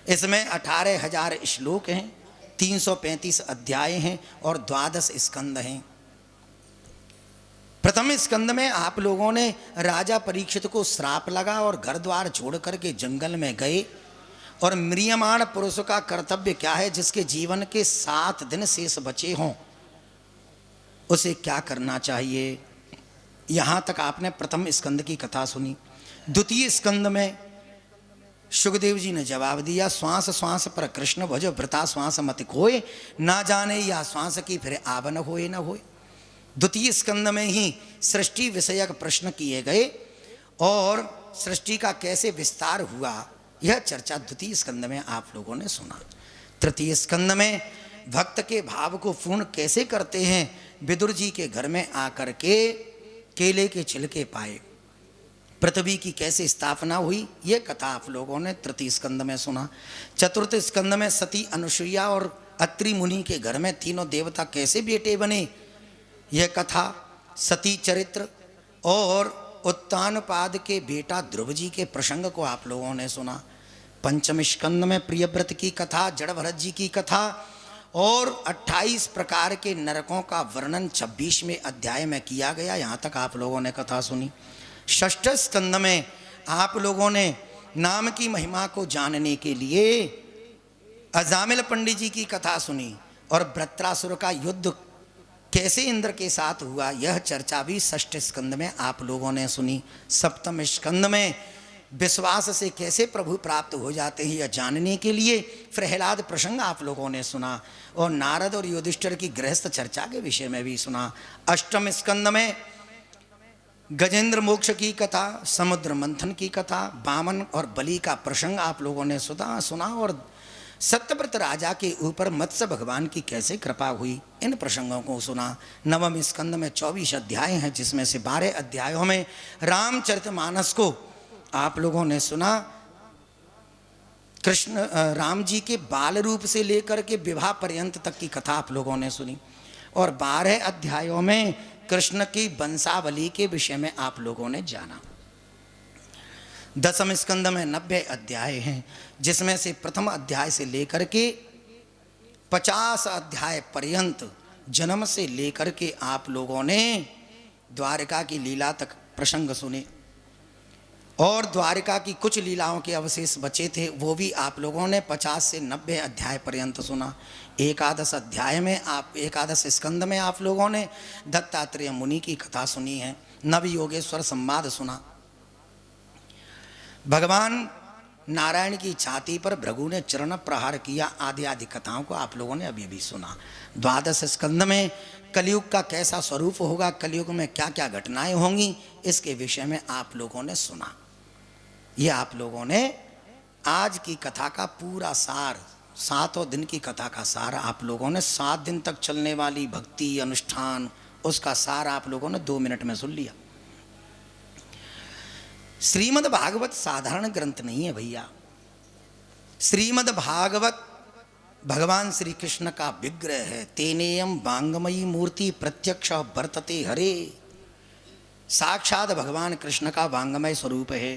इसमें 18,000 श्लोक हैं, 335 अध्याय हैं और 12 स्कंद हैं। प्रथम स्कंद में आप लोगों ने राजा परीक्षित को श्राप लगा और घर द्वार छोड़ करके जंगल में गए। और म्रियमाण पुरुष का कर्तव्य क्या है, जिसके जीवन के 7 दिन शेष बचे हों उसे क्या करना चाहिए, यहाँ तक आपने प्रथम स्कंद की कथा सुनी। द्वितीय स्कंद में सुखदेव जी ने जवाब दिया, श्वास श्वास पर कृष्ण भजो व्रता श्वास मत खोए, ना जाने या श्वास की फिर आवन होए न होए। द्वितीय स्कंद में ही सृष्टि विषयक प्रश्न किए गए और सृष्टि का कैसे विस्तार हुआ यह चर्चा द्वितीय स्कंद में आप लोगों ने सुना। तृतीय स्कंद में भक्त के भाव को पूर्ण कैसे करते हैं, विदुर जी के घर में आकर के केले के छिलके पाए, पृथ्वी की कैसे स्थापना हुई, ये कथा आप लोगों ने तृतीय स्कंद में सुना। चतुर्थ स्कंद में सती अनुसुईया और अत्रि मुनि के घर में तीनों देवता कैसे बेटे बने, यह कथा। सती चरित्र और उत्तानपाद के बेटा ध्रुव जी के प्रसंग को आप लोगों ने सुना। पंचम स्कंद में प्रियव्रत की कथा, जड़ भरत जी की कथा और 28 प्रकार के नरकों का वर्णन 26वें अध्याय में किया गया। यहाँ तक आप लोगों ने कथा सुनी। षष्ठ स्कंद में आप लोगों ने नाम की महिमा को जानने के लिए अजामिल पंडित जी की कथा सुनी और वृत्रासुर का युद्ध कैसे इंद्र के साथ हुआ, यह चर्चा भी षष्ठ स्कंद में आप लोगों ने सुनी। सप्तम स्कंद में विश्वास से कैसे प्रभु प्राप्त हो जाते हैं यह जानने के लिए प्रहलाद प्रसंग आप लोगों ने सुना और नारद और युधिष्ठिर की गृहस्थ चर्चा के विषय में भी सुना। अष्टम स्कंद में गजेंद्र मोक्ष की कथा, समुद्र मंथन की कथा, बामन और बलि का प्रसंग आप लोगों ने सुना और सत्यव्रत राजा के ऊपर मत्स्य भगवान की कैसे कृपा हुई, इन प्रसंगों को सुना। नवम स्कंद में 24 अध्याय हैं, जिसमें से 12 अध्यायों में रामचरितमानस को आप लोगों ने सुना। कृष्ण राम जी के बाल रूप से लेकर के विवाह पर्यंत तक की कथा आप लोगों ने सुनी और 12 अध्यायों में कृष्ण की वंशावली के विषय में आप लोगों ने जाना। दसम स्कंद में 90 अध्याय हैं, जिसमें से प्रथम अध्याय से लेकर के 50 अध्याय पर्यंत जन्म से लेकर के आप लोगों ने द्वारका की लीला तक प्रसंग सुने और द्वारिका की कुछ लीलाओं के अवशेष बचे थे, वो भी आप लोगों ने 50 से 90 अध्याय पर्यंत सुना। एकादश अध्याय में एकादश स्कंद में आप लोगों ने दत्तात्रेय मुनि की कथा सुनी है, नव योगेश्वर संवाद सुना। भगवान नारायण की छाती पर भृगु ने चरण प्रहार किया, आदि आदि कथाओं को आप लोगों ने अभी भी सुना। द्वादश स्कंद में कलयुग का कैसा स्वरूप होगा, कलयुग में क्या क्या घटनाएं होंगी, इसके विषय में आप लोगों ने सुना। ये आप लोगों ने आज की कथा का पूरा सार, 7 दिन की कथा का सार आप लोगों ने 7 दिन तक चलने वाली भक्ति अनुष्ठान, उसका सार आप लोगों ने 2 मिनट में सुन लिया। श्रीमद् भागवत साधारण ग्रंथ नहीं है भैया। श्रीमद् भागवत भगवान श्री कृष्ण का विग्रह है। तेनेयम वांगमयी मूर्ति प्रत्यक्ष वर्तते हरे। साक्षात भगवान कृष्ण का वांगमय स्वरूप है।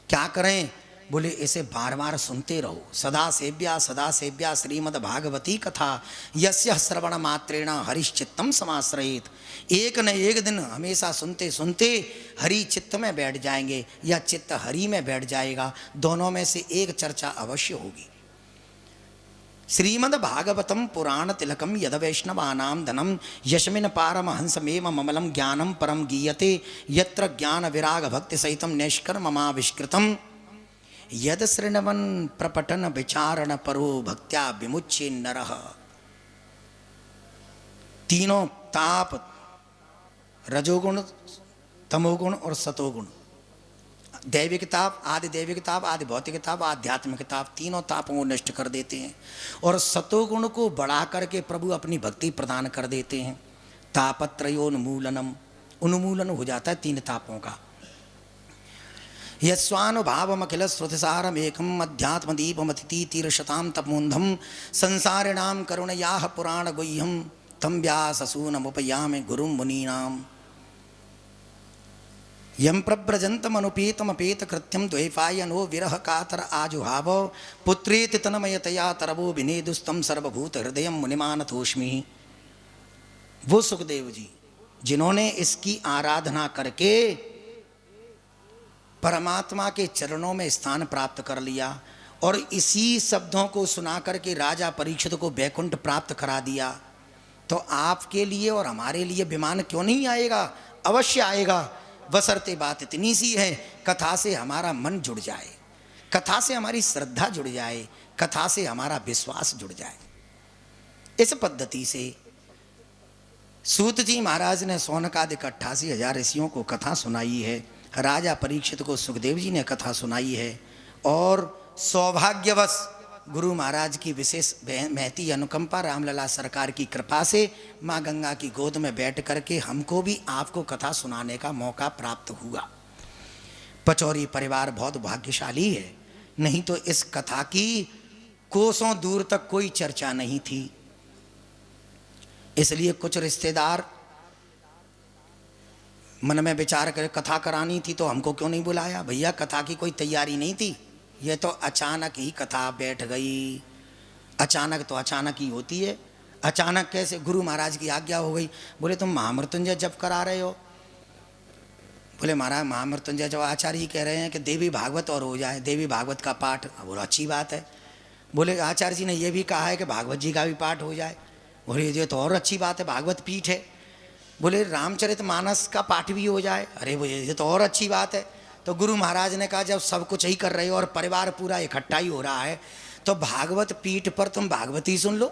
क्या करें? बोले इसे बार बार सुनते रहो। सदा सेव्या श्रीमद् भागवती कथा यस्य श्रवण मात्रेण हरिश्चित्तम समाश्रयेत। एक न एक दिन हमेशा सुनते सुनते हरि चित्त में बैठ जाएंगे या चित्त हरि में बैठ जाएगा, दोनों में से एक चर्चा अवश्य होगी। श्रीमद् भागवतम पुराण तिलकम यद वैष्णवानां धनम यशमिन पारमहंसमेव ममलम ज्ञानम परम गीयते यत्र ज्ञान विराग भक्ति सहितम नैष्कर्ममाविष्कृतम यद श्रृण्वन् प्रपठन विचारण परो भक्त्या विमुच्य नरः। तीनों ताप, रजोगुण, तमोगुण और सतोगुण, दैविक ताप, आदि दैविक ताप, आदि भौतिक ताप, आध्यात्मिक ताप, तीनों तापों को नष्ट कर देते हैं और सतोगुण को बढ़ा करके प्रभु अपनी भक्ति प्रदान कर देते हैं। तापत्रयोन्मूलनम, उन्मूलन हो जाता है 3 तापों का। यस्वानुभावमखिल श्रुतिसारम एकम अध्यात्मदीपमतिथि तीरशताम तपोन्धम संसारिणाम करुणयाः पुराण गुह्यम तम व्याससूनमुपयामि गुरुं मुनीनाम। यम प्रव्रजन्तमनुपेतमपेत कृत्यम द्वैपायनो विरह कातर आजुहाव पुत्रेति तन्मयतया तरवो विनेदुस्तम सर्वभूत हृदय मुनिमानतोष्मि। वो सुखदेव जी जिन्होंने इसकी आराधना करके परमात्मा के चरणों में स्थान प्राप्त कर लिया और इसी शब्दों को सुना करके राजा परीक्षित को वैकुंठ प्राप्त करा दिया, तो आपके लिए और हमारे लिए विमान क्यों नहीं आएगा? अवश्य आएगा। बशर्ते बात इतनी सी है, कथा से हमारा मन जुड़ जाए, कथा से हमारी श्रद्धा जुड़ जाए, कथा से हमारा विश्वास जुड़ जाए। इस पद्धति से सूत जी महाराज ने सौनकादिक 88,000 ऋषियों को कथा सुनाई है। राजा परीक्षित को सुखदेव जी ने कथा सुनाई है और सौभाग्यवश गुरु महाराज की विशेष महती अनुकंपा, रामलला सरकार की कृपा से माँ गंगा की गोद में बैठ करके हमको भी आपको कथा सुनाने का मौका प्राप्त हुआ। पचौरी परिवार बहुत भाग्यशाली है, नहीं तो इस कथा की कोसों दूर तक कोई चर्चा नहीं थी। इसलिए कुछ रिश्तेदार मन में विचार कर कथा करानी थी तो हमको क्यों नहीं बुलाया? भैया कथा की कोई तैयारी नहीं थी, ये तो अचानक ही कथा बैठ गई। अचानक तो अचानक ही होती है। अचानक कैसे? गुरु महाराज की आज्ञा हो गई। बोले तुम महामृत्युंजय जप करा रहे हो? बोले महाराज महामृत्युंजय जब आचार्य ही कह रहे हैं कि देवी भागवत और हो जाए, देवी भागवत का पाठ, बोलो अच्छी बात है। बोले आचार्य जी ने यह भी कहा है कि भागवत जी का भी पाठ हो जाए। बोले ये तो और अच्छी बात है, भागवत पीठ है। बोले रामचरितमानस का पाठ भी हो जाए। अरे वो ये तो और अच्छी बात है। तो गुरु महाराज ने कहा जब सब कुछ ही कर रहे हो और परिवार पूरा इकट्ठा ही हो रहा है तो भागवत पीठ पर तुम भागवत ही सुन लो।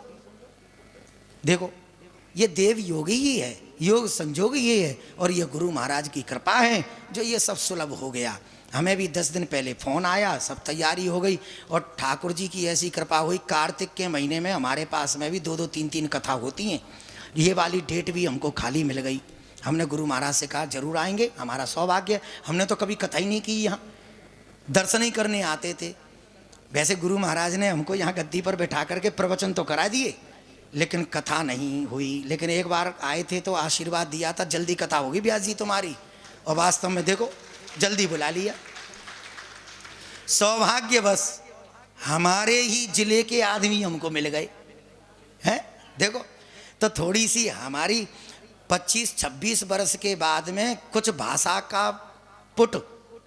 देखो ये देव योग ही है, योग संजोग ये है और ये गुरु महाराज की कृपा है जो ये सब सुलभ हो गया। हमें भी 10 दिन पहले फ़ोन आया, सब तैयारी हो गई और ठाकुर जी की ऐसी कृपा हुई, कार्तिक के महीने में हमारे पास में भी 2-2 3-3 कथा होती हैं। ये वाली डेट भी हमको खाली मिल गई। हमने गुरु महाराज से कहा जरूर आएंगे, हमारा सौभाग्य। हमने तो कभी कथा ही नहीं की, यहाँ दर्शन ही करने आते थे। वैसे गुरु महाराज ने हमको यहाँ गद्दी पर बैठा करके प्रवचन तो करा दिए लेकिन कथा नहीं हुई। लेकिन एक बार आए थे तो आशीर्वाद दिया था जल्दी कथा होगी ब्यास जी तुम्हारी, और वास्तव में देखो जल्दी बुला लिया। सौभाग्यवश हमारे ही जिले के आदमी हमको मिल गए हैं। देखो तो थोड़ी सी हमारी 25-26 वर्ष के बाद में कुछ भाषा का पुट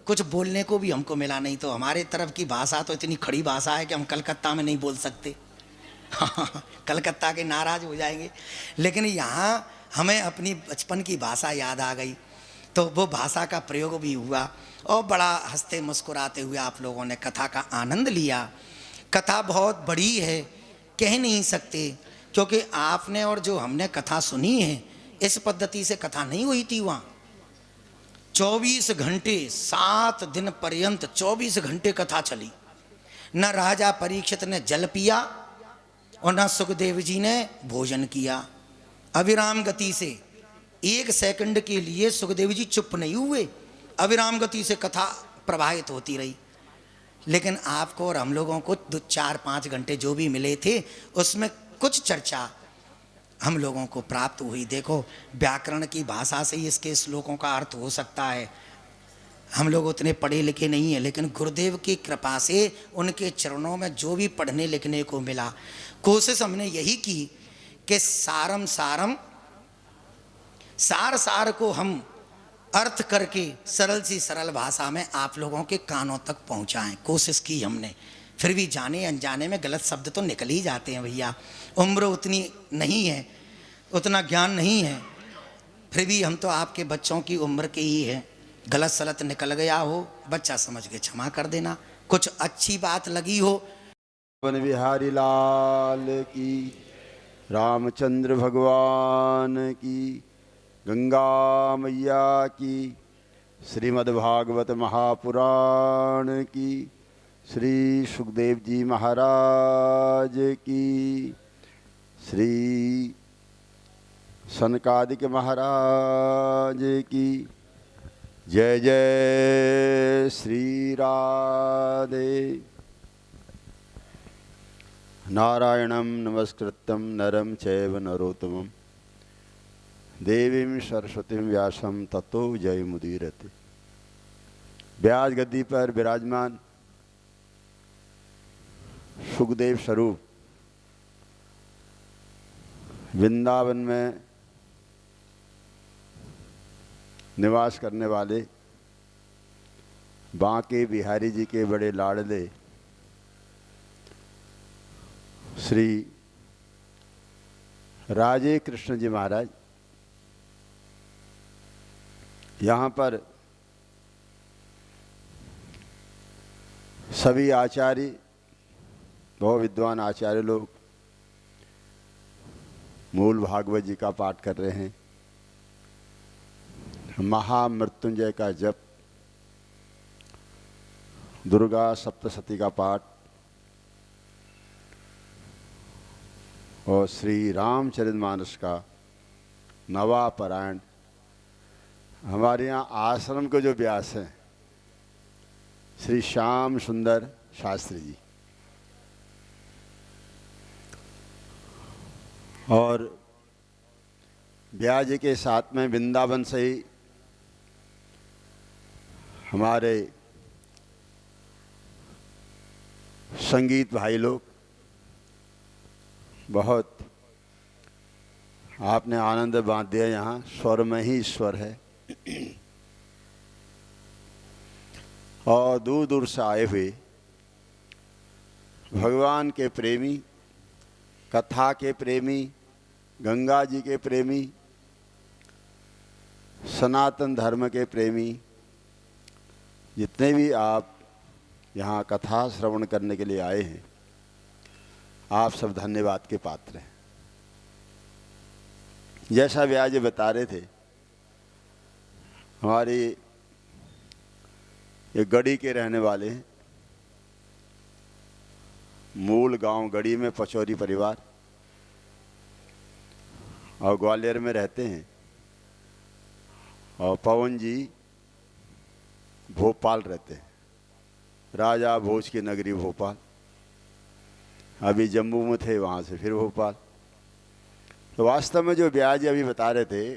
कुछ बोलने को भी हमको मिला नहीं। तो हमारे तरफ की भाषा तो इतनी खड़ी भाषा है कि हम कलकत्ता में नहीं बोल सकते। कलकत्ता के नाराज हो जाएंगे। लेकिन यहाँ हमें अपनी बचपन की भाषा याद आ गई, तो वो भाषा का प्रयोग भी हुआ और बड़ा हंसते मुस्कुराते हुए आप लोगों ने कथा का आनंद लिया। कथा बहुत बड़ी है, कह नहीं सकते, क्योंकि आपने और जो हमने कथा सुनी है इस पद्धति से कथा नहीं हुई थी। वहाँ 24 घंटे 7 दिन पर्यंत 24 घंटे कथा चली। न राजा परीक्षित ने जल पिया और न सुखदेव जी ने भोजन किया। अविराम गति से 1 सेकंड के लिए सुखदेव जी चुप नहीं हुए, अविराम गति से कथा प्रवाहित होती रही। लेकिन आपको और हम लोगों को 4-5 घंटे जो भी मिले थे उसमें कुछ चर्चा हम लोगों को प्राप्त हुई। देखो, व्याकरण की भाषा से ही इसके श्लोकों का अर्थ हो सकता है। हम लोग उतने पढ़े लिखे नहीं हैं, लेकिन गुरुदेव की कृपा से उनके चरणों में जो भी पढ़ने लिखने को मिला, कोशिश हमने यही की कि सारम सारम सार सार को हम अर्थ करके सरल सी सरल भाषा में आप लोगों के कानों तक पहुंचाएं। कोशिश की हमने, फिर भी जाने अनजाने में गलत शब्द तो निकल ही जाते हैं भैया। उम्र उतनी नहीं है, उतना ज्ञान नहीं है, फिर भी हम तो आपके बच्चों की उम्र के ही हैं। गलत सलत निकल गया हो, बच्चा समझ के क्षमा कर देना। कुछ अच्छी बात लगी हो, वन बिहारी लाल की, रामचंद्र भगवान की, गंगा मैया की, श्रीमद्भागवत महापुराण की, श्री सुखदेव जी महाराज की, श्री सनकादिक महाराज की। जय जय श्री राधे। नारायणं नमस्कृत्यं नरं चैव नरोत्तमं देवीं सरस्वतीं व्यासं ततो जयमुदीरते। व्यास गद्दी पर विराजमान सुखदेव स्वरूप वृंदावन में निवास करने वाले बांके बिहारी जी के बड़े लाडले श्री राजे कृष्ण जी महाराज यहाँ पर सभी आचार्य, बहुत विद्वान आचार्य लोग मूल भागवत जी का पाठ कर रहे हैं। महामृत्युंजय का जप, दुर्गा सप्तशती का पाठ और श्री रामचरितमानस का नवा पारायण। हमारे यहाँ आश्रम के जो व्यास हैं श्री श्याम सुंदर शास्त्री जी, और व्यास जी के साथ में वृंदावन से ही हमारे संगीत भाई लोग, बहुत आपने आनंद बांध दिया। यहाँ स्वर में ही ईश्वर है। और दूर दूर से आए हुए भगवान के प्रेमी, कथा के प्रेमी, गंगा जी के प्रेमी, सनातन धर्म के प्रेमी, जितने भी आप यहाँ कथा श्रवण करने के लिए आए हैं, आप सब धन्यवाद के पात्र हैं। जैसा व्यास जी बता रहे थे, हमारी ये गढ़ी के रहने वाले हैं। मूल गांव गढ़ी में पचौरी परिवार, और ग्वालियर में रहते हैं। और पवन जी भोपाल रहते हैं, राजा भोज की नगरी भोपाल। अभी जम्मू में थे, वहाँ से फिर भोपाल। तो वास्तव में जो व्यास जी अभी बता रहे थे,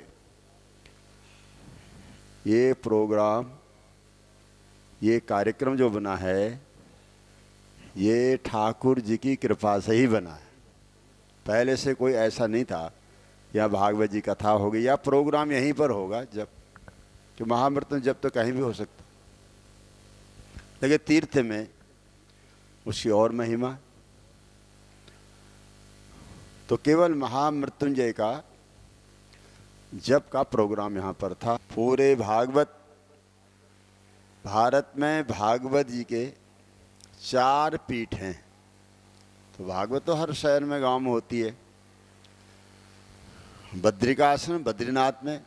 ये प्रोग्राम, ये कार्यक्रम जो बना है, ये ठाकुर जी की कृपा से ही बना है। पहले से कोई ऐसा नहीं था या भागवत जी कथा होगी या प्रोग्राम यहीं पर होगा। जब कि महामृत्युंजय जब तो कहीं भी हो सकता। लेकिन तीर्थ में उसकी और महिमा। तो केवल महामृत्युंजय का जप का प्रोग्राम यहाँ पर था। पूरे भागवत भारत में भागवत जी के 4 पीठ हैं। तो भागवत तो हर शहर में गांव में होती है। बद्रिकाश्रम बद्रीनाथ में,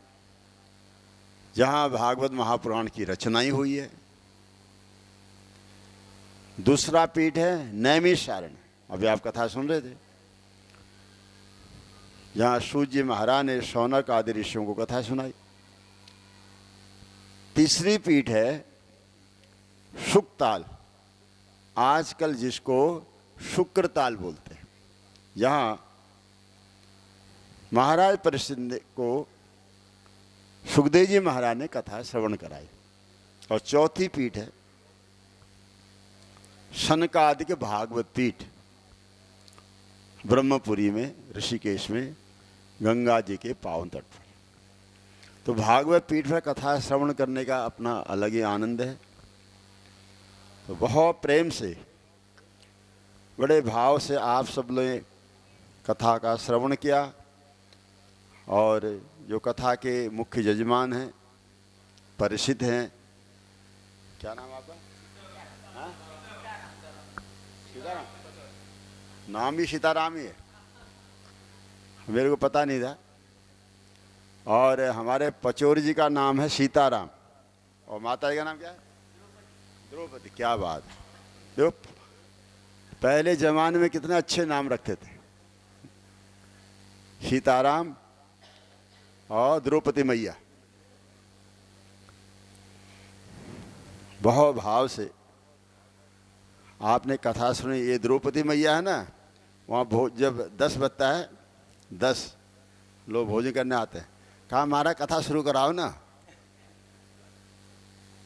जहाँ भागवत महापुराण की रचनाई हुई है। दूसरा पीठ है नैमिषारण्य, अभी आप कथा सुन रहे थे, जहाँ सूत जी महाराज ने शौनक आदि ऋषियों को कथा सुनाई। तीसरी पीठ है शुकताल, आजकल जिसको शुक्रताल बोलते हैं, जहाँ महाराज परिषद को सुखदेव जी महाराज ने कथा श्रवण कराई। और चौथी पीठ है सनकादि के भागवत पीठ, ब्रह्मपुरी में, ऋषिकेश में, गंगा जी के पावन तट पर। तो भागवत पीठ पर कथा श्रवण करने का अपना अलग ही आनंद है। तो बहुत प्रेम से, बड़े भाव से आप सब ने कथा का श्रवण किया। और जो कथा के मुख्य यजमान हैं, परिचित हैं, क्या नाम आपका? हाँ? सीताराम। नाम भी सीताराम ही है, मेरे को पता नहीं था। और हमारे पचौरी जी का नाम है सीताराम, और माता जी का नाम क्या है? द्रौपदी। क्या बात है! देखो पहले जमाने में कितने अच्छे नाम रखते थे, सीताराम और द्रौपदी मैया। बहुत भाव से आपने कथा सुनी। ये द्रौपदी मैया है ना, वहाँ जब 10 बजता है, 10 लोग भोजन करने आते हैं, कहा हमारा कथा शुरू कराओ ना।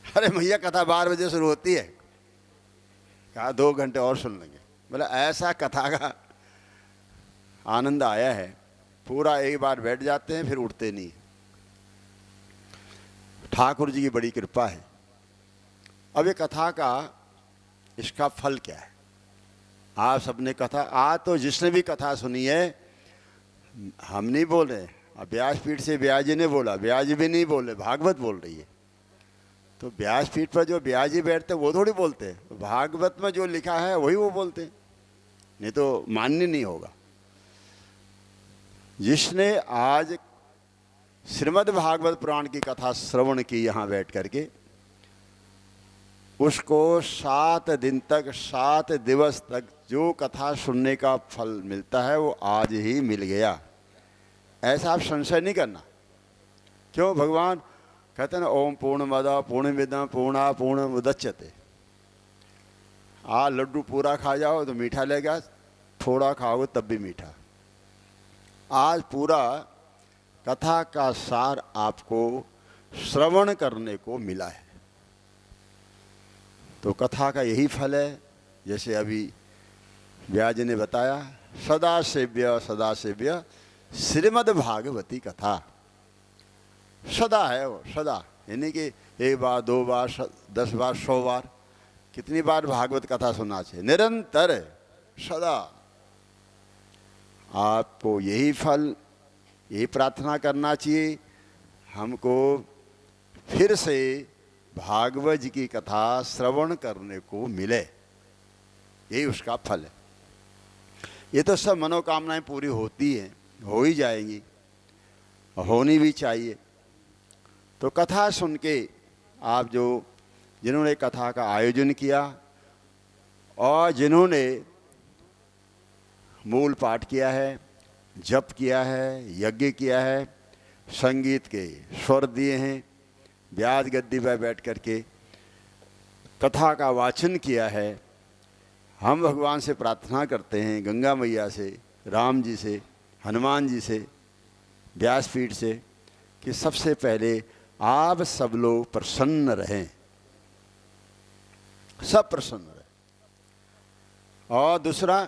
अरे मैया कथा 12 बजे शुरू होती है। कहा 2 घंटे और सुन लेंगे। बोला ऐसा कथा का आनंद आया है, पूरा एक बार बैठ जाते हैं फिर उठते नहीं। ठाकुर जी की बड़ी कृपा है। अब ये कथा का इसका फल क्या है? आप सबने कथा, आज तो जिसने भी कथा सुनी है, हम नहीं बोल रहे, अब व्यासपीठ से व्यास जी ने बोला, व्यास जी भी नहीं बोले, भागवत बोल रही है। तो व्यासपीठ पर जो व्यास जी बैठते वो थोड़ी बोलते हैं, भागवत में जो लिखा है वही वो बोलते हैं, नहीं तो मान्य नहीं होगा। जिसने आज श्रीमद् भागवत पुराण की कथा श्रवण की यहाँ बैठ करके, उसको 7 दिन तक, 7 दिवस तक जो कथा सुनने का फल मिलता है वो आज ही मिल गया। ऐसा आप संशय नहीं करना। क्यों? भगवान कहते हैं ना, ओम पूर्णमदः पूर्णमिदं पूर्णात् पूर्णमुदच्यते। लड्डू पूरा खा जाओ तो मीठा लगेगा, थोड़ा खाओगे तब भी मीठा। आज पूरा कथा का सार आपको श्रवण करने को मिला है। तो कथा का यही फल है, जैसे अभी व्यास जी ने बताया, सदा सेव्य श्रीमद् भागवती कथा। सदा है वो, सदा, यानी कि 1 बार 2 बार 10 बार 100 बार, कितनी बार भागवत कथा सुनना चाहिए? निरंतर, सदा। आपको यही फल, यही प्रार्थना करना चाहिए, हमको फिर से भागवत जी की कथा श्रवण करने को मिले। यही उसका फल है। ये तो सब मनोकामनाएं पूरी होती हैं, हो ही जाएंगी, होनी भी चाहिए। तो कथा सुन के आप जिन्होंने कथा का आयोजन किया और जिन्होंने मूल पाठ किया है, जप किया है, यज्ञ किया है, संगीत के स्वर दिए हैं, व्यास गद्दी पर बैठ करके कथा का वाचन किया है, हम भगवान से प्रार्थना करते हैं, गंगा मैया से, राम जी से, हनुमान जी से, व्यासपीठ से, कि सबसे पहले आप सब लोग प्रसन्न रहें, सब प्रसन्न रहें। और दूसरा,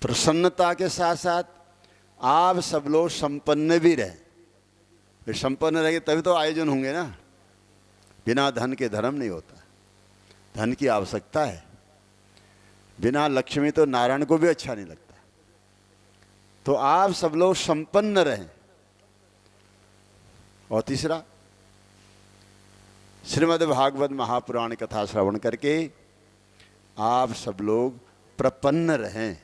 प्रसन्नता के साथ साथ आप सब लोग संपन्न भी रहें। फिर संपन्न रहेंगे तभी तो आयोजन होंगे ना, बिना धन के धर्म नहीं होता। धन की आवश्यकता है। बिना लक्ष्मी तो नारायण को भी अच्छा नहीं लगता। तो आप सब लोग संपन्न रहें। और तीसरा, श्रीमद् भागवत महापुराण कथा श्रवण करके आप सब लोग प्रपन्न रहें।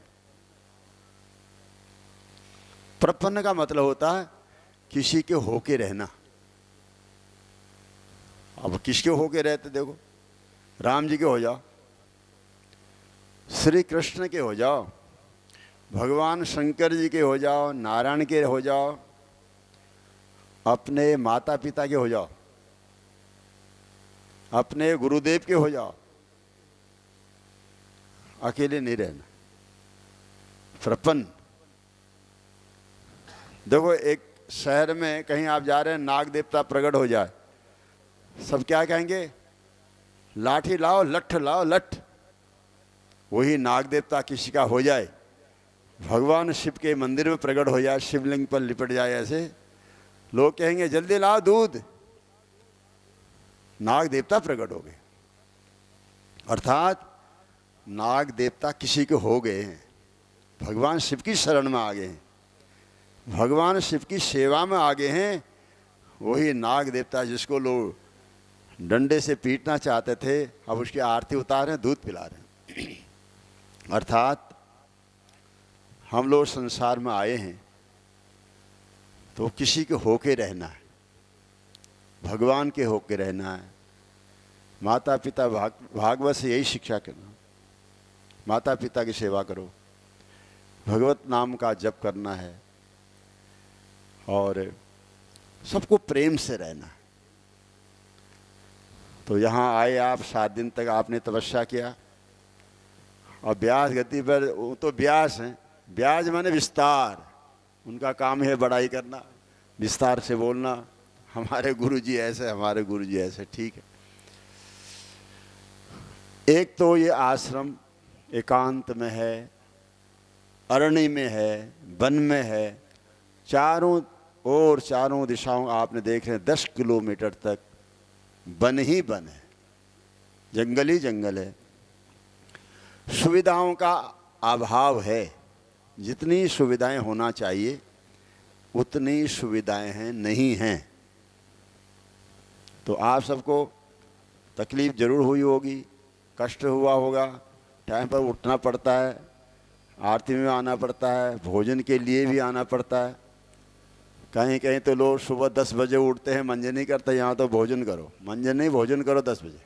प्रपन्न का मतलब होता है किसी के होके रहना। अब किसके होके रहते, देखो राम जी के हो जाओ, श्री कृष्ण के हो जाओ, भगवान शंकर जी के हो जाओ, नारायण के हो जाओ, अपने माता पिता के हो जाओ, अपने गुरुदेव के हो जाओ। अकेले नहीं रहना, प्रपन्न। देखो एक शहर में कहीं आप जा रहे हैं, नाग देवता प्रकट हो जाए, सब क्या कहेंगे? लाठी लाओ, लठ लाओ, लठ। वही नाग देवता किसी का हो जाए, भगवान शिव के मंदिर में प्रकट हो जाए, शिवलिंग पर लिपट जाए, ऐसे लोग कहेंगे जल्दी लाओ दूध। नाग देवता प्रकट हो गए। अर्थात नाग देवता किसी के हो गए हैं, भगवान शिव की शरण में आ गए हैं, भगवान शिव की सेवा में आ गए हैं। वही नाग देवता जिसको लोग डंडे से पीटना चाहते थे, अब उसकी आरती उतार रहे हैं, दूध पिला रहे हैं। अर्थात हम लोग संसार में आए हैं तो किसी के होके रहना है, भगवान के होके रहना है। माता पिता भागवत से यही शिक्षा करना, माता पिता की सेवा करो, भगवत नाम का जप करना है और सबको प्रेम से रहना है। तो यहाँ आए आप, 7 दिन तक आपने तपस्या किया और व्यास गति पर, वो तो व्यास हैं, व्यास माने विस्तार, उनका काम है बड़ाई करना, विस्तार से बोलना, हमारे गुरुजी ऐसे, हमारे गुरुजी ऐसे। ठीक है, एक तो ये आश्रम एकांत में है, अरण्य में है, वन में है, चारों ओर चारों दिशाओं आपने देख रहे हैं 10 किलोमीटर तक वन ही वन है, जंगल ही जंगल है। सुविधाओं का अभाव है, जितनी सुविधाएं होना चाहिए उतनी सुविधाएं हैं नहीं हैं। तो आप सबको तकलीफ जरूर हुई होगी, कष्ट हुआ होगा, टाइम पर उठना पड़ता है, आरती में आना पड़ता है, भोजन के लिए भी आना पड़ता है। कहीं कहीं तो लोग सुबह 10 बजे उठते हैं, मंजन नहीं करते, यहाँ तो भोजन करो, मंजन नहीं भोजन करो 10 बजे।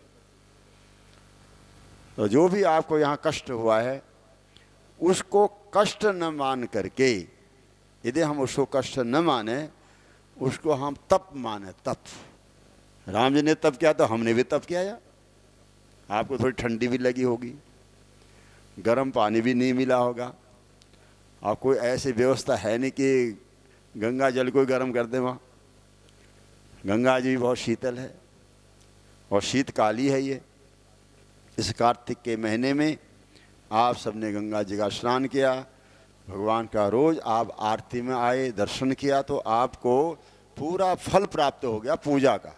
तो जो भी आपको यहाँ कष्ट हुआ है उसको कष्ट न मान करके, यदि हम उसको कष्ट न माने, उसको हम तप माने, तप। राम जी ने तप किया तो हमने भी तप किया। आपको थोड़ी ठंडी भी लगी होगी, गर्म पानी भी नहीं मिला होगा, और कोई ऐसी व्यवस्था है नहीं कि गंगा जल को गर्म कर दे। वहाँ गंगा जी बहुत शीतल है और शीतकाली है। ये इस कार्तिक के महीने में आप सबने गंगा जी का स्नान किया, भगवान का रोज आप आरती में आए, दर्शन किया, तो आपको पूरा फल प्राप्त हो गया पूजा का।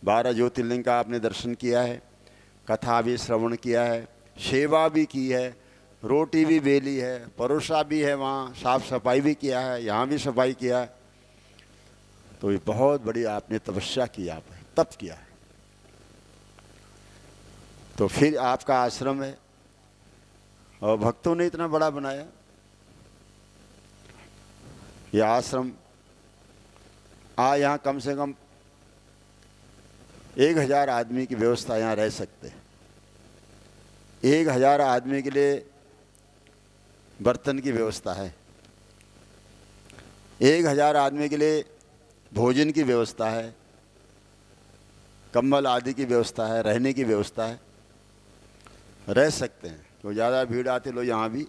12 ज्योतिर्लिंग का आपने दर्शन किया है, कथा भी श्रवण किया है, सेवा भी की है, रोटी भी बेली है, परोसा भी है, वहाँ साफ सफाई भी किया है, यहाँ भी सफाई किया है। तो ये बहुत बड़ी आपने तपस्या की, आप तप किया है। तो फिर आपका आश्रम है और भक्तों ने इतना बड़ा बनाया। ये आश्रम यहाँ कम से कम 1000 आदमी की व्यवस्था यहाँ रह सकते हैं। 1000 आदमी के लिए बर्तन की व्यवस्था है, 1000 आदमी के लिए भोजन की व्यवस्था है, कंबल आदि की व्यवस्था है, रहने की व्यवस्था है, रह सकते हैं। तो ज़्यादा भीड़ आती, लोग यहाँ भी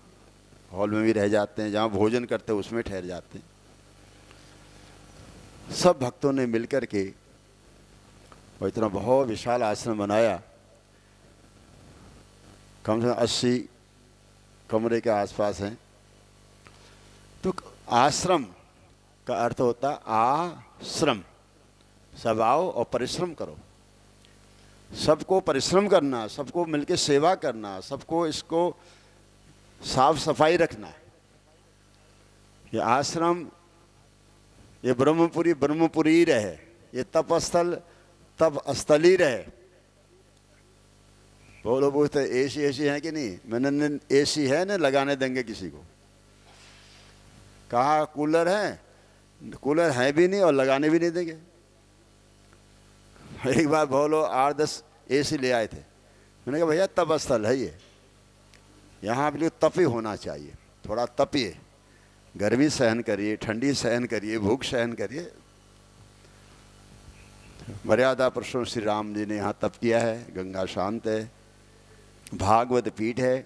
हॉल में भी रह जाते हैं, जहाँ भोजन करते हैं उसमें ठहर जाते हैं। सब भक्तों ने मिलकर के और इतना बहुत विशाल आश्रम बनाया, कम से कम 80 कमरे के आसपास हैं। तो आश्रम का अर्थ होता आश्रम, सब आओ और परिश्रम करो। सबको परिश्रम करना, सबको मिलके सेवा करना, सबको इसको साफ सफाई रखना है। ये आश्रम, ये ब्रह्मपुरी ब्रह्मपुरी ही रहे, ये तपस्थल तप स्थल ही रहे। वो लोग पूछते एसी एसी है कि नहीं, मैंने एसी है ना लगाने देंगे किसी को, कहा कूलर है, कूलर है भी नहीं और लगाने भी नहीं देंगे। एक बार बोलो 8-10 एसी ले आए थे, मैंने कहा भैया तप स्थल है ये, यहाँ भी तप ही होना चाहिए, थोड़ा तपिए, गर्मी सहन करिए, ठंडी सहन करिए, भूख सहन करिए। मर्यादा पुरुषों श्री राम जी ने यहाँ तप किया है, गंगा शांत है, भागवत पीठ है।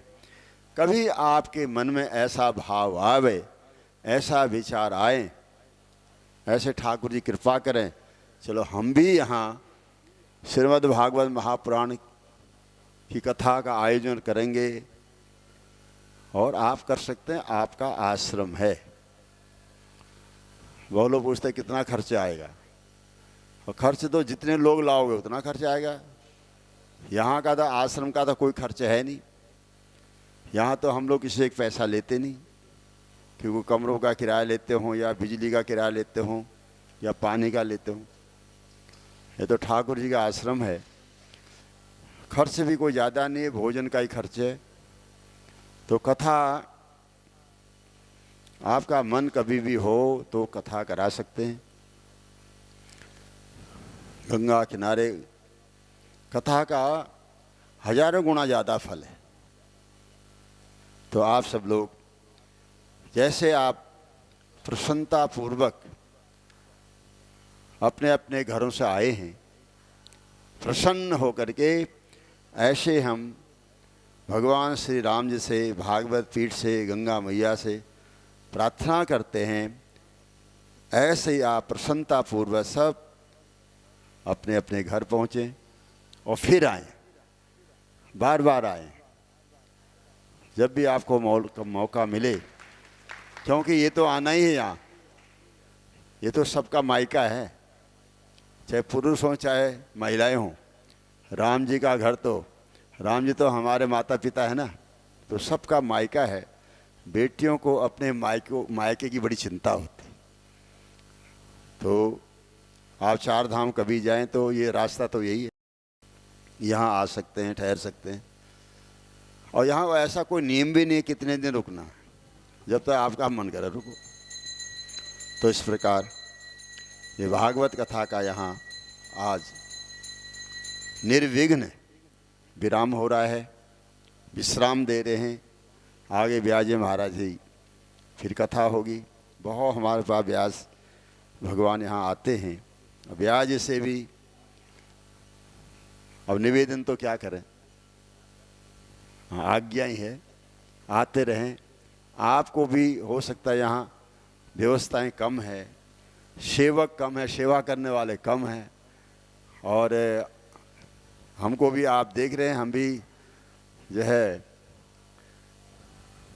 कभी आपके मन में ऐसा भाव आवे, ऐसा विचार आए, ऐसे ठाकुर जी कृपा करें, चलो हम भी यहाँ श्रीमद् भागवत महापुराण की कथा का आयोजन करेंगे। और आप कर सकते हैं, आपका आश्रम है। वो लोग पूछते हैं कितना खर्च आएगा, और खर्च तो जितने लोग लाओगे उतना खर्च आएगा। यहाँ का तो आश्रम का तो कोई खर्च है नहीं, यहाँ तो हम लोग किसी से एक पैसा लेते नहीं, क्योंकि कमरों का किराया लेते हों या बिजली का किराया लेते हों या पानी का लेते हों। ये तो ठाकुर जी का आश्रम है, खर्च भी कोई ज़्यादा नहीं है, भोजन का ही खर्च है। तो कथा, आपका मन कभी भी हो तो कथा करा सकते हैं। गंगा किनारे कथा का हजारों गुना ज़्यादा फल है। तो आप सब लोग जैसे आप प्रसन्नता पूर्वक अपने अपने घरों से आए हैं, प्रसन्न होकर के, ऐसे हम भगवान श्री राम जी से, भागवत पीठ से, गंगा मैया से प्रार्थना करते हैं। ऐसे ही आप प्रसन्नता पूर्वक सब अपने अपने घर पहुँचें और फिर आएं, बार बार आएं जब भी आपको मौका मिले, क्योंकि ये तो आना ही है यहाँ, ये तो सबका मायका है, चाहे पुरुष हों चाहे महिलाएं हों। राम जी का घर तो, राम जी तो हमारे माता पिता है ना, तो सबका मायका है। बेटियों को अपने मायके की बड़ी चिंता होती। तो आप 4 धाम कभी जाएं तो ये रास्ता तो यही है, यहाँ आ सकते हैं, ठहर सकते हैं। और यहाँ ऐसा कोई नियम भी नहीं कितने दिन रुकना, जब तक आपका मन करे रुको। तो इस प्रकार ये भागवत कथा का यहाँ आज निर्विघ्न विराम हो रहा है, विश्राम दे रहे हैं। आगे व्यास महाराज जी फिर कथा होगी। बहुत हमारे पास व्यास भगवान यहाँ आते हैं। व्यास जी से भी अब निवेदन तो क्या करें, आज्ञा ही है, आते रहें। आपको भी हो सकता है यहाँ व्यवस्थाएं कम है, सेवक कम है, सेवा करने वाले कम हैं, और हमको भी आप देख रहे हैं, हम भी जो है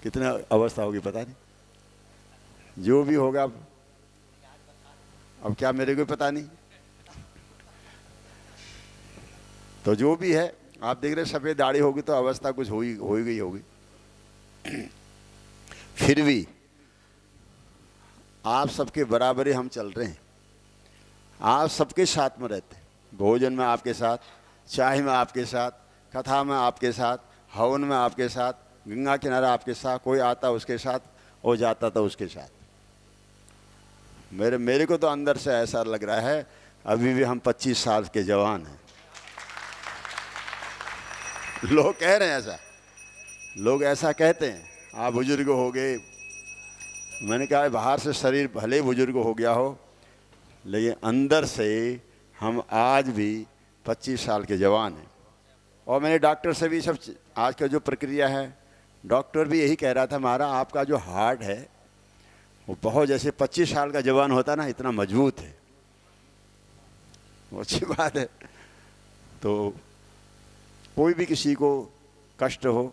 कितना अवस्था होगी पता नहीं, जो भी होगा अब क्या मेरे को पता नहीं। तो जो भी है आप देख रहे, सफ़ेद दाढ़ी होगी तो अवस्था कुछ हो ही गई होगी। फिर भी आप सबके बराबरी हम चल रहे हैं, आप सबके साथ में रहते हैं। भोजन में आपके साथ, चाय में आपके साथ, कथा में आपके साथ, हवन में आपके साथ, गंगा किनारा आपके साथ, कोई आता उसके साथ और जाता था उसके साथ। मेरे को तो अंदर से ऐसा लग रहा है अभी भी हम 25 साल के जवान हैं। लोग कह रहे हैं ऐसा, लोग ऐसा कहते हैं, आप बुजुर्ग हो गए। मैंने कहा बाहर से शरीर भले बुजुर्ग हो गया हो, लेकिन अंदर से हम आज भी 25 साल के जवान हैं। और मैंने डॉक्टर से भी सब, आज का जो प्रक्रिया है, डॉक्टर भी यही कह रहा था, हमारा आपका जो हार्ट है वो बहुत जैसे 25 साल का जवान होता ना, इतना मजबूत है। वो अच्छी बात है। तो कोई भी किसी को कष्ट हो,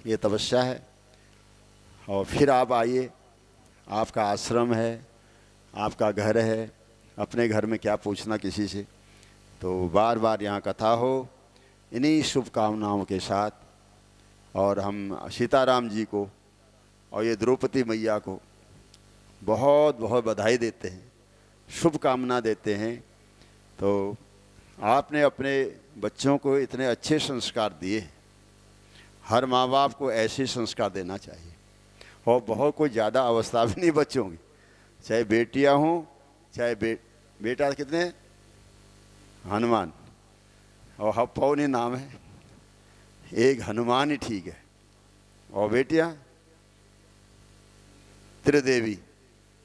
ये तपस्या है। और फिर आप आइए, आपका आश्रम है, आपका घर है, अपने घर में क्या पूछना किसी से। तो बार बार यहाँ कथा हो इन्हीं शुभकामनाओं के साथ। और हम सीताराम जी को और ये द्रौपदी मैया को बहुत बहुत बधाई देते हैं, शुभकामना देते हैं। तो आपने अपने बच्चों को इतने अच्छे संस्कार दिए हैं, हर माँ बाप को ऐसे संस्कार देना चाहिए। और बहुत कोई ज़्यादा अवस्था भी नहीं बच्चों की, चाहे बेटियां हों चाहे बेटा कितने हनुमान और हप्पौनी नाम है, एक हनुमान ही ठीक है। और बेटियां त्रिदेवी,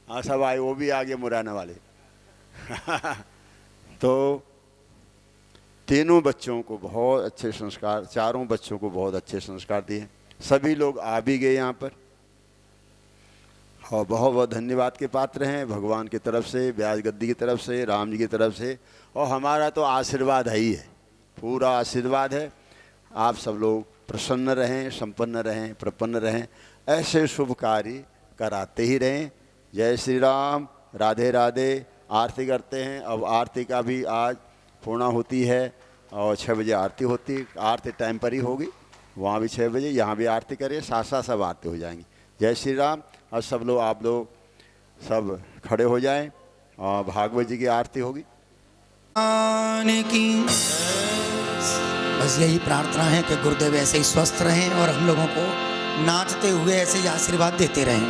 हाँ सब आए, वो भी आगे मुराना वाले तो तीनों बच्चों को बहुत अच्छे संस्कार, चारों बच्चों को बहुत अच्छे संस्कार दिए। सभी लोग आ भी गए यहाँ पर और बहुत बहुत धन्यवाद के पात्र हैं भगवान की तरफ से, व्यास गद्दी की तरफ से, राम जी की तरफ से। और हमारा तो आशीर्वाद है ही है, पूरा आशीर्वाद है। आप सब लोग प्रसन्न रहें, संपन्न रहें, प्रपन्न रहें, ऐसे शुभ कार्य कराते ही रहें। जय श्री राम, राधे राधे। आरती करते हैं। अब आरती का भी आज पूर्णा होती है और 6 बजे आरती होती है। आरती टाइम पर ही होगी, वहाँ भी 6 बजे, यहाँ भी आरती करें, साथ साथ सब आरती हो जाएंगी। जय श्री राम। और सब लोग, आप लोग सब खड़े हो जाएं और भागवत जी की आरती होगी। की बस यही प्रार्थना है कि गुरुदेव ऐसे ही स्वस्थ रहें और हम लोगों को नाचते हुए ऐसे ही आशीर्वाद देते रहें।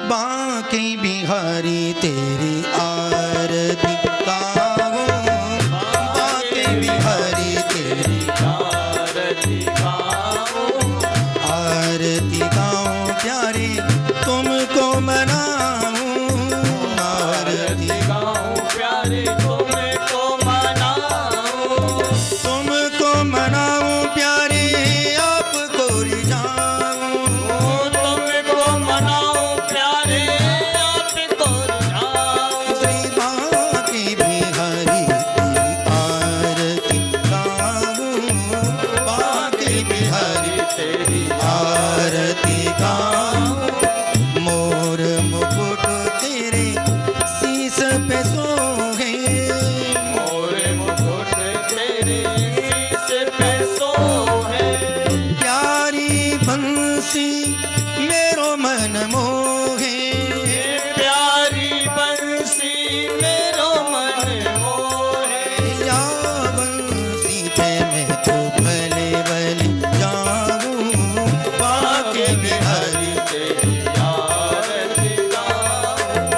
बांके बिहारी तेरी आरती गाऊं, बांके बिहारी तेरी आरती गाऊं, आरती गाऊं प्यारे तुमको मनाऊं, आरती गाऊं प्यारे तुमको मनाऊं, तुमको मनाऊं प्यारे आपको रिझाऊं, तुमको मनाऊं प्यारे आपको रिझाऊं। श्री बांके बिहारी तेरी आरती गाऊं, बांके बिहारी तेरी आरती गाऊं, मोर मुकुट तेरे शीस पे सोहे, मोर मुकुट तेरे शीश पे सोहे, प्यारी बंसी मेरो मन मोहे, प्यारी बंसी मेरो मन मोहे, या बंसी पे मैं तो भले भले जाऊं, बांके बिहारी तेरी आरती गाऊं,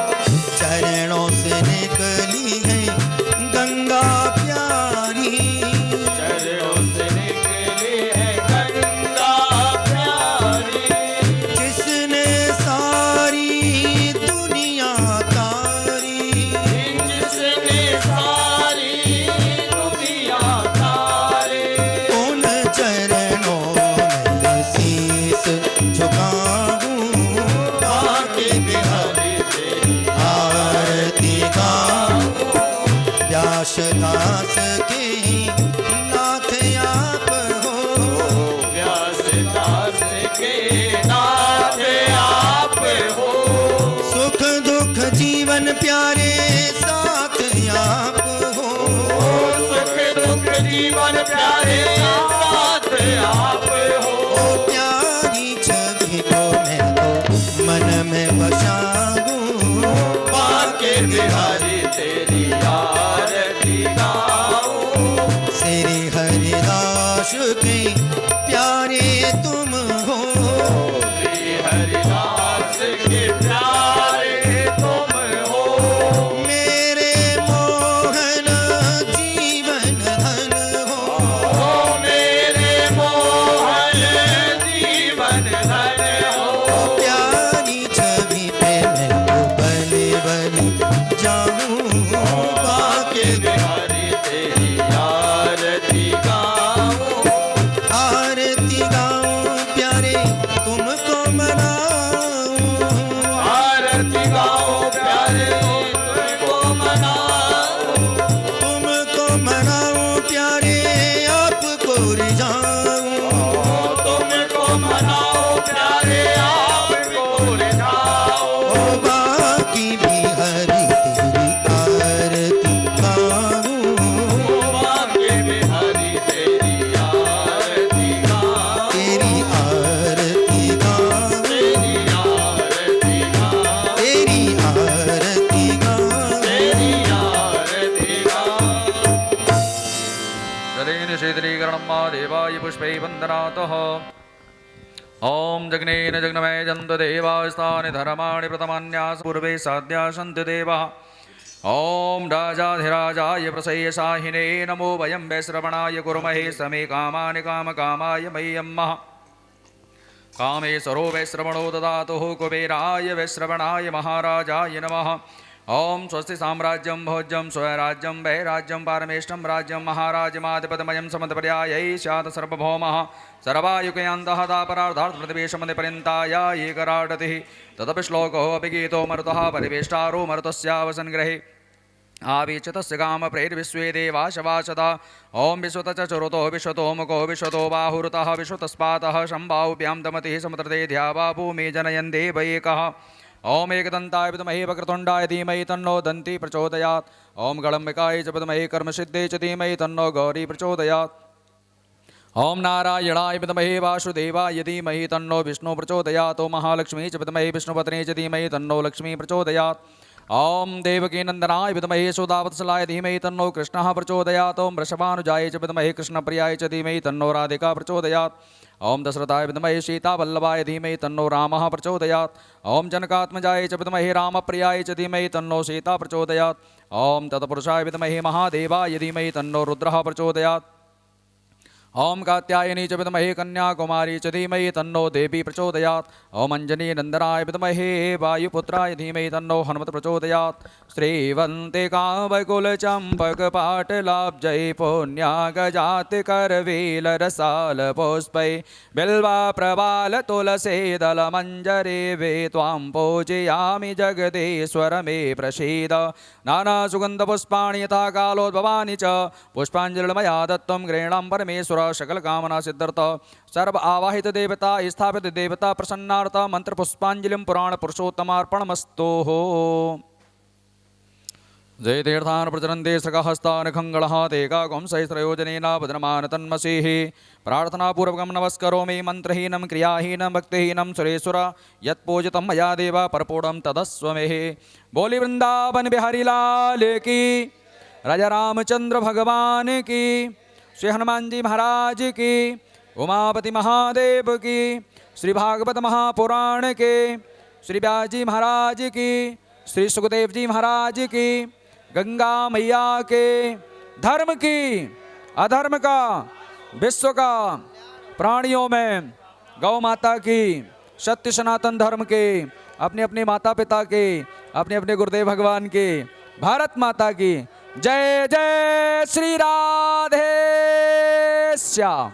चरणों से निकली है गंगा प्यारी, चरणों से निकली है गंगा प्यारी, जिसने सारी दुनिया तारी, जिसने सारी दुनिया तारे, उन चरणों में शीस झुकाऊं, बांके बिहारी तेरी आरती गाऊं, व्यासदास के नाथ आप हो, व्यासदास के नाथ आप हो, सुख दुख जीवन प्यारे साथ आप हो, सुख दुख जीवन प्यारे साथ आप हो, ओ प्यारी छवि को मैं तो मन में बसाऊं, बांके बिहारी तेरी आरती गाऊं, श्री हरिदास के प्यारे तुम हो, श्री हरिदास के प्यारे तुम हो, मेरे मोहन जीवन धन हो, तदेन शीतलीकरणं मा देवाय पुष्पैः वन्दनातः ॐ जग्नेन जग्नमय जन्तु देवास्तानि धर्माणि प्रथमान्यास पूर्वे साध्या सन्ति देवः ॐ राजाधिराजाय प्रसय्यशाहिने नमो वयं वैश्रवणाय कुर्महे समे कामानि कामकामाय मह्यम्मः कामेश्वरो वैश्रवणो ददातुः कुबेराय वैश्रवणाय महाराजाय नमः ॐ स्वस्ति साम्राज्यं भोज्यं स्वराज्यं वैराज्यं पारमेष्टं राज्यं महाराजमाधिपतमयं समदपर्यायै स्यात् सर्वभौमः सर्वायुकयान्तः दापरार्धार्थप्रतिवेशमतिपर्यन्ताय एकराडतिः तदपि श्लोको अपि गीतो मरुतः परिवेष्टारो मरुतस्यावसन्ग्रहे आवीक्षतस्य कामप्रेर्विश्वे देवाशवासदा ॐ विश्वत च चरुतो विश्वतो मुखो विश्वतो बाहुरुतः विश्वतस्पातः शम्बाहुभ्यां दमतिः समुद्रते ध्यावा भूमि जनयन् देव एकः ॐ एकदन्ताय विद्महे वक्रतुण्डाय धीमहि तन्नो दन्ती प्रचोदयात् ॐ गणम्बिकाय च विद्महे कर्मसिद्धे च धीमहि तन्नो गौरी प्रचोदयात् ॐ नारायणाय विद्महे वासुदेवाय धीमहि तन्नो विष्णु प्रचोदयात् ॐ महालक्ष्मी च विद्महे विष्णुपत्नी च धीमहि तन्नो लक्ष्मी प्रचोदयात् ॐ देवकीनन्दनाय विद्महे यशोदावत्सलाय धीमहि तन्नो कृष्णः प्रचोदयात् ॐ वृषभानुजाय च विद्महे कृष्णप्रियाय च धीमहि तन्नो राधिका प्रचोदयात् ॐ दशरथाय विद्महे सीतावल्लभाय धीमहि तन्नो रामः प्रचोदयात् ॐ जनकात्मजाय च विद्महे रामप्रियाय च धीमहि तन्नो सीता प्रचोदयात् ॐ तत्पुरुषाय विद्महे महादेवाय धीमहि तन्नो रुद्रः प्रचोदयात् ॐ कात्यायनी च विद्महे कन्याकुमारी च धीमहि तन्नो देवी प्रचोदयात् ॐ अंजनी नंदनाय विद्महे वायुपुत्राय धीमहि तन्नो हनुमत प्रचोदयात् श्रीवन्तिकावैकुलचम्पकपाटलाब्जै पुण्यागजातिकरवीलरसालपुष्पै बिल्वा प्रबालतुलसीदलमञ्जरे वे त्वां पूजयामि जगदीश्वर मे प्रसीद नानासुगन्धपुष्पाणि यथा कालोद्भवानि च पुष्पाञ्जलिर्मया दत्तं गृह्णां परमेश्वर सकल कामना सिद्धर्थ सर्व आवाहित देवता स्थापित देवता प्रसन्नार्थ मंत्र पुष्पांजलिं पुराण पुरुषोत्तमार्पणमस्तु जय तीर्थान प्रचरन्ते सृगहस्तान खंगलहाते काकं सहस्रयोजनेन भद्रमान तन्मसीः प्रार्थना पूर्वकं नमस्करोमि मंत्रहीनं क्रियाहीनं भक्तिहीनं सुरेश्वर यत्पूजितं मया देव परपूर्णं तदस्व मे बोली वृंदावन बिहारी लाल की राजा रामचंद्र भगवान की श्री हनुमान जी महाराज की उमापति महादेव की श्री भागवत महापुराण के श्री व्यास जी महाराज की श्री सुखदेव जी महाराज की गंगा मैया के धर्म की अधर्म का विश्व का प्राणियों में गौ माता की सत्य सनातन धर्म के अपने अपने माता पिता के अपने अपने गुरुदेव भगवान के भारत माता की जय जय श्री राधे श्याम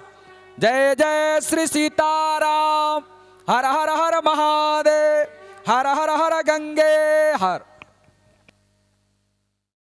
जय जय श्री सीताराम हर हर हर महादेव हर हर हर गंगे हर